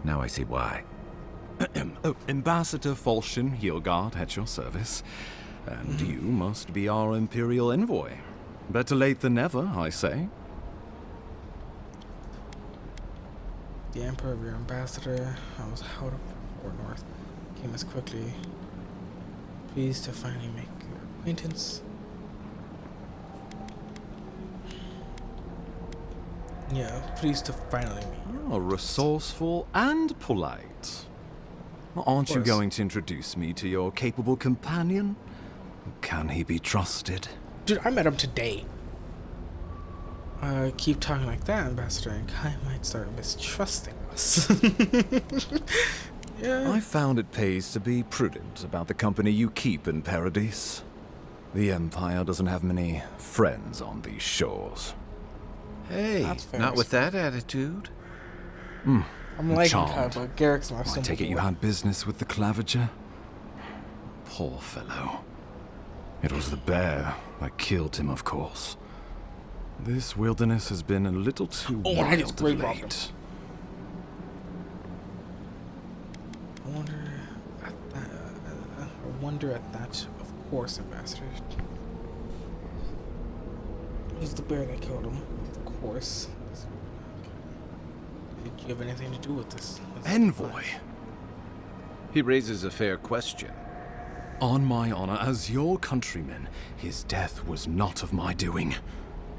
Now I see why. Oh, Ambassador Falchion Heelgard at your service. And you must be our Imperial envoy. Better late than never, I say. The Emperor of your ambassador. I was held up for North. Came as quickly. Pleased to finally make your acquaintance. Yeah, pleased to finally meet. Oh, resourceful and polite. Well, aren't you going to introduce me to your capable companion? Can he be trusted? Dude, I met him today. Keep talking like that, Ambassador, and Kai might start mistrusting us. Yeah. I found it pays to be prudent about the company you keep in Paradise. The Empire doesn't have many friends on these shores. Hey, not with that attitude. I'm liking Kai, charmed. but Garrick's my I take it you had business with the Claviger? Poor fellow. It was the bear that killed him, of course. This wilderness has been a little too wild of late. I wonder at that, of course, Ambassador. It was the bear that killed him, of course. Did you have anything to do with this? Envoy? He raises a fair question. On my honor as your countryman, his death was not of my doing.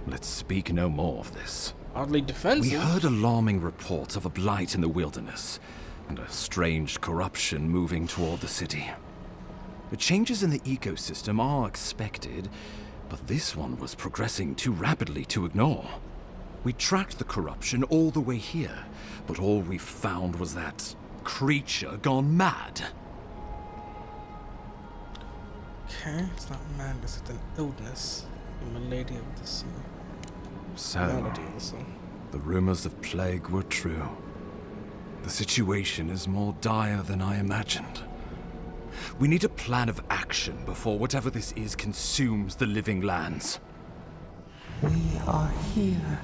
Let's speak no more of this. Oddly defensive. We heard alarming reports of a blight in the wilderness, and a strange corruption moving toward the city. The changes in the ecosystem are expected, but this one was progressing too rapidly to ignore. We tracked the corruption all the way here, but all we found was that creature gone mad. Okay, it's not madness, it's an illness. The malady of the sun. So, Malady of the sun. the rumors of plague were true. The situation is more dire than I imagined. We need a plan of action before whatever this is consumes the living lands. We are here.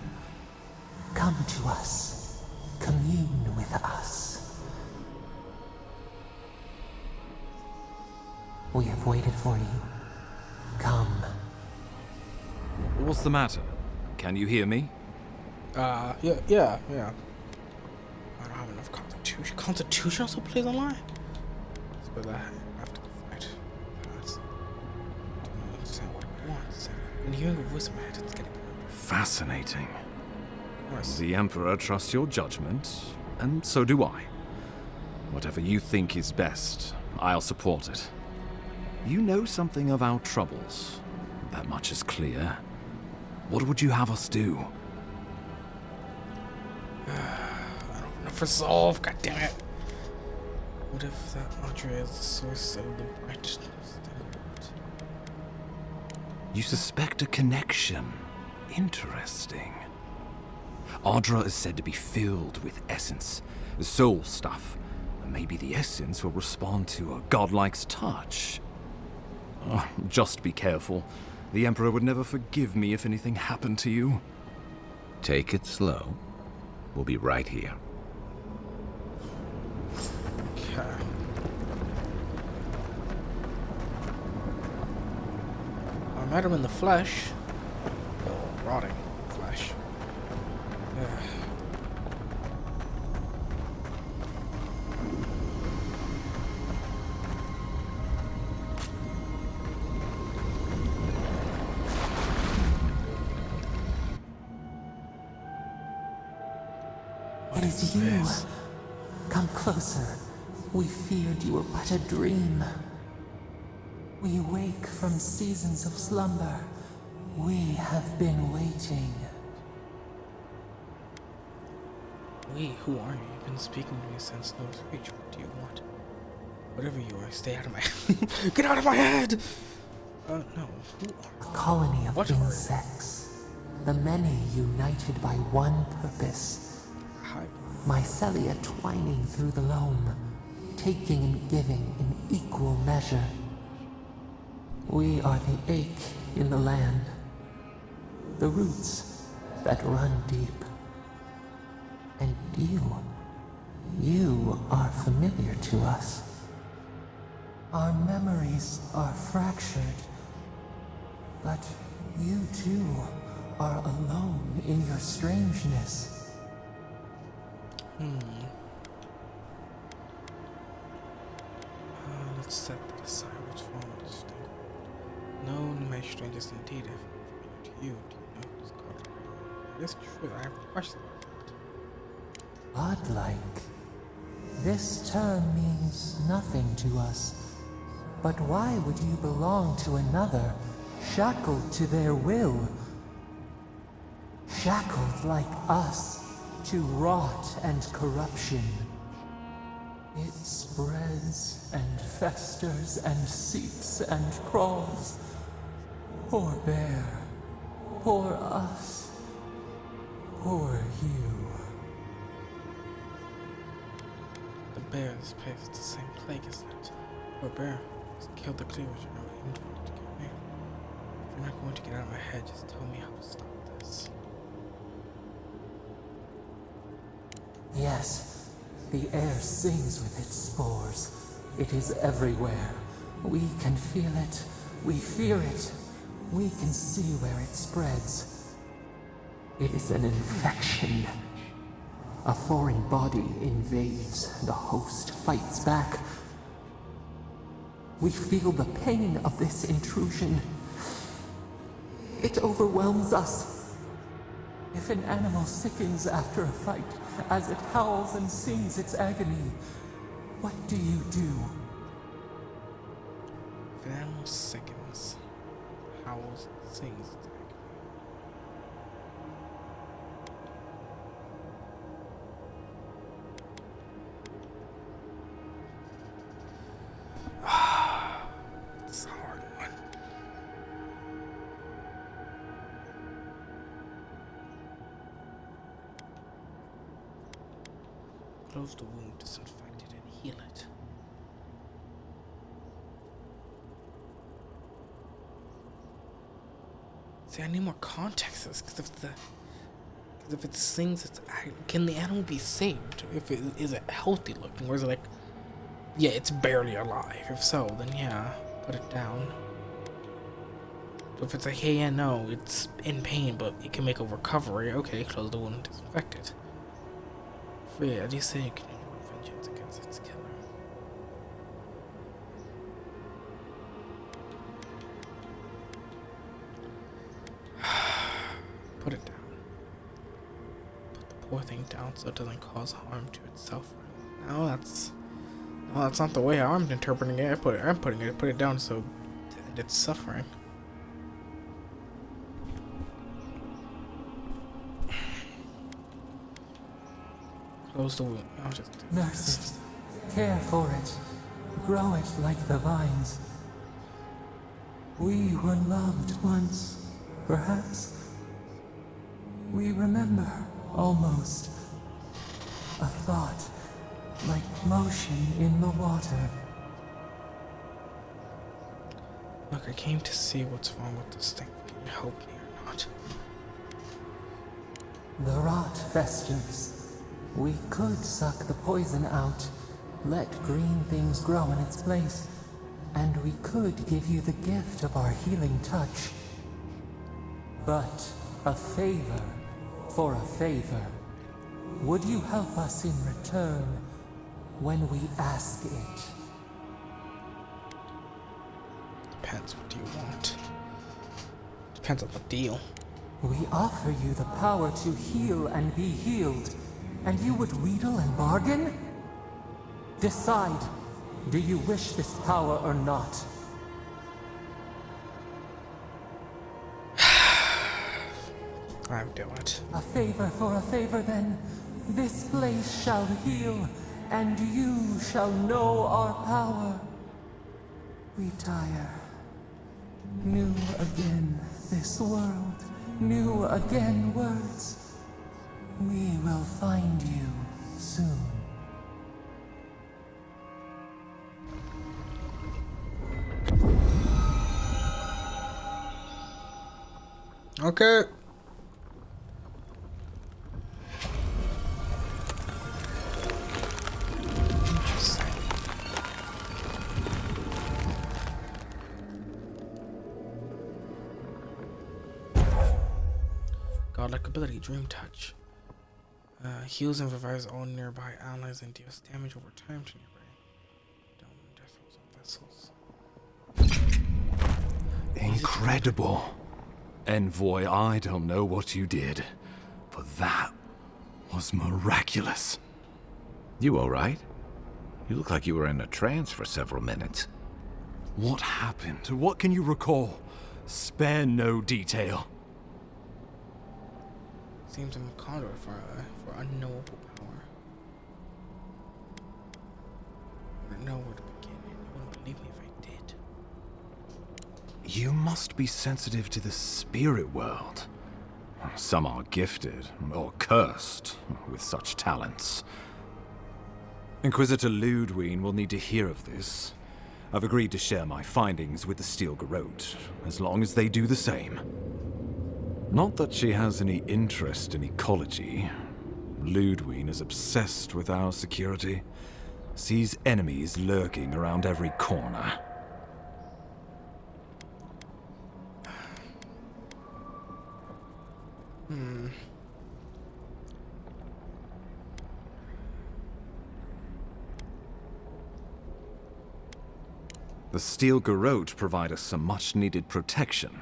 Come to us. Commune with us. We have waited for you. Come. What's the matter? Can you hear me? Yeah. I don't have enough constitution. Constitution also plays online? But I have to go fight. I don't understand what it wants. And hearing a voice in my head, it's getting... Fascinating. Of course. The Emperor trusts your judgment, and so do I. Whatever you think is best, I'll support it. You know something of our troubles. That much is clear. What would you have us do? I don't have enough resolve, goddammit. What if that Audrey is the source of the brightness? You suspect a connection. Interesting. Audra is said to be filled with essence, soul stuff. And maybe the essence will respond to a godlike's touch. Oh, just be careful. The Emperor would never forgive me if anything happened to you. Take it slow. We'll be right here. met him in the flesh. Oh, rotting flesh. Ugh. It is you. Come closer. We feared you were but a dream. We wake from seasons of slumber. We have been waiting. We, who are you? You've been speaking to me since those reach. What do you want? Whatever you are, stay out of my get out of my head! No. Who are A colony of what insects. The many united by one purpose. Mycelia twining through the loam, taking and giving in equal measure. We are the ache in the land, the roots that run deep. And you are familiar to us. Our memories are fractured, but you too are alone in your strangeness. Let's set that aside. What's wrong with this thing? No, my strangest indeed. If I'm to you, do you know who's called? It's true. I have a question. Godlike. This term means nothing to us. But why would you belong to another, shackled to their will? Shackled like us to rot and corruption. It spreads and festers and seeps and crawls. Poor bear. Poor us. Poor you. The bear in this place is the same plague, isn't it? Poor bear. Just killed the cleavers, you know, he didn't want to kill me. If you're not going to get out of my head, just tell me how to stop this. Yes, the air sings with its spores. It is everywhere. We can feel it. We fear it. We can see where it spreads. It is an infection. A foreign body invades. The host fights back. We feel the pain of this intrusion. It overwhelms us. If an animal sickens after a fight, as it howls and sings its agony, what do you do? If an animal sickens, howls, and sings its agony. It's a hard one. Close the wound, disinfect it, and heal it. See, I need more context to this, because if it sings, can the animal be saved? Is it healthy looking, or is it like, yeah, it's barely alive? If so, then yeah, put it down. But if it's like, hey, yeah, no, it's in pain, but it can make a recovery, okay, close the wound and disinfect it. Free, I just say you can use vengeance against its killer. Put it down. Put the poor thing down so it doesn't cause harm to itself. No, that's not the way I'm interpreting it. Put it down so it's suffering. Close the wound. I'll just Nurse it. Care for it. Grow it like the vines. We were loved once, perhaps. We remember, almost. A thought, like motion in the water. Look, I came to see what's wrong with this thing. Can you help me or not? The rot festers. We could suck the poison out, let green things grow in its place, and we could give you the gift of our healing touch. but a favor for a favor. Would you help us in return when we ask it? Depends. What do you want? Depends on the deal. We offer you the power to heal and be healed, and you would wheedle and bargain? Decide. Do you wish this power or not? I'll do it. A favor for a favor, then. This place shall heal, and you shall know our power. Retire. New again this world, new again words. We will find you soon. Okay. Interesting. Godlike ability, Dream Touch. Heals and revives all nearby allies and deals damage over time to nearby vessels. Incredible. Envoy, I don't know what you did, but that was miraculous. You all right? You look like you were in a trance for several minutes. What happened? What can you recall? Spare no detail. Seems I'm a conduit for unknowable power. I don't know where to begin. You wouldn't believe me if I did. You must be sensitive to the spirit world. Some are gifted, or cursed, with such talents. Inquisitor Ludwine will need to hear of this. I've agreed to share my findings with the Steel Garrote, as long as they do the same. Not that she has any interest in ecology. Ludwine is obsessed with our security, sees enemies lurking around every corner. The Steel Garrote provide us some much-needed protection,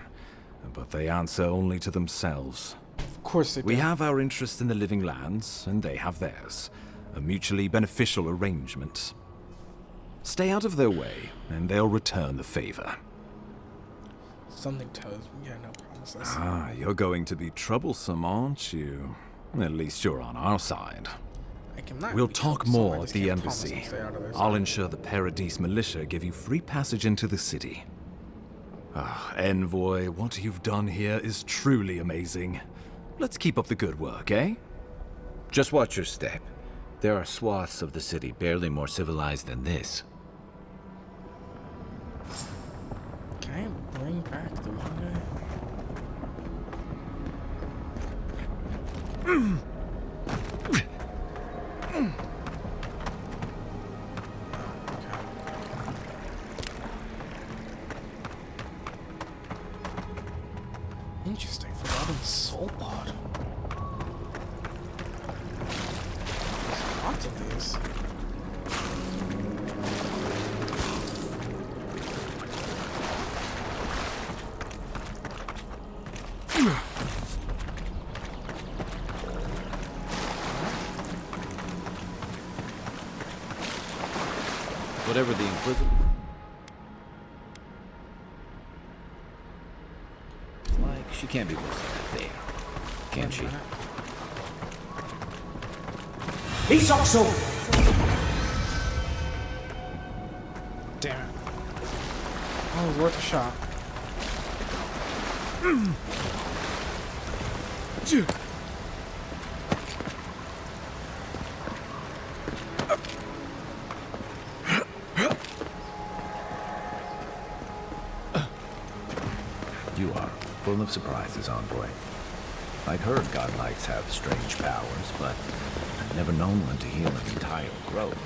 but they answer only to themselves. Of course they do. We have our interest in the living lands, and they have theirs. A mutually beneficial arrangement. Stay out of their way, and they'll return the favor. Something tells me, yeah, no promises. Ah, you're going to be troublesome, aren't you? At least you're on our side. I cannot We'll be talk troublesome, I more at just the can't promise embassy. I'll stay out of their I'll side. ensure the Paradise Militia give you free passage into the city. Ah, Envoy, what you've done here is truly amazing. Let's keep up the good work, eh? Just watch your step. There are swaths of the city barely more civilized than this. Can I bring back the one guy? Interesting. Forgotten soul pod. There's lots of these. Whatever the Inquisitor... Like, she can't be worse than that there. Can she? He's also... Damn it. Oh, it was worth a shot. You are full of surprises, Envoy. I'd heard godlikes have strange powers, but I'd never known one to heal an entire grove.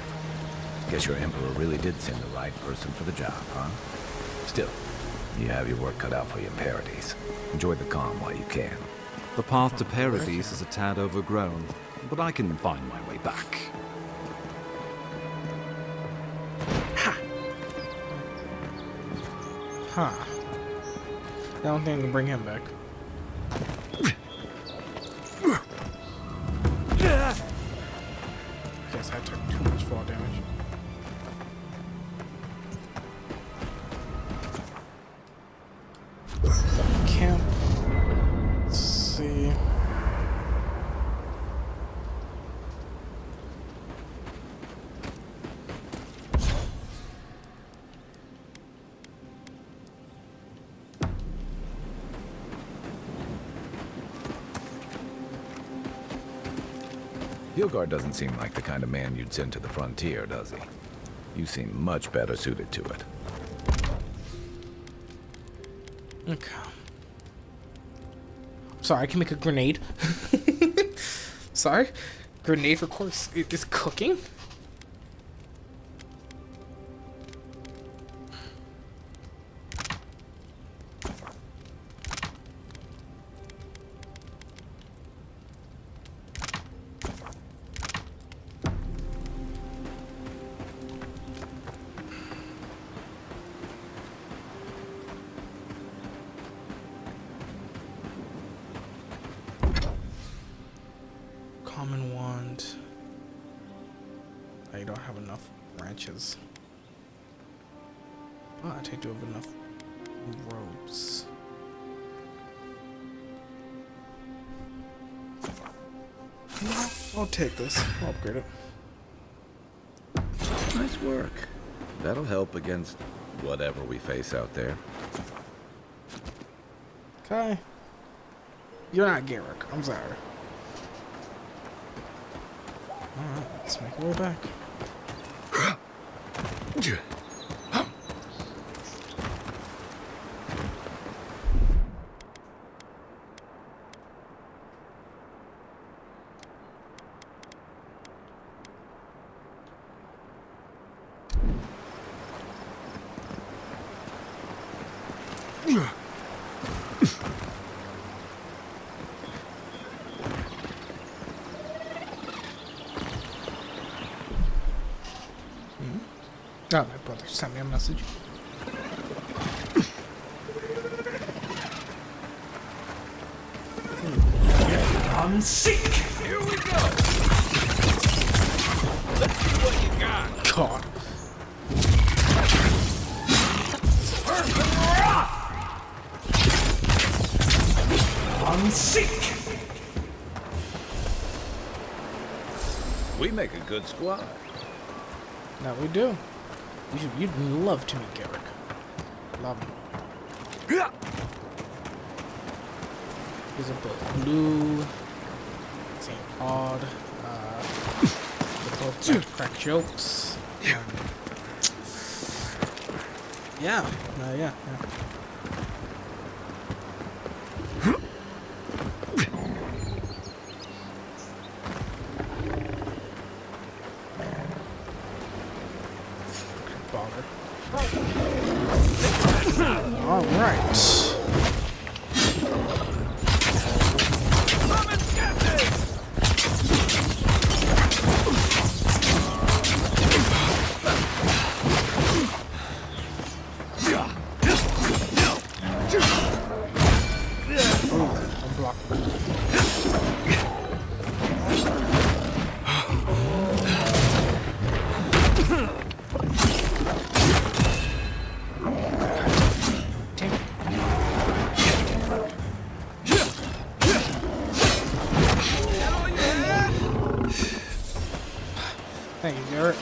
Guess your Emperor really did send the right person for the job, huh? Still, You have your work cut out for you in Paradise. Enjoy the calm while you can. The path to Paradise is a tad overgrown, but I can find my way back. Huh. I don't think I can bring him back. Guess I took too much fall damage. Camp. Let's see. Hilgard doesn't seem like the kind of man you'd send to the frontier, does he? You seem much better suited to it. Okay. Sorry, I can make a grenade. Sorry? Grenade for course is cooking? Common wand. I don't have enough branches. Oh, I do have enough ropes. I'll take this. I'll upgrade it. Nice work. That'll help against whatever we face out there. Okay. You're not Garrick. I'm sorry. Alright, let's make our way back. Oh, my brother sent me a message. I'm sick! Here we go! Let's see what you got! God. I'm sick! We make a good squad. Now we do. You'd love to meet Garrick. Love him. These are both blue. St. Odd. They both like to crack jokes. Yeah. Yeah. All right. Thank you, Garrett.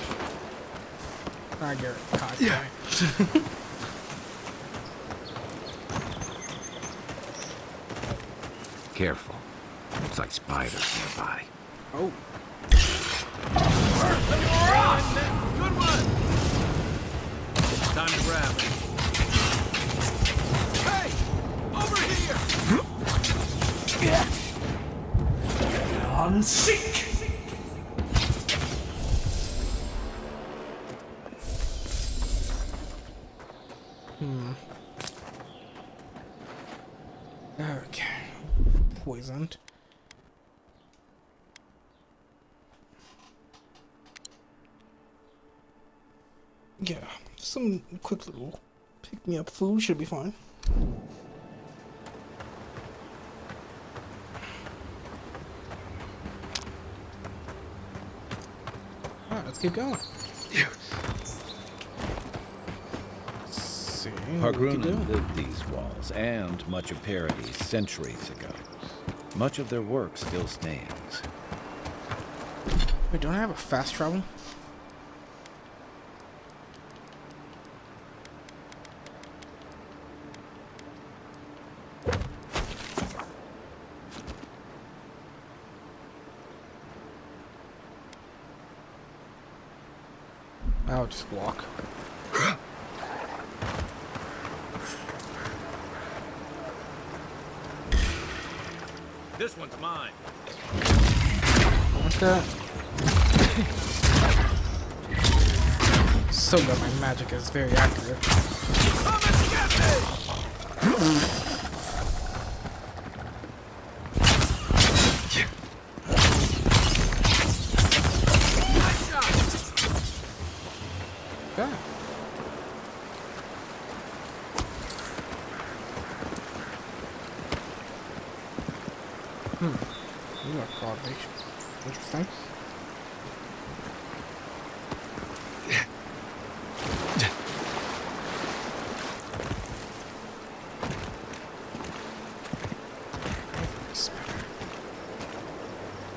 Alright, Garrett. Yeah. Careful. Looks like spiders nearby. Oh. Good one! Time to grab. Hey! Over here! I'm sick! Okay. Poisoned. Yeah, some quick little pick-me-up food should be fine. Alright, let's keep going. Let's see. Hargrunan lived these walls and much of Paradis centuries ago. Much of their work still stands. Wait, don't I have a fast travel? I'll just walk. This one's mine. What's that? So good, my magic is very accurate. Yeah. You are garbage. Interesting.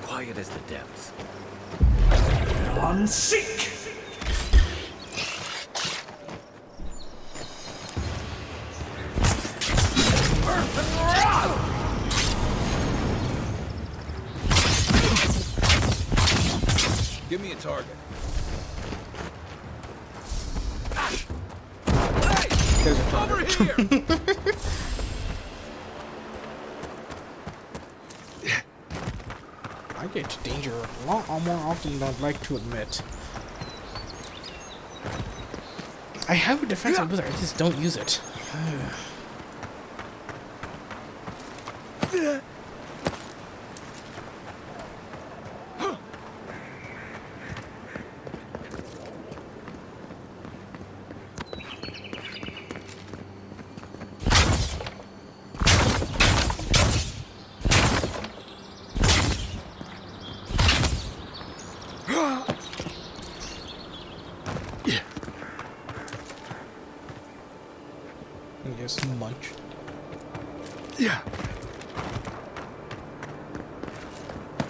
Quiet as the depths. Unseek! Give me a target. There's a target. Over here! I get to danger a lot more often than I'd like to admit. I have a defensive blizzard, I just don't use it. Just munch. Yeah.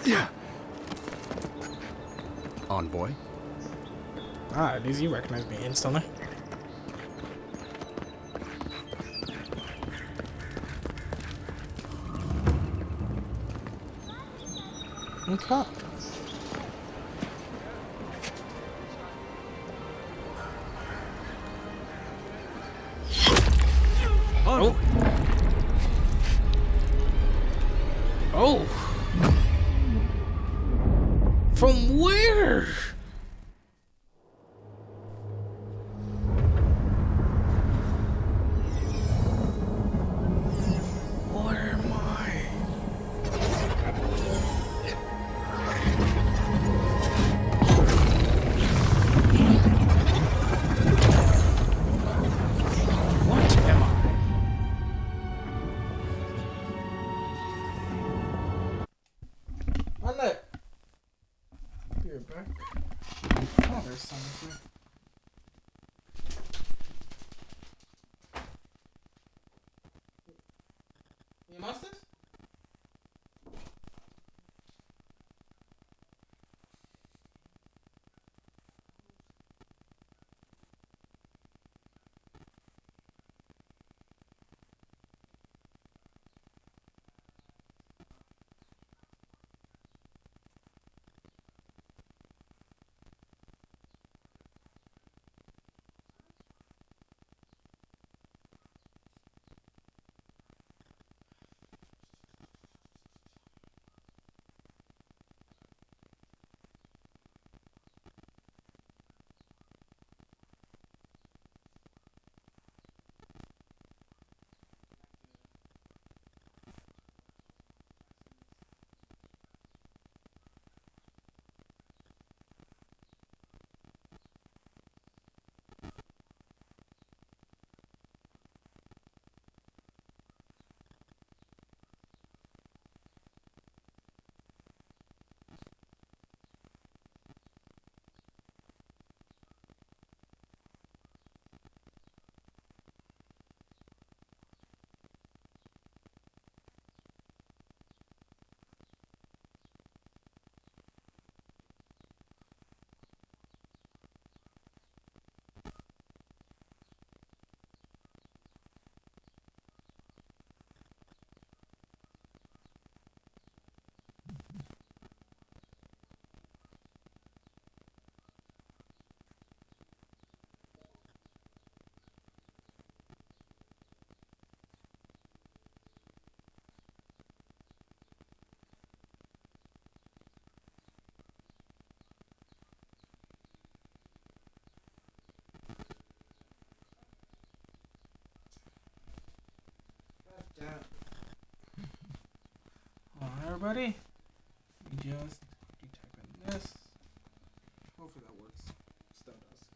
Yeah. Envoy? Ah, at least you recognize me instantly. Okay. Oh. Oh. From where? Where am I? What am I? On that. Be right back. Oh, there's something. You mustard? that. Alright, everybody. We just quickly type in this. Hopefully that works. Still does.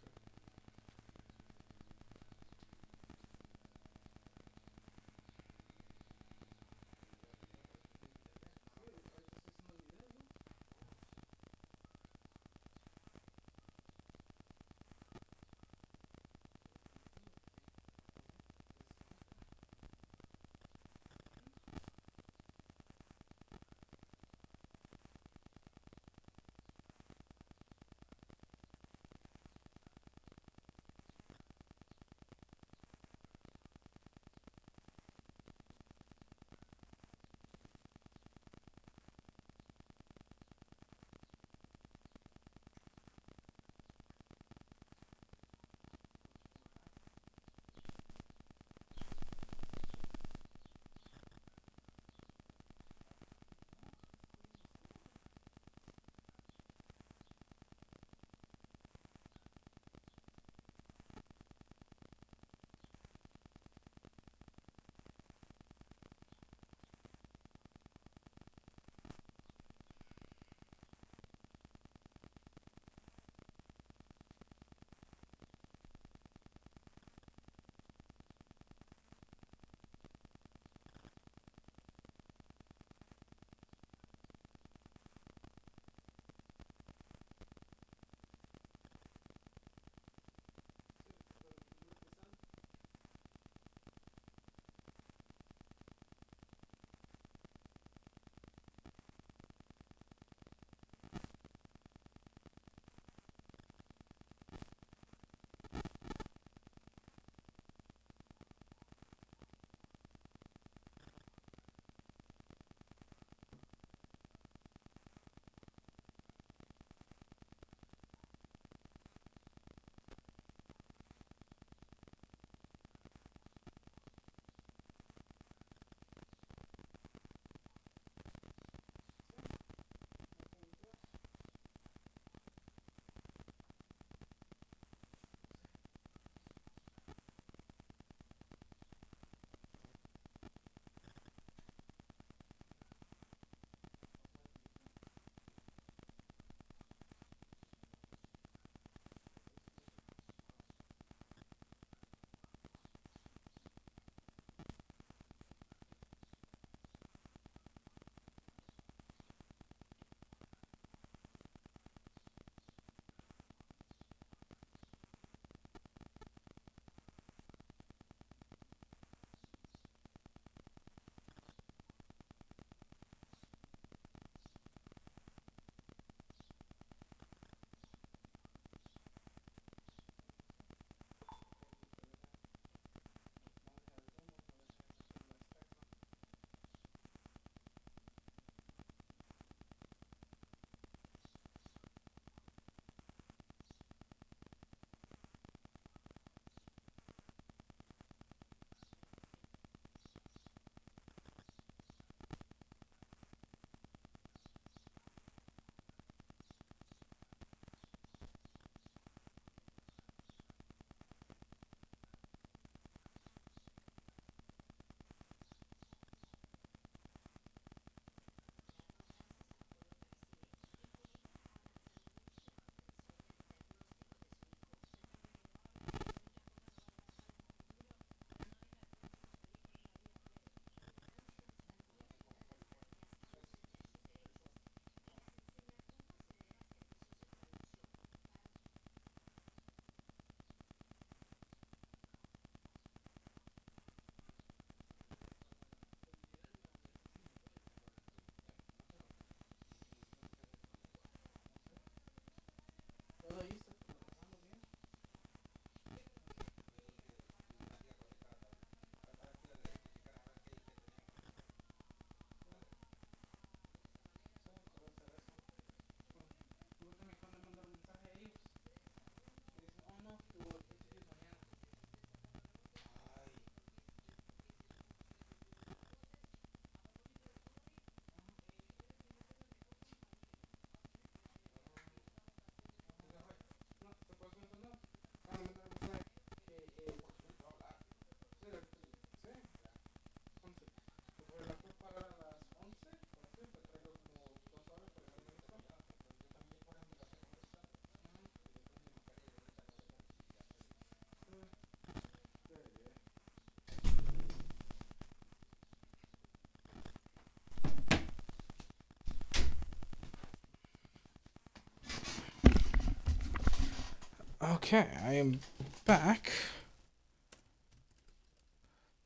Okay, I am back.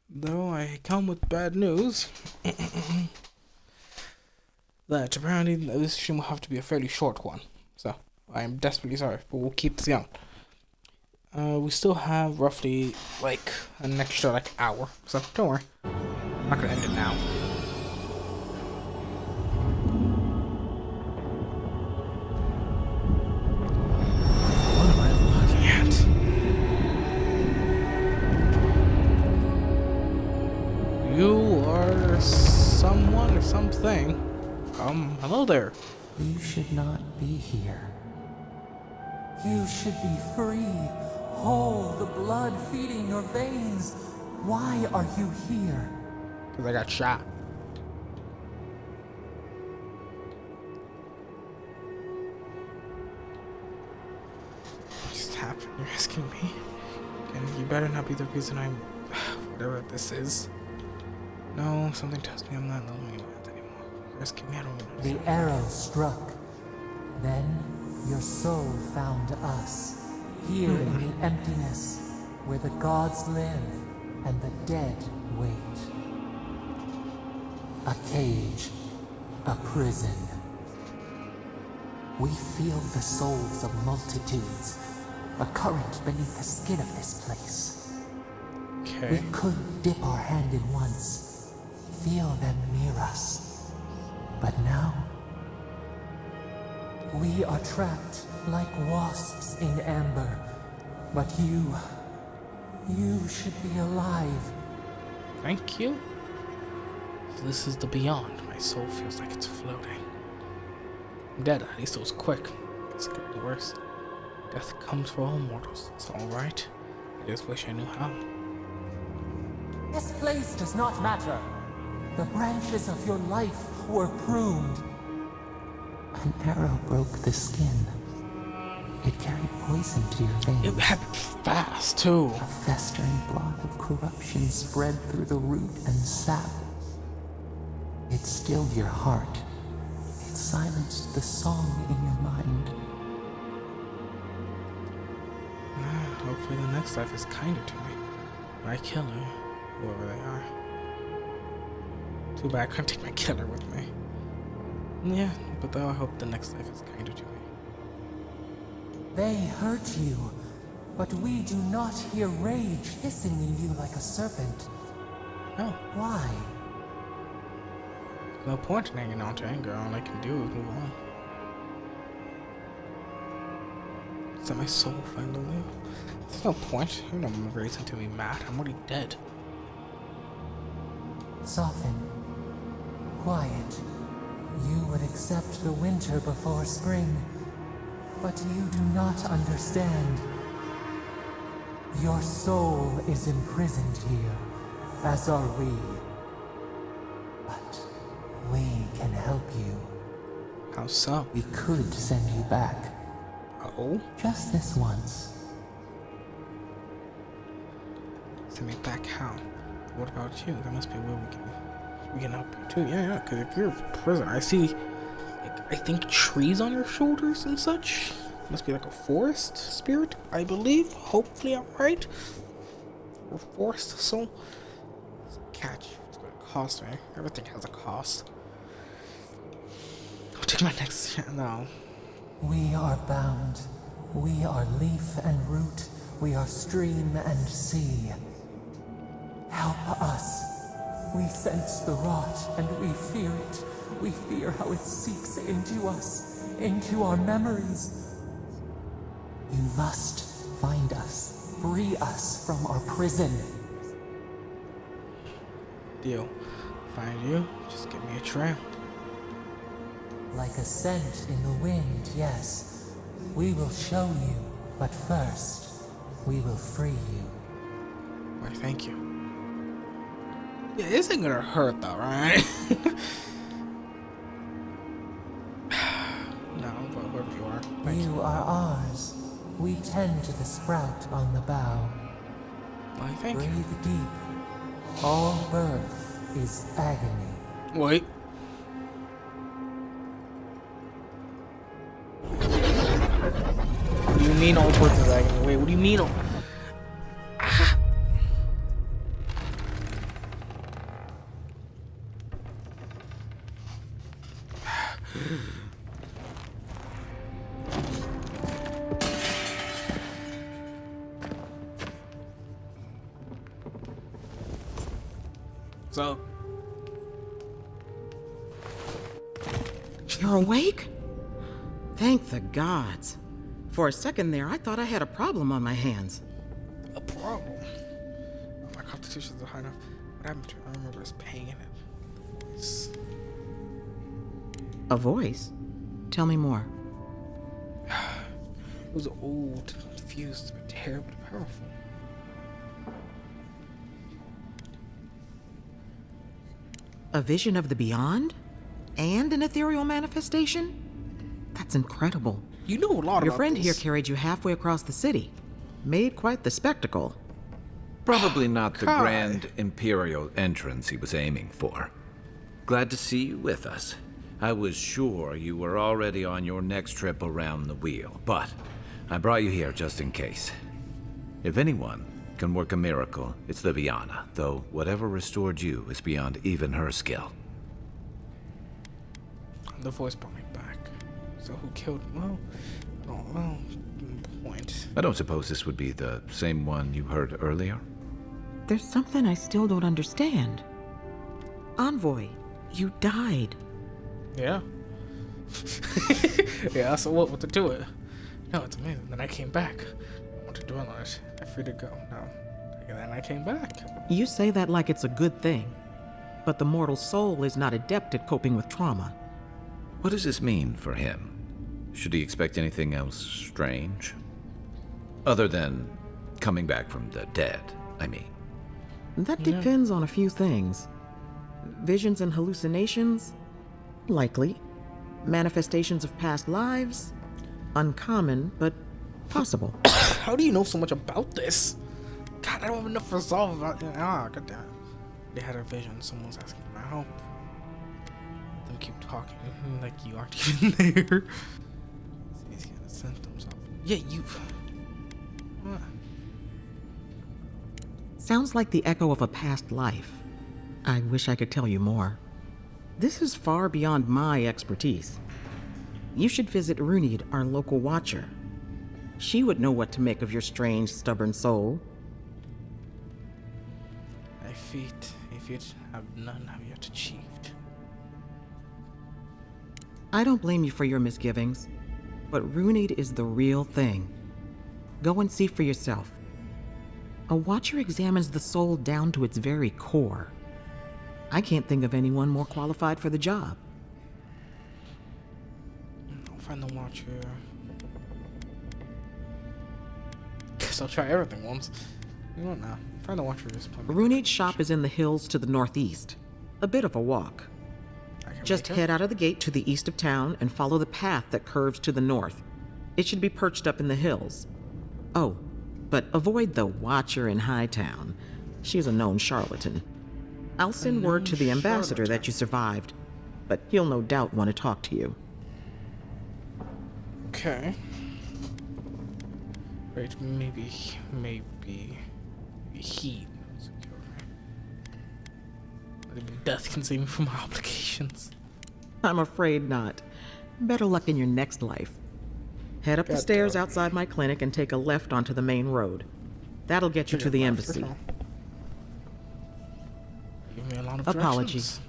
Though I come with bad news. That apparently this stream will have to be a fairly short one. So, I am desperately sorry, but we'll keep this going. We still have roughly, like, an extra, like, hour. So, don't worry. I'm not gonna end it now. What am I looking at? You are someone or something. Hello there. You should not be here. You should be free, whole, the blood feeding your veins. Why are you here? Because I got shot. What just happened? You're asking me? And you better not be the reason I'm... whatever this is. No, something tells me I'm not loving you anymore. You're asking me, I don't even know. The arrow struck. Then your soul found us, here in the emptiness, where the gods live and the dead wait. A cage, a prison. We feel the souls of multitudes, a current beneath the skin of this place. Okay. We could dip our hand in once, feel them near us. But now, we are trapped like wasps in amber. But you should be alive. Thank you. This is the beyond. My soul feels like it's floating. I'm dead, at least it was quick. It's gonna be worse. Death comes for all mortals. It's alright. I just wish I knew how. This place does not matter. The branches of your life were pruned. An arrow broke the skin. It carried poison to your veins. It happened fast, too. A festering blot of corruption spread through the root and sap. It stilled your heart. It silenced the song in your mind. Hopefully the next life is kinder to me. When I kill her, whoever they are. Too bad I couldn't take my killer with me. Yeah, but though I hope the next life is kinder to me. They hurt you, but we do not hear rage hissing in you like a serpent. No. Why? No point in hanging on to anger. All I can do is move on. Is that my soul finally? There's no point. I have no reason to be mad. I'm already dead. Soften. Quiet. You would accept the winter before spring, but you do not understand. Your soul is imprisoned here, as are we. But we can help you. How so? We could send you back. Oh? Just this once. Send me back how? What about you? There must be a way we can help you too. Yeah, because if you're a prisoner, I see, like, I think trees on your shoulders and such. Must be like a forest spirit, I believe. Hopefully I'm right. Or forest soul. Catch. It's gonna cost me. Everything has a cost. I'll take my next no. We are bound. We are leaf and root. We are stream and sea. Help us. We sense the rot and we fear it. We fear how it seeps into us, into our memories. You must find us, free us from our prison. Deal. Find you, just give me a trail. Like a scent in the wind, yes. We will show you, but first, we will free you. Why, thank you. Yeah, this ain't gonna hurt though, right? No, but wherever you are. You are ours. We tend to the sprout on the bough. Why, thank you. Breathe deep. All birth is agony. Wait. You you mean all sorts of zagging away? What do you mean all... So... You're awake? Thank the gods. For a second there, I thought I had a problem on my hands. A problem? My competitions are high enough. What happened to it? I remember this pain in it. Voice. A voice? Tell me more. It was old, confused, but terribly powerful. A vision of the beyond? And an ethereal manifestation? That's incredible. You know a lot Your about friend this. here carried you halfway across the city. Made quite the spectacle. Probably not the Kai. grand imperial entrance he was aiming for. Glad to see you with us. I was sure you were already on your next trip around the wheel, but I brought you here just in case. If anyone can work a miracle, it's Liviana, though whatever restored you is beyond even her skill. The voice brought me back. So who killed him? Well, I don't know. Point. I don't suppose this would be the same one you heard earlier? There's something I still don't understand. Envoy, you died. Yeah. Yeah, so what to do it? No, it's amazing. Then I came back. What to do on it? I free to go. No. Then I came back. You say that like it's a good thing. But the mortal soul is not adept at coping with trauma. What does this mean for him? Should he expect anything else strange? Other than coming back from the dead, I mean. That depends on a few things. Visions and hallucinations? Likely. Manifestations of past lives? Uncommon, but possible. How do you know so much about this? God, I don't have enough resolve about it. Ah, goddamn. They had a vision. Someone's asking for my help. Let them keep talking like you aren't even there. He's gonna symptoms of. Yeah, you. What? Sounds like the echo of a past life. I wish I could tell you more. This is far beyond my expertise. You should visit Runid, our local watcher. She would know what to make of your strange, stubborn soul. My feet, if you have none, have yet achieved. I don't blame you for your misgivings, but Runid is the real thing. Go and see for yourself. A watcher examines the soul down to its very core. I can't think of anyone more qualified for the job. I'll find the watcher. Guess I'll try everything once. You know what now? Find the watcher this point. Runid's shop is in the hills to the northeast. A bit of a walk. Just head out of the gate to the east of town and follow the path that curves to the north. It should be perched up in the hills. Oh, but avoid the watcher in Hightown. She's a known charlatan. I'll send word to the ambassador that you survived, but he'll no doubt want to talk to you. Okay. Wait, maybe heat. Maybe death can save me from my obligations. I'm afraid not. Better luck in your next life. Head up the stairs outside my clinic and take a left onto the main road. That'll get you to the embassy. Give me a lot of Apologies.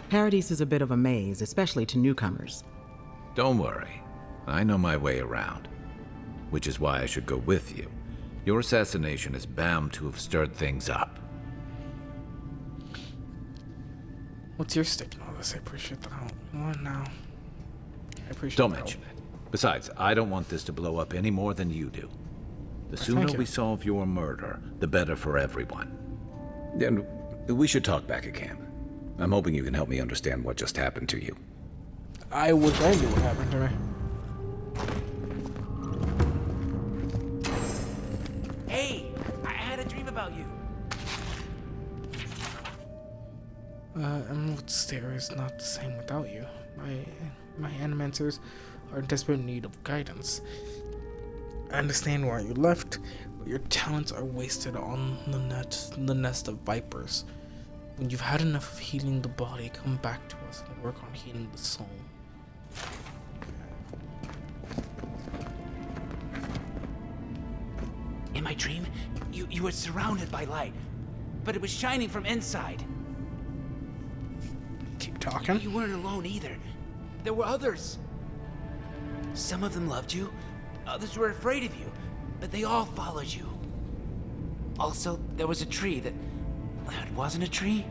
Paradise is a bit of a maze, especially to newcomers. Don't worry. I know my way around. Which is why I should go with you. Your assassination is bound to have stirred things up. What's your stake in all this? I appreciate that. You know what now? I appreciate Don't that. mention it. Besides, I don't want this to blow up any more than you do. The Thank sooner you. we solve your murder, the better for everyone. And we should talk back at camp. I'm hoping you can help me understand what just happened to you. I wish I knew what happened to me. Hey, I had a dream about you. Emerald Stair is not the same without you. My animators are in desperate need of guidance. I understand why you left, but your talents are wasted on the nest of vipers. When you've had enough of healing the body, come back to us and work on healing the soul. In my dream, you were surrounded by light, but it was shining from inside. Keep talking. You weren't alone either. There were others. Some of them loved you, others were afraid of you, but they all followed you. Also, there was a tree that wasn't a tree.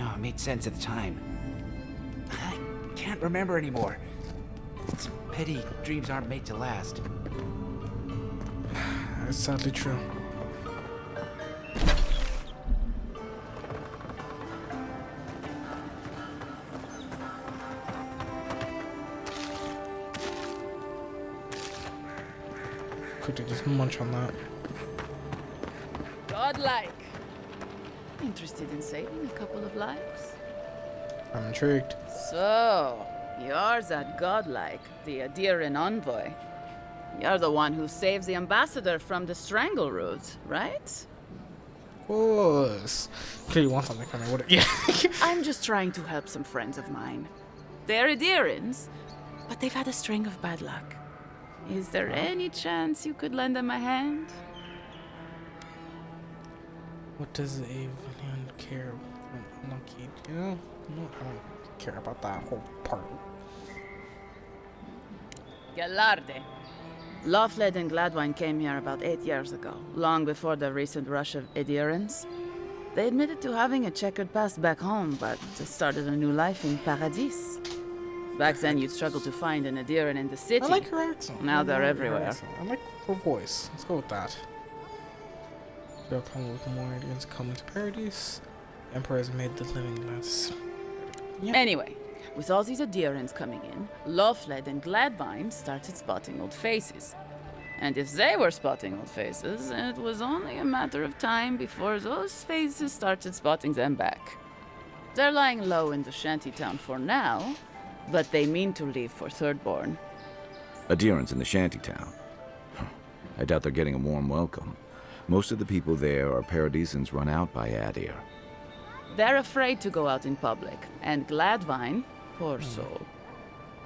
Oh, it made sense at the time. I can't remember anymore. It's a pity dreams aren't made to last. That's sadly true. Quickly just munch on that. Godlike. Interested in saving a couple of lives? I'm intrigued. So, you're that godlike, the Adiran envoy. You're the one who saves the ambassador from the Strangleroot, right? Of course. Okay, you want something from me? What? Yeah. I'm just trying to help some friends of mine. They're Adirans, but they've had a string of bad luck. Is there any chance you could lend them a hand? What does a villain care about lucky? You know? No, I don't care about that whole part. Galarde. Lothfled and Gladwine came here about 8 years ago, long before the recent rush of Adirans. They admitted to having a checkered past back home, but they started a new life in Paradis. Back then, you'd struggle to find an Adiran in the city. I like her accent. Now they're everywhere. I like her voice. Let's go with that. They'll come with more Indians coming to Paradise. The Emperor has made the living less. Yeah. Anyway, with all these Adirans coming in, Lothfled and Gladwine started spotting old faces. And if they were spotting old faces, it was only a matter of time before those faces started spotting them back. They're lying low in the shantytown for now, but they mean to leave for Thirdborn. Adirans in the shantytown. I doubt they're getting a warm welcome. Most of the people there are Paradisans run out by Adir. They're afraid to go out in public, and Gladwine, poor soul,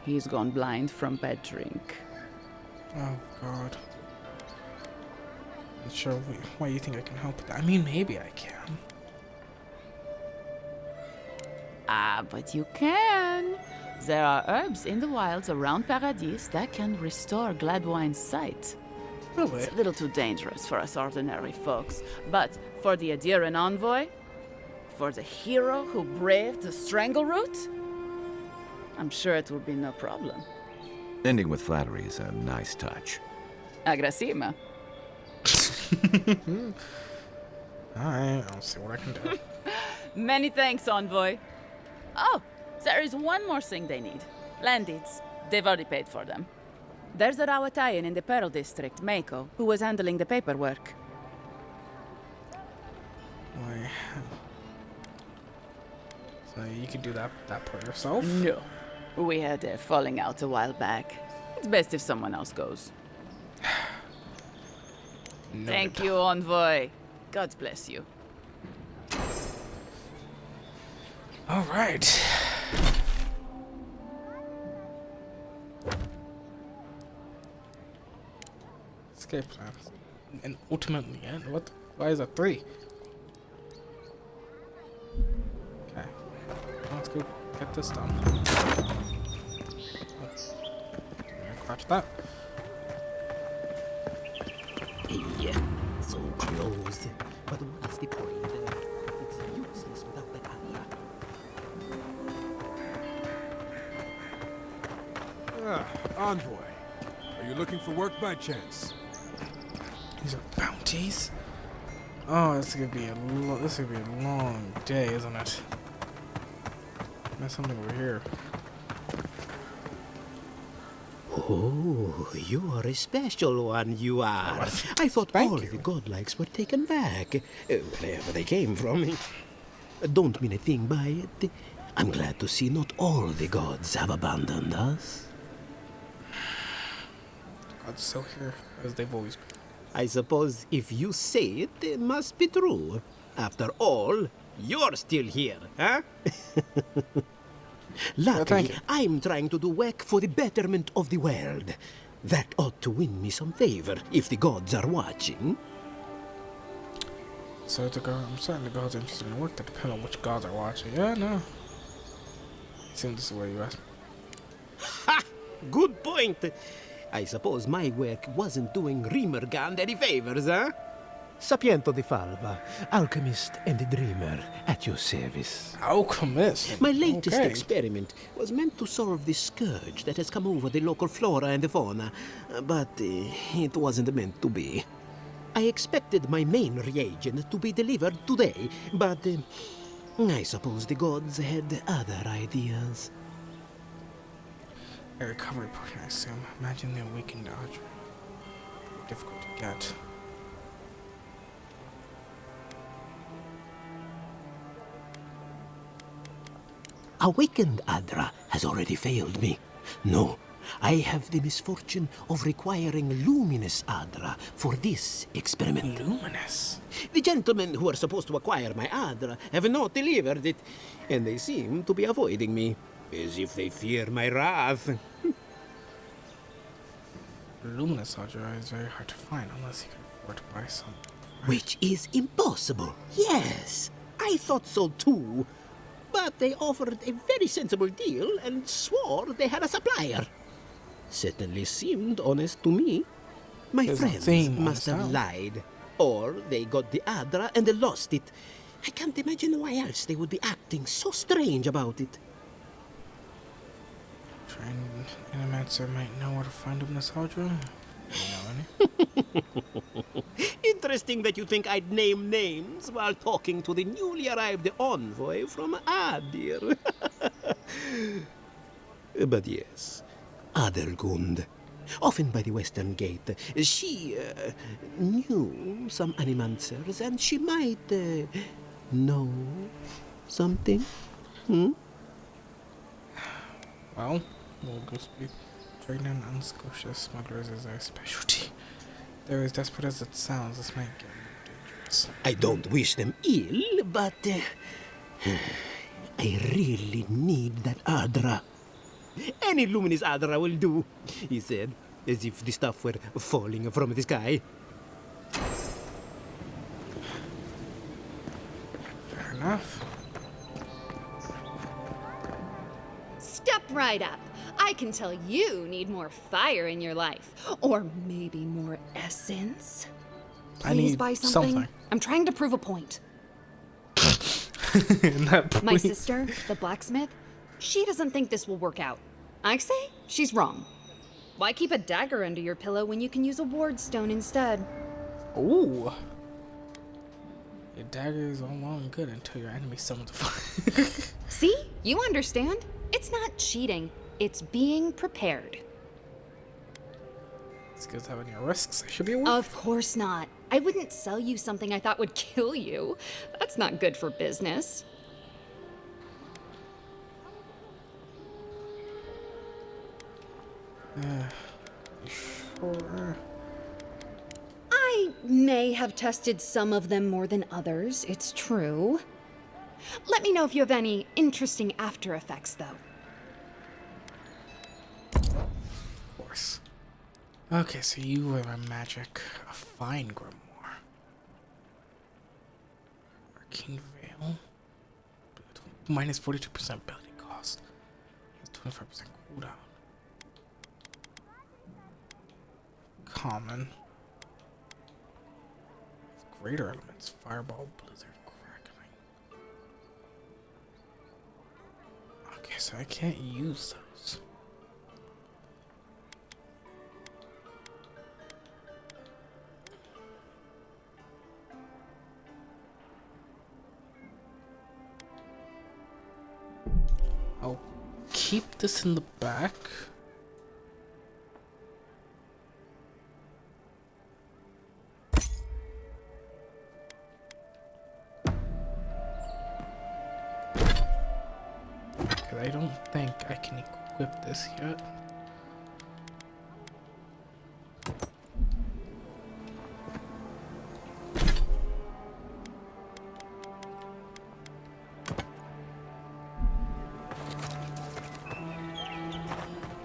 he's gone blind from bad drink. Oh, God. Not sure why you think I can help with that. I mean, maybe I can. Ah, but you can. There are herbs in the wilds around Paradis that can restore Gladwine's sight. Really? It's a little too dangerous for us ordinary folks, but for the Adiran envoy, for the hero who braved the Strangleroot, I'm sure it will be no problem. Ending with flattery is a nice touch. Agrasima. Alright, I'll see what I can do. Many thanks, envoy. Oh, there is one more thing they need. Land deeds. They've already paid for them. There's a Rawatayan in the Pearl District, Mako, who was handling the paperwork. Why? So you could do that part yourself? No. We had a falling out a while back. It's best if someone else goes. Thank you, envoy. God bless you. All right. Escape plans. And ultimately end. What? Why is that 3? Okay. Let's go get this done. Scratch that. Yeah, so close. But what's the point? It's useless without the camera. Envoy. Are you looking for work by chance? These are bounties. Oh, this is gonna be a long day, isn't it? There's something over here. Oh, you are a special one, you are. I thought all the godlikes were taken back, wherever they came from. Don't mean a thing by it. I'm glad to see not all the gods have abandoned us. God's still here. As they've always been. I suppose if you say it, it must be true. After all, you're still here, huh? Luckily, I'm trying to do work for the betterment of the world. That ought to win me some favor if the gods are watching. So I'm certain the gods are interested in work that depend on which gods are watching. Yeah, no. Seems this is where you asked me. Ha! Good point. I suppose my work wasn't doing Rimmergand any favors, huh? Sapiento di Falva, alchemist and dreamer, at your service. Alchemist? My latest experiment was meant to solve the scourge that has come over the local flora and the fauna, but it wasn't meant to be. I expected my main reagent to be delivered today, but I suppose the gods had other ideas. A recovery potion, I assume. Imagine the awakened Audrey. Difficult to get. Awakened Adra has already failed me. No, I have the misfortune of requiring luminous Adra for this experiment. Luminous? The gentlemen who are supposed to acquire my Adra have not delivered it, and they seem to be avoiding me, as if they fear my wrath. Luminous Audra is very hard to find unless you can afford to buy some. Which is impossible. Yes, I thought so too. But they offered a very sensible deal and swore they had a supplier. Certainly seemed honest to me. My friends must have lied. Or they got the Adra and they lost it. I can't imagine why else they would be acting so strange about it. Trained Animancer might know where to find Luminous Audra. Interesting that you think I'd name names while talking to the newly arrived envoy from Adir. But yes, Adelgund, often by the western gate, she knew some Animancers and she might know something. Well, we'll go speak. Trading on unscrupulous smugglers is their specialty. They're as desperate as it sounds. This might get dangerous. I don't wish them ill, but I really need that Adra. Any luminous Adra will do, he said, as if the stuff were falling from the sky. Fair enough. Step right up. I can tell you need more fire in your life. Or maybe more essence. Please buy something. I'm trying to prove a point. My sister, the blacksmith, she doesn't think this will work out. I say she's wrong. Why keep a dagger under your pillow when you can use a ward stone instead? Ooh. Your dagger is all well and good until your enemy summons a fire. See? You understand? It's not cheating. It's being prepared. It's good having your risks. I should be aware. Of course not. I wouldn't sell you something I thought would kill you. That's not good for business. Sure. I may have tested some of them more than others, it's true. Let me know if you have any interesting after effects, though. Of course. Okay, so you wear a magic, a fine grimoire. Arcane Veil. Minus 42% ability cost. 25% cooldown. Common. Greater elements. Fireball, blizzard, crackling. Okay, so I can't use those. I'll keep this in the back. I don't think I can equip this yet.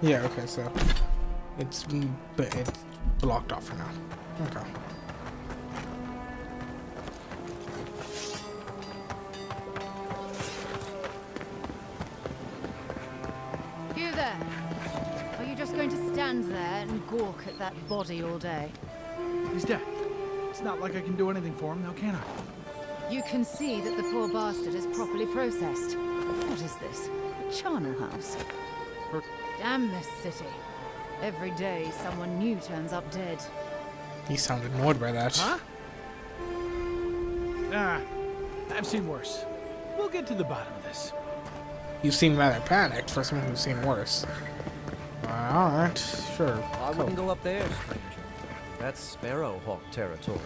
Yeah, okay, so it's blocked off for now. Okay. You there? Are you just going to stand there and gawk at that body all day? He's dead. It's not like I can do anything for him now, can I? You can see that the poor bastard is properly processed. What is this? A charnel house? Damn this city. Every day someone new turns up dead. You sound annoyed by that. Huh? Ah, I've seen worse. We'll get to the bottom of this. You seem rather panicked for someone who's seen worse. Alright, sure. I wouldn't go up there, stranger. That's Sparrowhawk territory.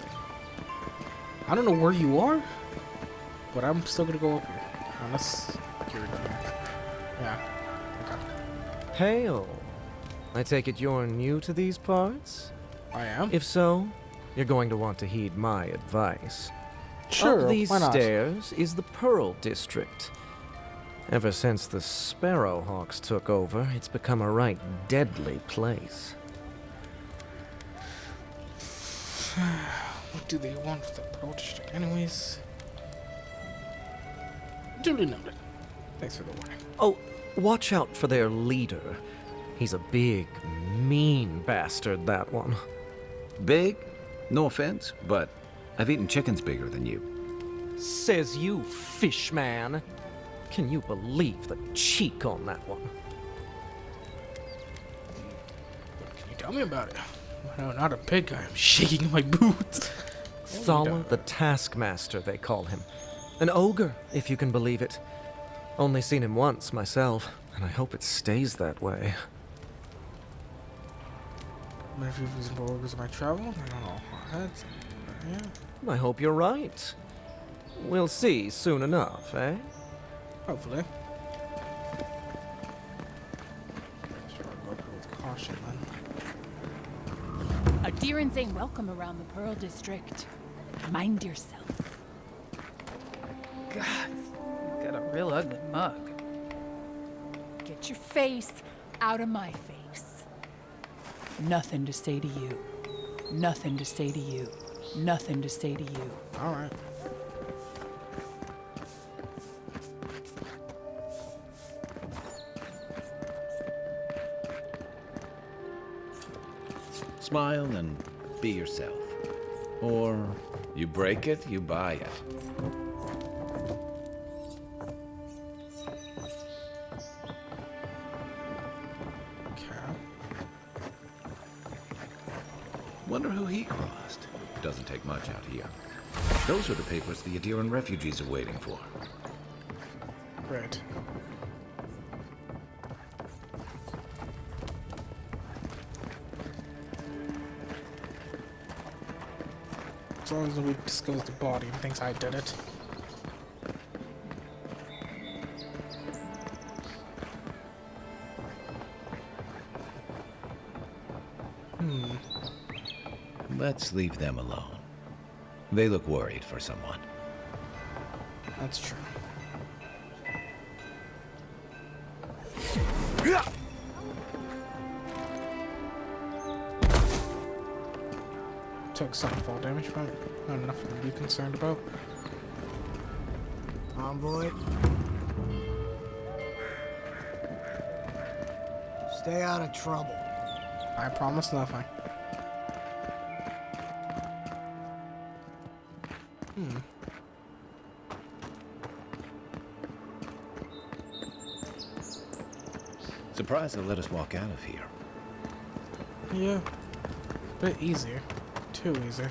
I don't know where you are, but I'm still gonna go up here. Unless you're done. Yeah. Okay. Hail. I take it you're new to these parts? I am. If so, you're going to want to heed my advice. Sure, Up these why not? stairs is the Pearl District. Ever since the Sparrowhawks took over, it's become a right deadly place. What do they want with the Pearl District anyways? Duly noted. Thanks for the warning. Oh, watch out for their leader. He's a big, mean bastard, that one. Big? No offense, but I've eaten chickens bigger than you. Says you, fish man. Can you believe the cheek on that one? Can you tell me about it? No, not a big guy. I'm shaking my boots. Thala the Taskmaster, they call him. An ogre, if you can believe it. Only seen him once myself, and I hope it stays that way. Many reasonable ogres in my travel? I don't know. That's, yeah. I hope you're right. We'll see soon enough, eh? Hopefully. Sure, I'll go with caution then. Adherents ain't welcome around the Pearl District. Mind yourself. God, you've got a real ugly mug. Get your face out of my face. Nothing to say to you. Nothing to say to you. Nothing to say to you. All right. Smile and be yourself. Or you break it, you buy it. Wonder who he crossed. Doesn't take much out here. Those are the papers the Adiran refugees are waiting for. Right. As long as we disclose the body and thinks I did it. Let's leave them alone. They look worried for someone. That's true. Took some fall damage from it. Not enough to be concerned about. Envoy. Stay out of trouble. I promise nothing. Surprised they let us walk out of here. Yeah. A bit easier. Too easy.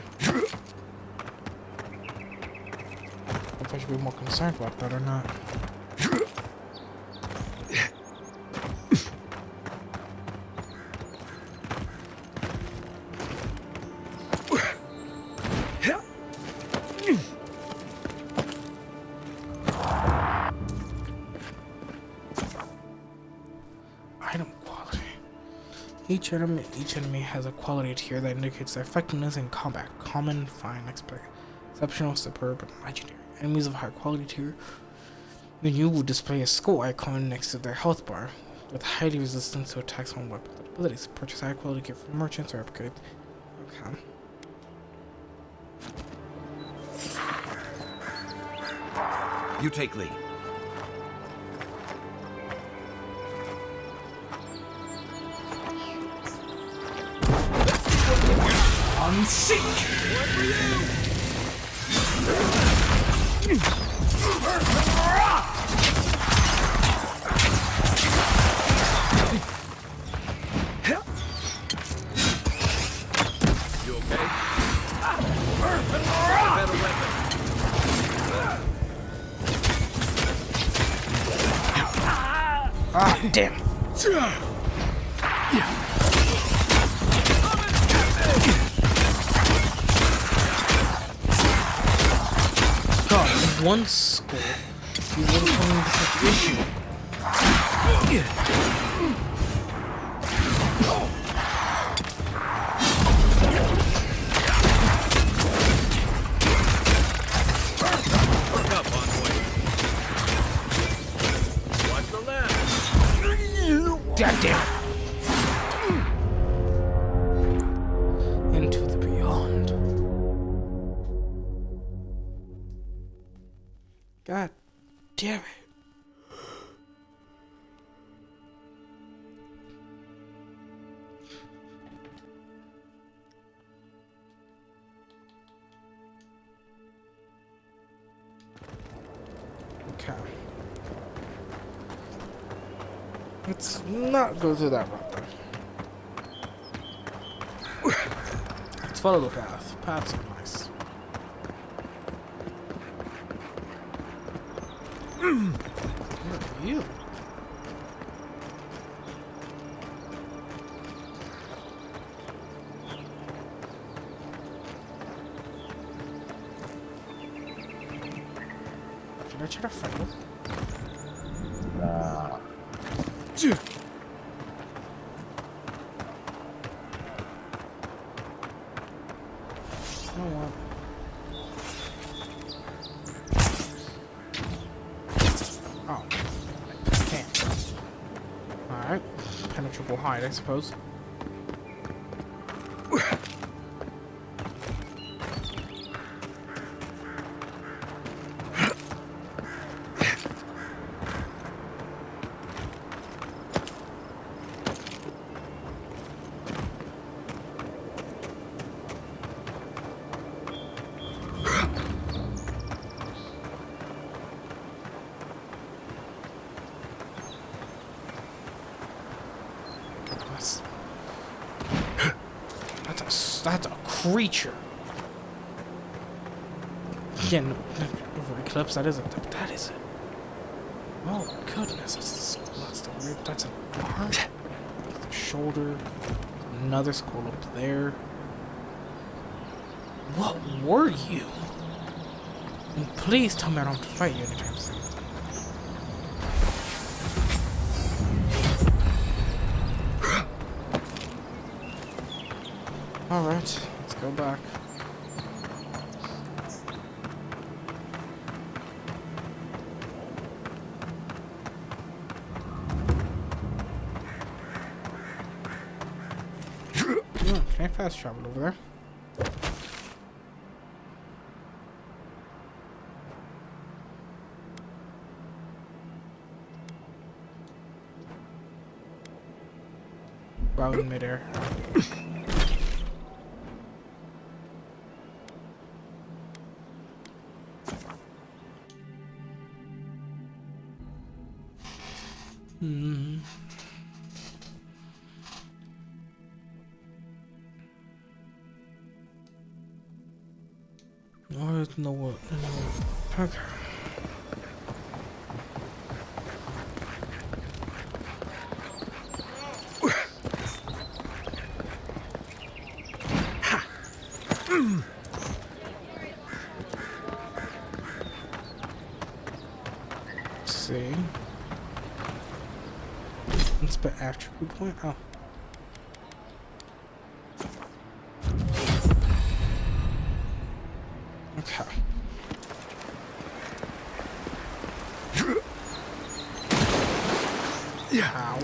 If I should be more concerned about that or not. Item quality. Each enemy has a quality tier that indicates their effectiveness in combat. Common, fine, exceptional, superb, and legendary. Enemies of high quality tier, then you will display a skull icon next to their health bar. with highly resistant to attacks on weapons. Abilities. Purchase high quality gear from merchants or upgrade. Okay. You take lead. You okay? Better weapon. Ah, damn. God, one score. You wouldn't come into such issue. Look up, Envoy. Watch the left. God damn it. Into the beyond. God damn it. Okay. Let's not go through that route then. Let's follow the path. Paths are nice. Where are you? Did I try to fight him? You know what? Oh, I can't. Alright, penetrable hide, I suppose. That's a creature. Yeah, no, over Eclipse, that isn't. That is it. Oh my goodness, that's the skull. That's the rib. That's an arm. That's the shoulder. Another skull up there. What were you? And please tell me I don't have to fight you anytime soon. Alright, let's go back. Can I fast travel over there? While in midair. I don't know what. Okay. Let's see. Let's put attribute point. Oh. Okay. Ow.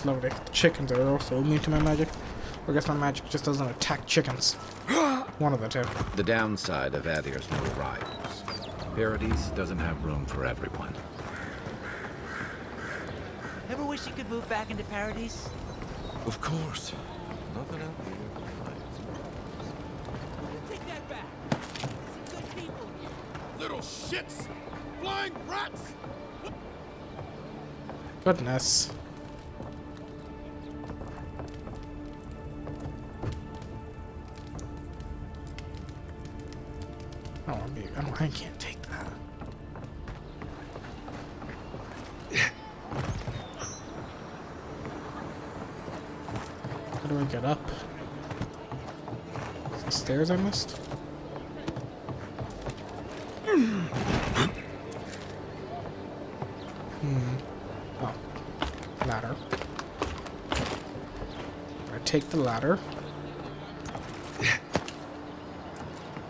Lovely. Chickens are also immune to my magic. Or I guess my magic just doesn't attack chickens. One of the two. The downside of Adir's new arrivals. Paradise doesn't have room for everyone. Ever wish you could move back into Paradise? Of course. Nothing out here. Take that back. Some good people here. Little shits! Flying rats! Goodness. Oh, I can't take that. How do I get up? Is there stairs I missed? Oh. Ladder. I take the ladder.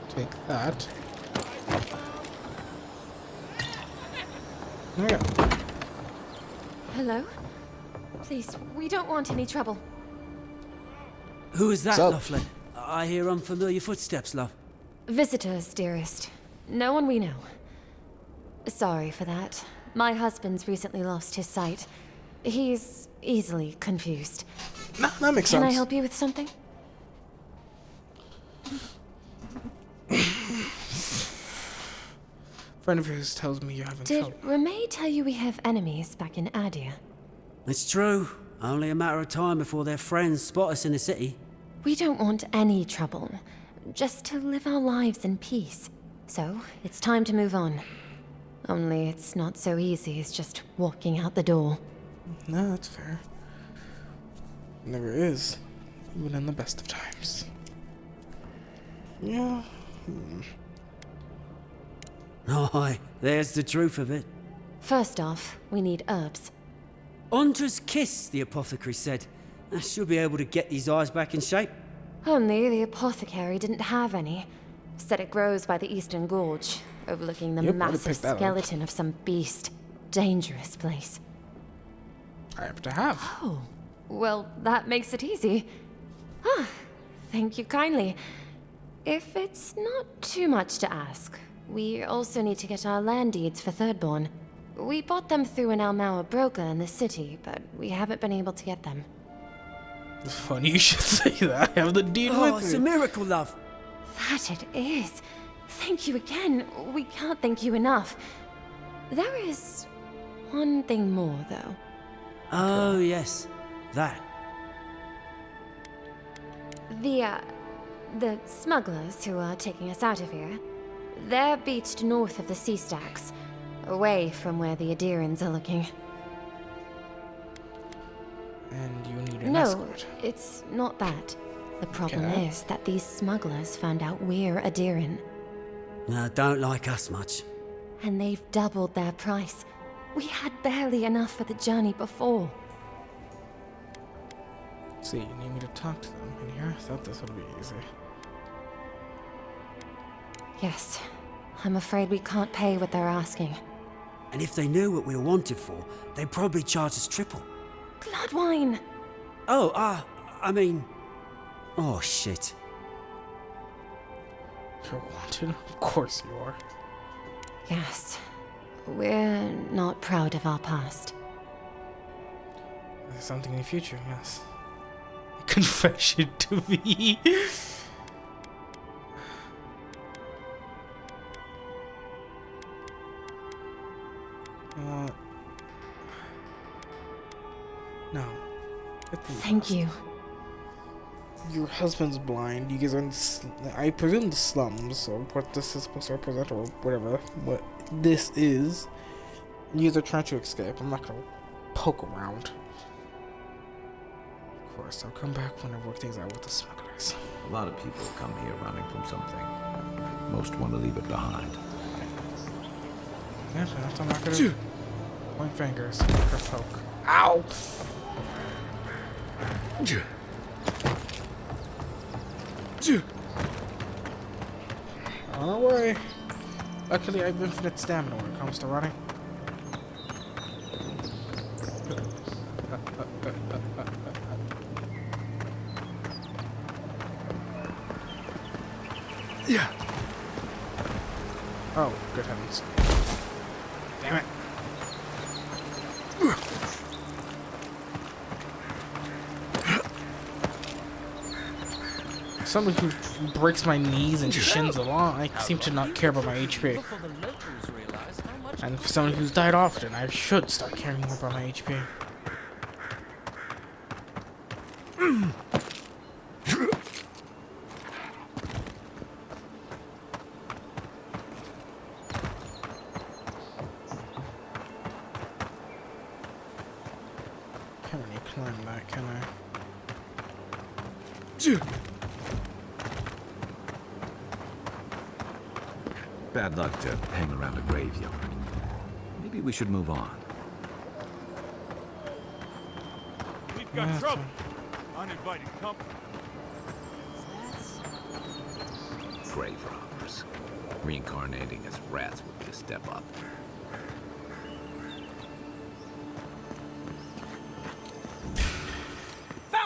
Take that. There we go. Hello? Please, we don't want any trouble. Who is that, Sup? Lovely? I hear unfamiliar footsteps, love. Visitors, dearest. No one we know. Sorry for that. My husband's recently lost his sight. He's easily confused. No, that makes sense. Can I help you with something? Friend of yours tells me you haven't Did trouble. Remay tell you we have enemies back in Adir? It's true. Only a matter of time before their friends spot us in the city. We don't want any trouble. Just to live our lives in peace. So, it's time to move on. Only it's not so easy as just walking out the door. No, that's fair. Never is. Even in the best of times. Yeah. Aye, there's the truth of it. First off, we need herbs. Ondra's kiss, the apothecary said. I should be able to get these eyes back in shape. Only the apothecary didn't have any. Said it grows by the Eastern Gorge, overlooking the Yep, I'd have massive picked that up. skeleton of some beast. Dangerous place. I have to have. Oh, well, that makes it easy. Ah, thank you kindly. If it's not too much to ask, we also need to get our land deeds for Thirdborn. We bought them through an Almaua broker in the city, but we haven't been able to get them. It's funny you should say that. I have the deed Oh, with it's me. a miracle, love. That it is. Thank you again. We can't thank you enough. There is one thing more, though. Oh, yes. That. The smugglers who are taking us out of here, they're beached north of the sea stacks, away from where the Adirans are looking. And you need an No, escort. it's not that. The problem Okay. is that these smugglers found out we're Adiran, No, don't like us much. and they've doubled their price. We had barely enough for the journey before. See, you need me to talk to them in here? I thought this would be easy. Yes, I'm afraid we can't pay what they're asking. And if they knew what we were wanted for, they'd probably charge us triple. Bloodwine! Oh, I mean... Oh, shit. You're wanted? Of course you are. Yes, we're not proud of our past. There's something in the future, yes. Confession to me. No. Thank you. Your husband's blind. You guys are in I presume the slums, so what this is supposed to represent, or whatever, what this is. You guys are trying to escape. I'm not gonna poke around. Of course, I'll come back when I work things out with the smugglers. A lot of people come here running from something. Most want to leave it behind. Yeah, I'm not gonna point fingers or poke. Ow! On our way. Luckily, I have infinite stamina when it comes to running. Oh, good heavens. Damn it. Somebody who breaks my knees and shins along, I seem to not care about my HP. And for someone who's died often, I should start caring more about my HP. Can't really climb that, can I? Bad luck to hang around a graveyard. Maybe we should move on. We've got trouble. Uninvited company. Grave robbers. Reincarnating as rats would be a step up.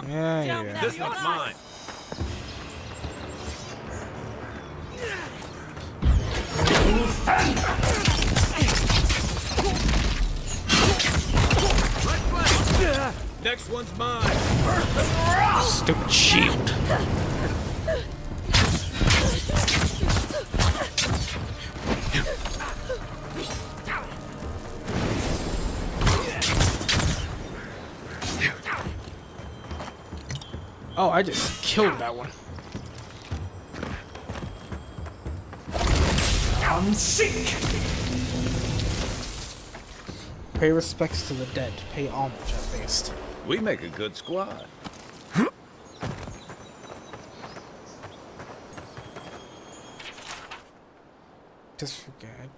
Yeah. This one's mine. Next one's mine. Stupid shield. Oh, I just killed that one. Come seek. Pay respects to the dead. Pay homage, at least. We make a good squad.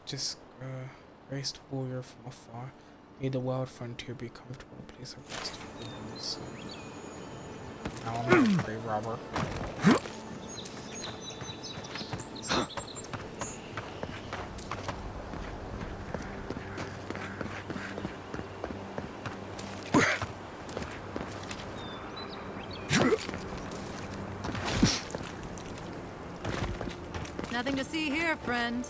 Just graced warrior from afar. Made the wild frontier be a comfortable place of rest for humans. Now I'm a grave robber. Nothing to see here, friend.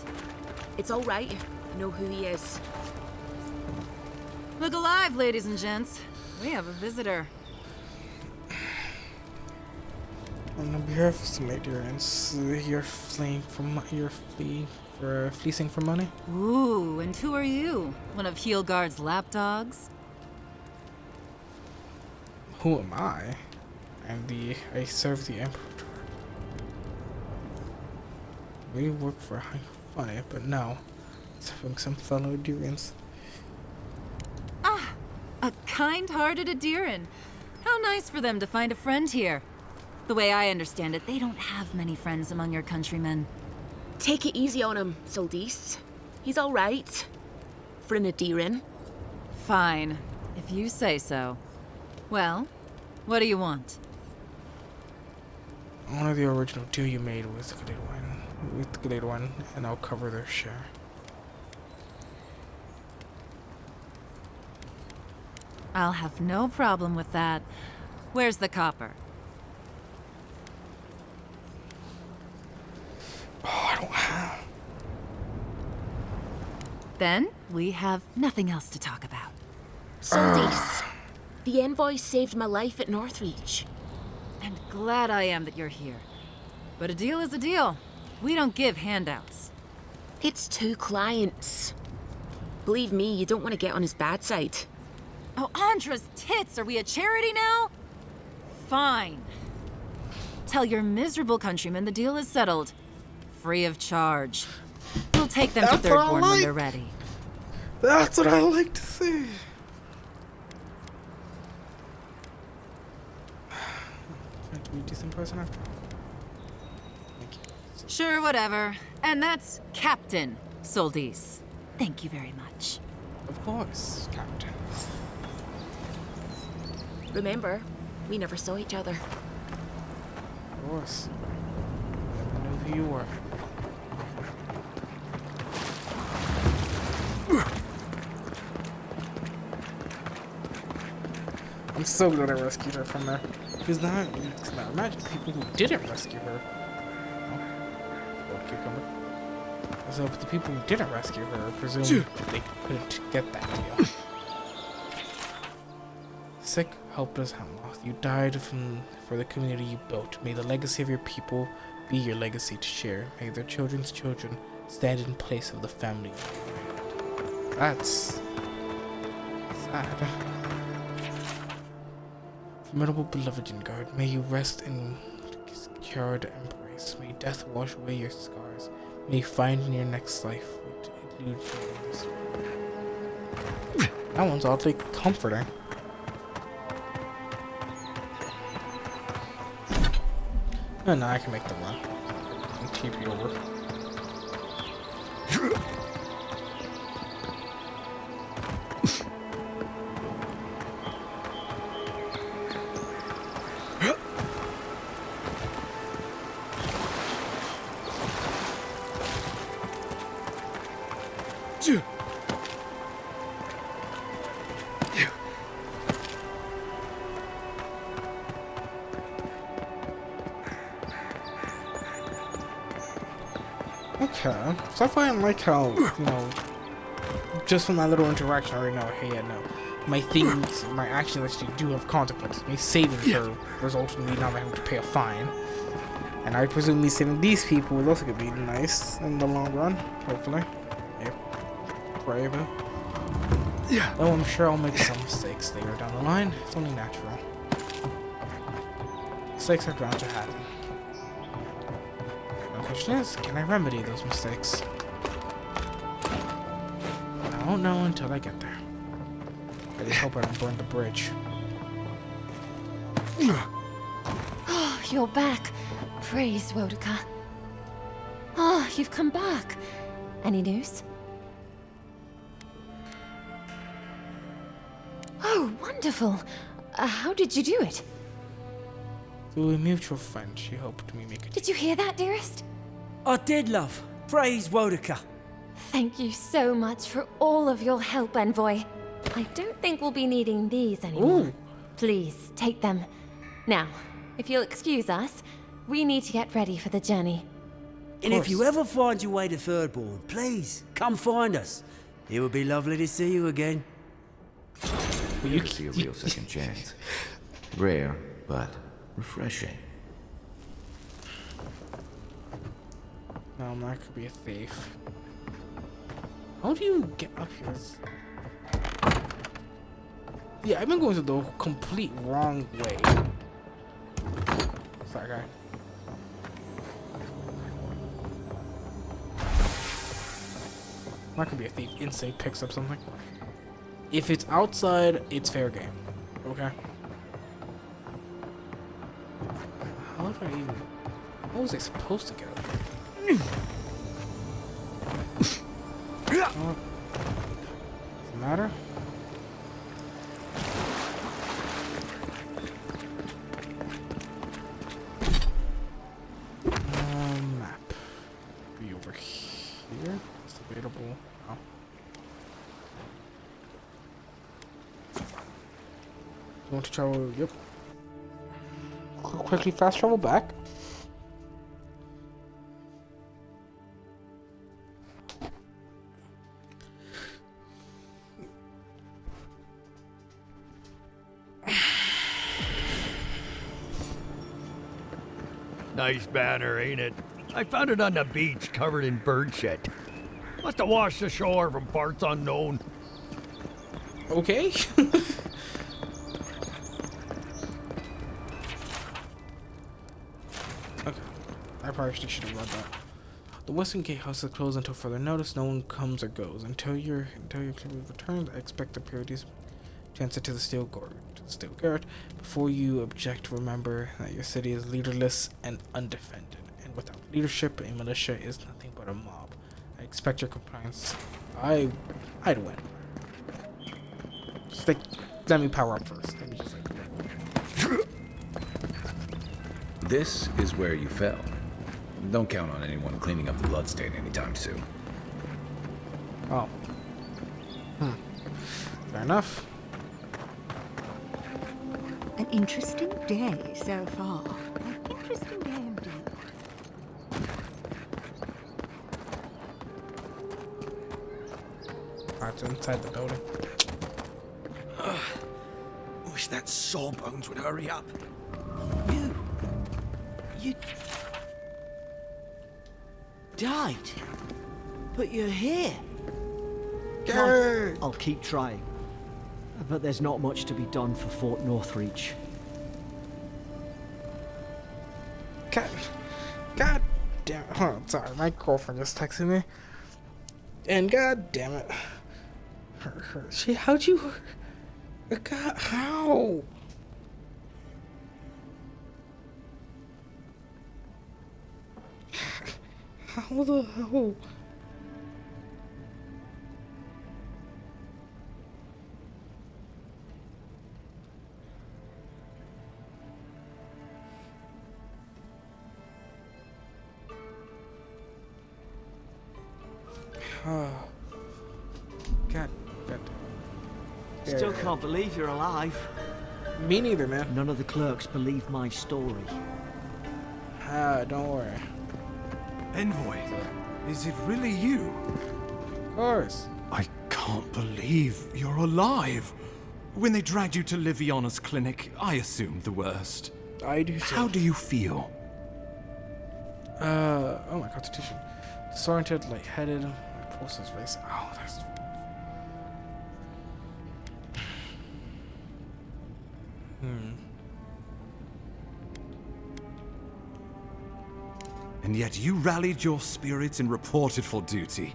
It's all right. I know who he is. Look alive, ladies and gents. We have a visitor. On behalf of some adherents, you're fleeing fleecing for money? Ooh, and who are you? One of Heelguard's lapdogs? Who am I? I serve the Emperor. We work for Funny, but no. Serving some fellow Adirians. Ah, a kind-hearted Adiran. How nice for them to find a friend here. The way I understand it, they don't have many friends among your countrymen. Take it easy on him, Soldis. He's all right. For an Adiran. Fine, if you say so. Well, what do you want? One of the original deal you made with the Glade One, and I'll cover their share. I'll have no problem with that. Where's the copper? Oh, I don't have. Then we have nothing else to talk about. Soldis, the envoy saved my life at Northreach. And glad I am that you're here. But a deal is a deal. We don't give handouts. It's 2 clients. Believe me, you don't want to get on his bad side. Oh, Andra's tits! Are we a charity now? Fine. Tell your miserable countrymen the deal is settled. Free of charge. We'll take them to Thirdborn when they're ready. That's what I like to see. Trying to be a decent person after all. Thank you. Sure, whatever. And that's Captain Soldis. Thank you very much. Of course, Captain. Remember, we never saw each other. Of course. I never knew who you were. I'm so glad I rescued her from there. Because now imagine people who didn't rescue her. cucumber. So the people who didn't rescue her presumed they couldn't get that deal. Sick, helpless Hemloth, you died for the community you built. May the legacy of your people be your legacy to share. May their children's children stand in place of the family. That's sad. Formidable beloved Ingard, may you rest in secured embrace. May death wash away your scars. May you find in your next life what eludes you. That one's oddly comforting. Oh, no, I can make the run. And TP over. Okay, so I find like how, you know, just from that little interaction I already know, hey, yeah, no, my things, my actions actually do have consequences. Me saving her results in me not having to pay a fine. And I presume me saving these people will also gonna be nice in the long run, hopefully. Yeah. Pray about. Yeah. Though I'm sure I'll make some mistakes later down the line. It's only natural. Mistakes are bound to happen. The question is, can I remedy those mistakes? I won't know until I get there. I just hope I don't burn the bridge. Oh, you're back. Praise Wodaka. Oh, you've come back. Any news? Oh, wonderful. How did you do it? Through a mutual friend, she helped me make it. Did you hear that, dearest? I did, love. Praise Wodaka. Thank you so much for all of your help, Envoy. I don't think we'll be needing these anymore. Ooh. Please, take them. Now, if you'll excuse us, we need to get ready for the journey. And if you ever find your way to Thirdborn, please, come find us. It would be lovely to see you again. You see a real second chance. Rare, but refreshing. No, I'm not gonna be a thief. How do you get up here? Yeah, I've been going to the complete wrong way. Sorry, guy. I'm not gonna be a thief. Instinct picks up something. If it's outside, it's fair game. Okay. How did I even? How was I supposed to get up here? Doesn't matter. Map. Be over here. It's available. Oh. Want to travel? Yep. Quickly fast travel back. Nice banner, ain't it? I found it on the beach, covered in bird shit. Must have washed ashore from parts unknown. Okay. Okay. I probably should have read that. The Western Gatehouse is closed until further notice. No one comes or goes. Until your clearly returns, I expect the Purities to answer to the Steel Guard. Before you object, remember that your city is leaderless and undefended. And without leadership, a militia is nothing but a mob. I expect your compliance. I'd win. Just like, let me power up first. Let me just like... This is where you fell. Don't count on anyone cleaning up the bloodstain anytime soon. Oh. Fair enough. An interesting day so far. An interesting day indeed. That's inside the building. Wish that sawbones would hurry up. You died, but you're here. I'll keep trying. But there's not much to be done for Fort Northreach. God damn it. Hold on, sorry, my girlfriend just texted me. And god damn it. How'd you... God, how? How the hell? God. Still can't believe you're alive. Me neither, man. None of the clerks believe my story. Don't worry. Envoy, is it really you? Of course. I can't believe you're alive. When they dragged you to Liviana's clinic, I assumed the worst. I do so. How do you feel? Oh, my constitution. Disoriented, lightheaded, my pulse is racing. Oh, that's... And yet you rallied your spirits and reported for duty.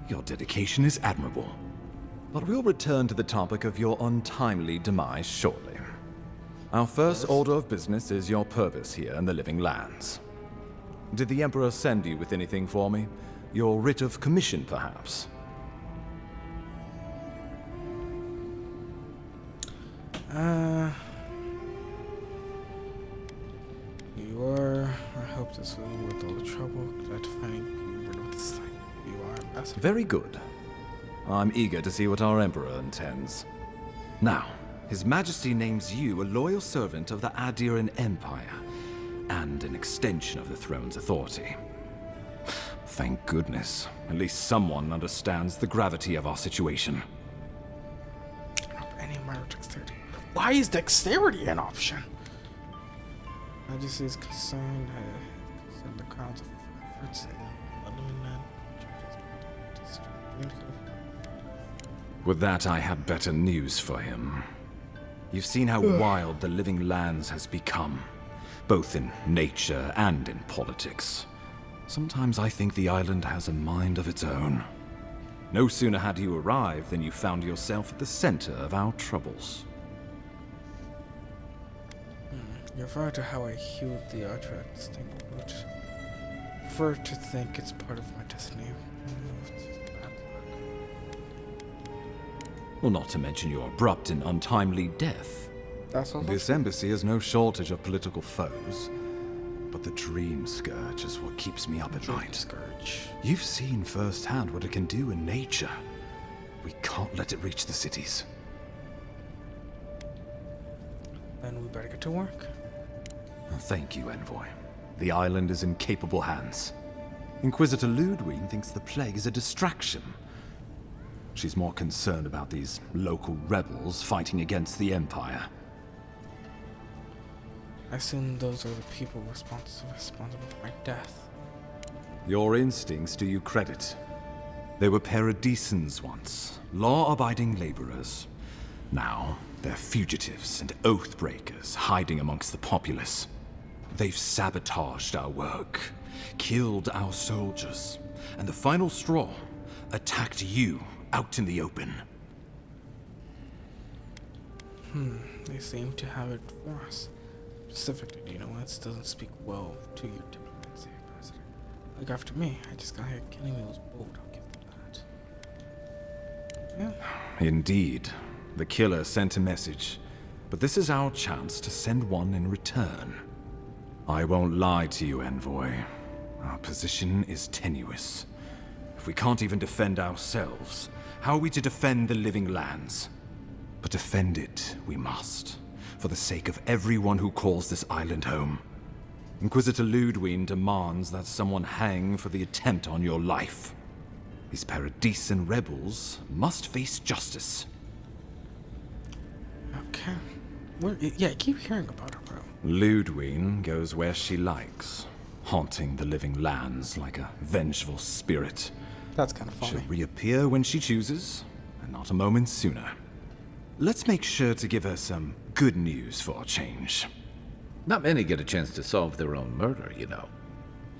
Your dedication is admirable. But we'll return to the topic of your untimely demise shortly. Our first order of business is your purpose here in the Living Lands. Did the Emperor send you with anything for me? Your writ of commission, perhaps? You are... I hope this will be worth all the trouble. Glad to find you were not this thing. You are ambassador. Very good. I'm eager to see what our Emperor intends. Now, His Majesty names you a loyal servant of the Adiran Empire, and an extension of the throne's authority. Thank goodness. At least someone understands the gravity of our situation. Any minor dexterity. Why is dexterity an option? Majesty is concerned. The crowns of efforts. With that, I have better news for him. You've seen how wild the Living Lands has become, both in nature and in politics. Sometimes I think the island has a mind of its own. No sooner had you arrived than you found yourself at the center of our troubles. You're referring to how I healed the Artrax thing, which I prefer to think it's part of my destiny. Well, not to mention your abrupt and untimely death. That's also This embassy has no shortage of political foes, but the Dream Scourge is what keeps me up at night. Scourge. You've seen firsthand what it can do in nature. We can't let it reach the cities. Then we better get to work. Thank you, Envoy. The island is in capable hands. Inquisitor Ludwig thinks the plague is a distraction. She's more concerned about these local rebels fighting against the Empire. I assume those are the people responsible for my death. Your instincts do you credit. They were paradisans once, law-abiding laborers. Now, they're fugitives and oath-breakers hiding amongst the populace. They've sabotaged our work, killed our soldiers, and the final straw, attacked you out in the open. They seem to have it for us. Specifically, you know, it doesn't speak well to your diplomacy, President. Look after me. I just got here killing me was bold. I'll give them that. Yeah. Indeed. The killer sent a message, but this is our chance to send one in return. I won't lie to you, Envoy. Our position is tenuous. If we can't even defend ourselves, how are we to defend the Living Lands? But defend it we must, for the sake of everyone who calls this island home. Inquisitor Ludwig demands that someone hang for the attempt on your life. These Paradisen rebels must face justice. Okay. Yeah, I keep hearing about her, bro. Ludwine goes where she likes, haunting the living lands like a vengeful spirit. That's kind of funny. She'll reappear when she chooses, and not a moment sooner. Let's make sure to give her some good news for a change. Not many get a chance to solve their own murder, you know.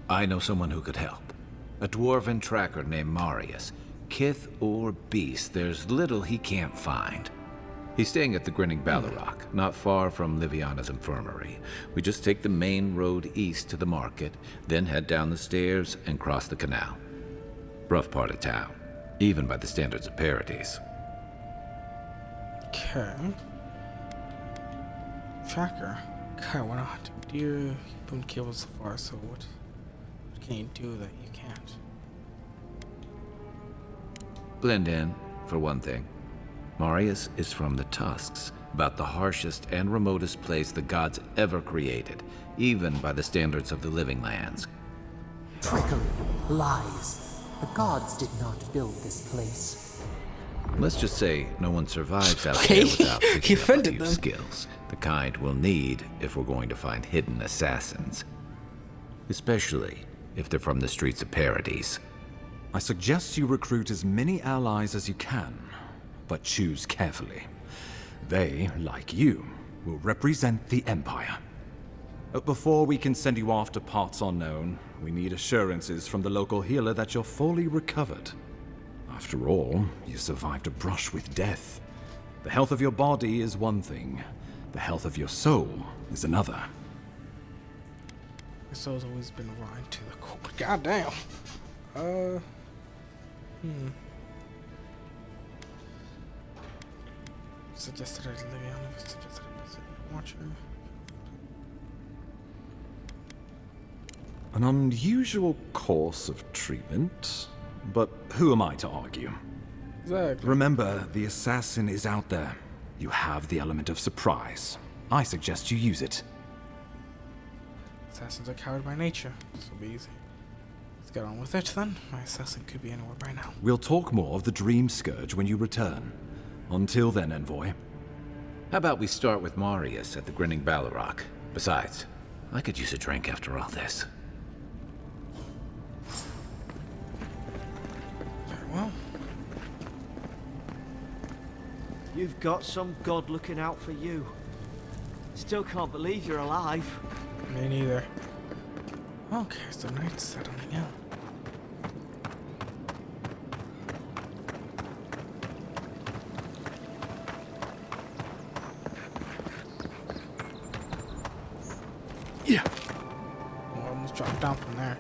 I know someone who could help. A dwarven tracker named Marius. Kith or beast, there's little he can't find. He's staying at the Grinning Ballarok, not far from Liviana's infirmary. We just take the main road east to the market, then head down the stairs and cross the canal. Rough part of town, even by the standards of Paradise. Okay. Tracker. Okay, why not? Dear, you boomed cables so far, so what can you do that you can't? Blend in, for one thing. Marius is from the Tusks, about the harshest and remotest place the gods ever created, even by the standards of the living lands. Trickery, lies. The gods did not build this place. Let's just say no one survives out Okay, there without he picking up a offended few them. skills, the kind we'll need if we're going to find hidden assassins. Especially if they're from the streets of Paradise. I suggest you recruit as many allies as you can, but choose carefully. They, like you, will represent the Empire. Before we can send you off to parts unknown, we need assurances from the local healer that you're fully recovered. After all, you survived a brush with death. The health of your body is one thing. The health of your soul is another. My soul's always been aligned to the core. God damn. Suggested I Liviana, suggested I visit Watcher. An unusual course of treatment, but who am I to argue? Exactly. Remember, the assassin is out there. You have the element of surprise. I suggest you use it. Assassins are coward by nature. This will be easy. Let's get on with it then. My assassin could be anywhere by now. We'll talk more of the Dream Scourge when you return. Until then, Envoy. How about we start with Marius at the Grinning Ballarok? Besides, I could use a drink after all this. Very well. You've got some god looking out for you. Still can't believe you're alive. Me neither. Okay, so night's settling in. Yeah. I almost dropped down from there.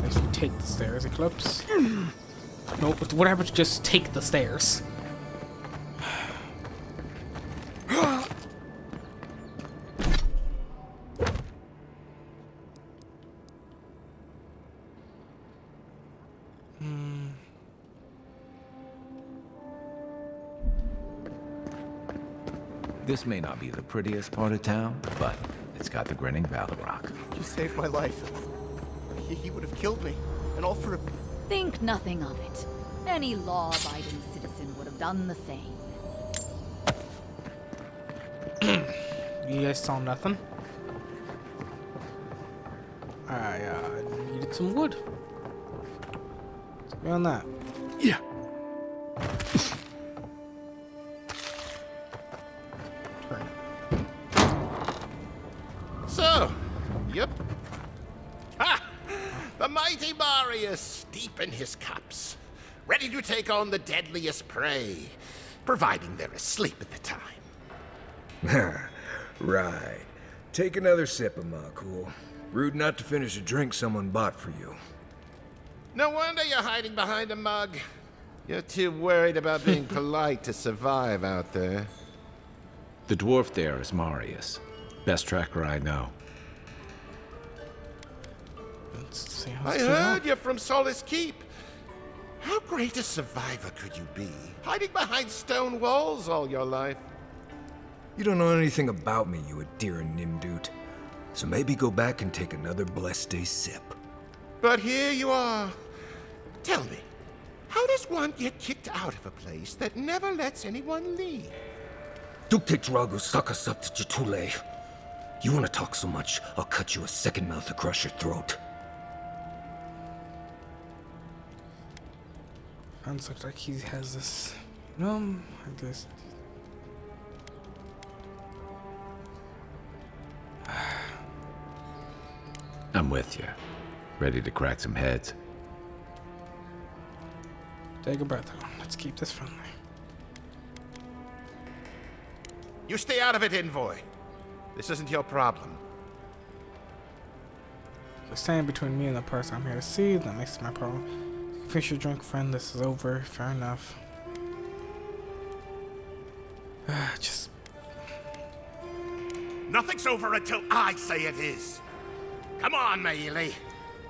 Let's take the stairs, Eclipse. No, what happened to just take the stairs? This may not be the prettiest part of town, but it's got the Grinning Ballarok. You saved my life. He would have killed me, and all for a... Think nothing of it. Any law-abiding citizen would have done the same. You guys saw nothing? I needed some wood. Let's go on that. Yeah. So, yep. Ha! The mighty Marius, deep in his cups, ready to take on the deadliest prey, providing they're asleep at the time. Right. Take another sip of my cool. Rude not to finish a drink someone bought for you. No wonder you're hiding behind a mug. You're too worried about being polite to survive out there. The dwarf there is Marius. Best tracker I know. Let's see how I heard you're from Solace Keep. How great a survivor could you be? Hiding behind stone walls all your life. You don't know anything about me, you Adiran Nimdut. So maybe go back and take another blessed day sip. But here you are, Tell me, how does one get kicked out of a place that never lets anyone leave? Dukte Drago Sakasapta Jitule. You want to talk so much, I'll cut you a second mouth across your throat. Hans looks like he has this. I guess. I'm with you. Ready to crack some heads. Take a breath. Let's keep this friendly. You stay out of it, Envoy. This isn't your problem. You're standing between me and the person I'm here to see. That makes it my problem. Finish your drink, friend. This is over. Fair enough. Just. Nothing's over until I say it is. Come on, Meili.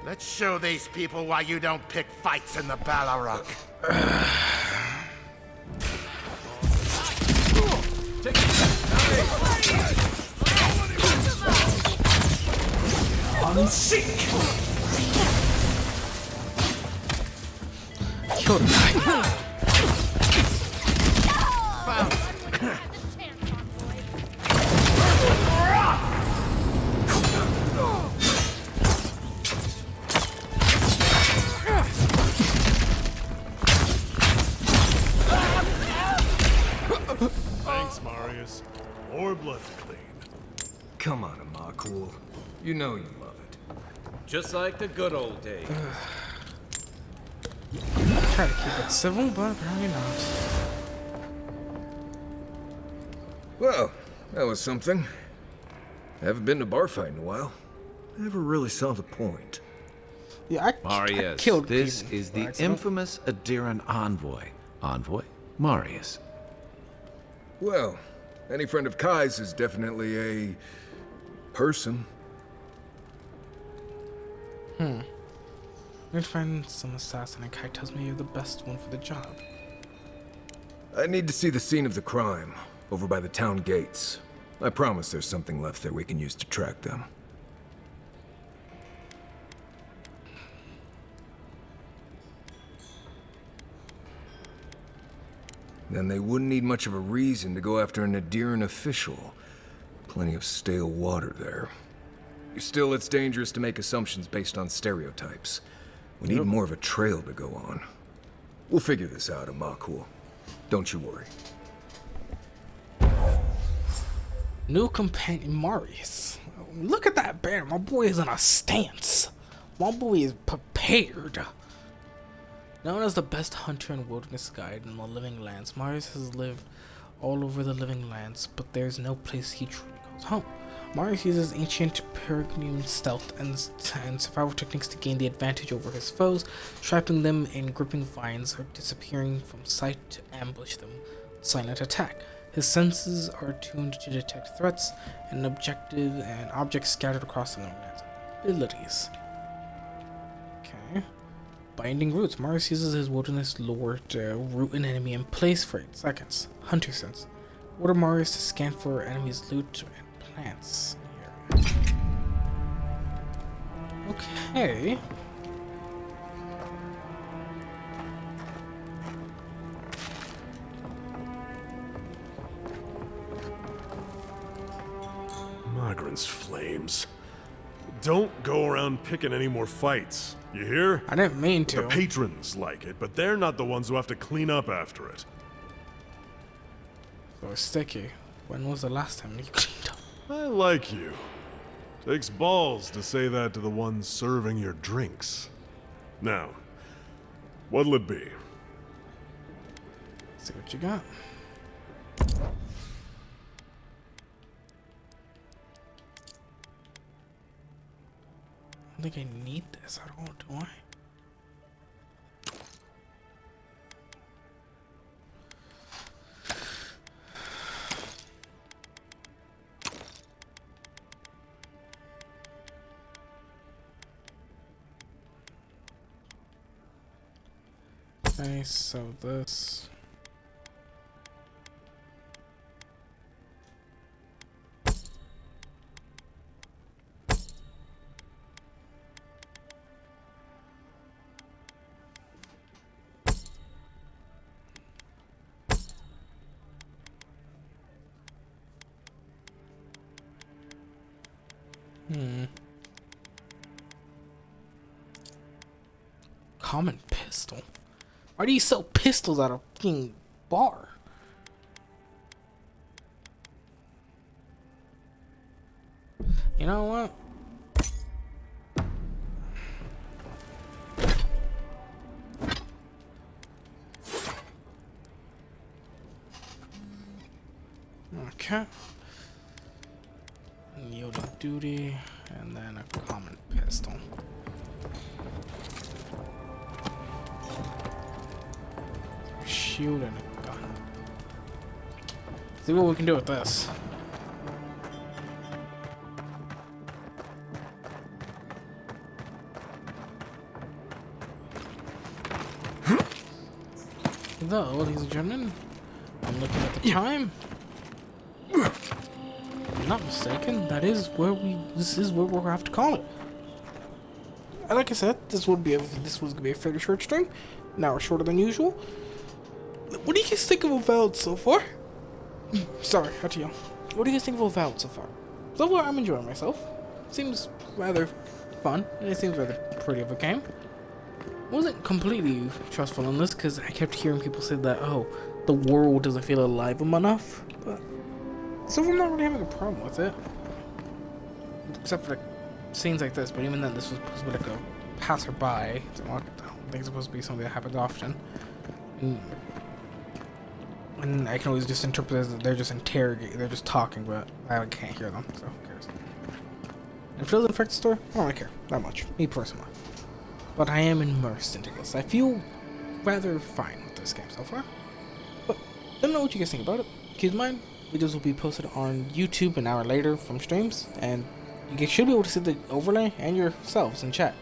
Let's show these people why you don't pick fights in the Balrog. I'm sick. Killed him. Thanks, Marius. More blood to clean. Come on, Amakul. You know you love it. Just like the good old days. Try to keep it civil, but apparently not. Well, that was something. I haven't been to bar fight in a while. Never really saw the point. Yeah, Marius, killed this people is by the accident. infamous Adiran envoy. Envoy? Marius. Well, any friend of Kai's is definitely a person. Need to find some assassin, and Kai tells me you're the best one for the job. I need to see the scene of the crime, over by the town gates. I promise there's something left there we can use to track them. Then they wouldn't need much of a reason to go after an Adiran official. Plenty of stale water there. Still, it's dangerous to make assumptions based on stereotypes. We need more of a trail to go on. We'll figure this out, Amakul. Don't you worry. New companion Marius. Look at that bear. My boy is in a stance. My boy is prepared. Known as the best hunter and wilderness guide in the Living Lands, Marius has lived all over the Living Lands, but there's no place he truly calls home. Marius uses ancient Peregrine stealth and survival techniques to gain the advantage over his foes, trapping them in gripping vines or disappearing from sight to ambush them with silent attack. His senses are tuned to detect threats and objects scattered across the Living Lands. Abilities. Okay. Binding Roots. Marius uses his wilderness lore to root an enemy in place for 8 seconds. Hunter Sense. Order Marius to scan for enemies' loot and plants. Okay. Migrants' flames. Don't go around picking any more fights. You hear? I didn't mean to. The patrons like it, but they're not the ones who have to clean up after it. So sticky. When was the last time you cleaned up? I like you. Takes balls to say that to the ones serving your drinks. Now, what'll it be? See what you got. I don't think I need this at all, do I? Okay, so this. Common pistol? Why do you sell pistols at a fucking bar? You know what? Okay. Yielding duty, and then a common pistol. Shield and a gun. See what we can do with this. Though, ladies and gentlemen, I'm looking at the time. If I'm not mistaken, this is where we'll have to call it. And like I said, this was gonna be a fairly short stream, an hour shorter than usual. What do you guys think of Avowed so far? Sorry, how to yell. What do you guys think of Avowed so far? So far, I'm enjoying myself. Seems rather fun, and it seems rather pretty of a game. Wasn't completely trustful in this because I kept hearing people say that, oh, the world doesn't feel alive enough, but so far I'm not really having a problem with it, except for the scenes like this. But even then, this was supposed to be like a passerby. So I don't think it's supposed to be something that happens often, and I can always just interpret it as that they're just interrogating, they're just talking, but I can't hear them, so who cares? And if it doesn't affect the story, I don't really care that much, me personally. But I am immersed into this. I feel rather fine with this game so far. But let me know what you guys think about it. Keep in mind, videos will be posted on YouTube an hour later from streams, and you guys should be able to see the overlay and yourselves in chat.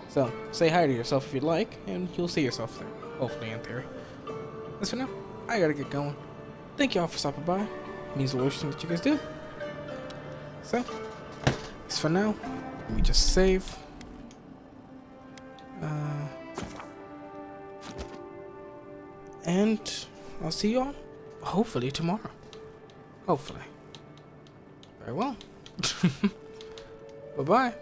So say hi to yourself if you'd like, and you'll see yourself there. Hopefully, in theory. As for now, I gotta get going. Thank y'all for stopping by. It means the worst thing that you guys do. So, as for now, let me just save. And I'll see you all hopefully tomorrow. Hopefully. Very well. Bye-bye.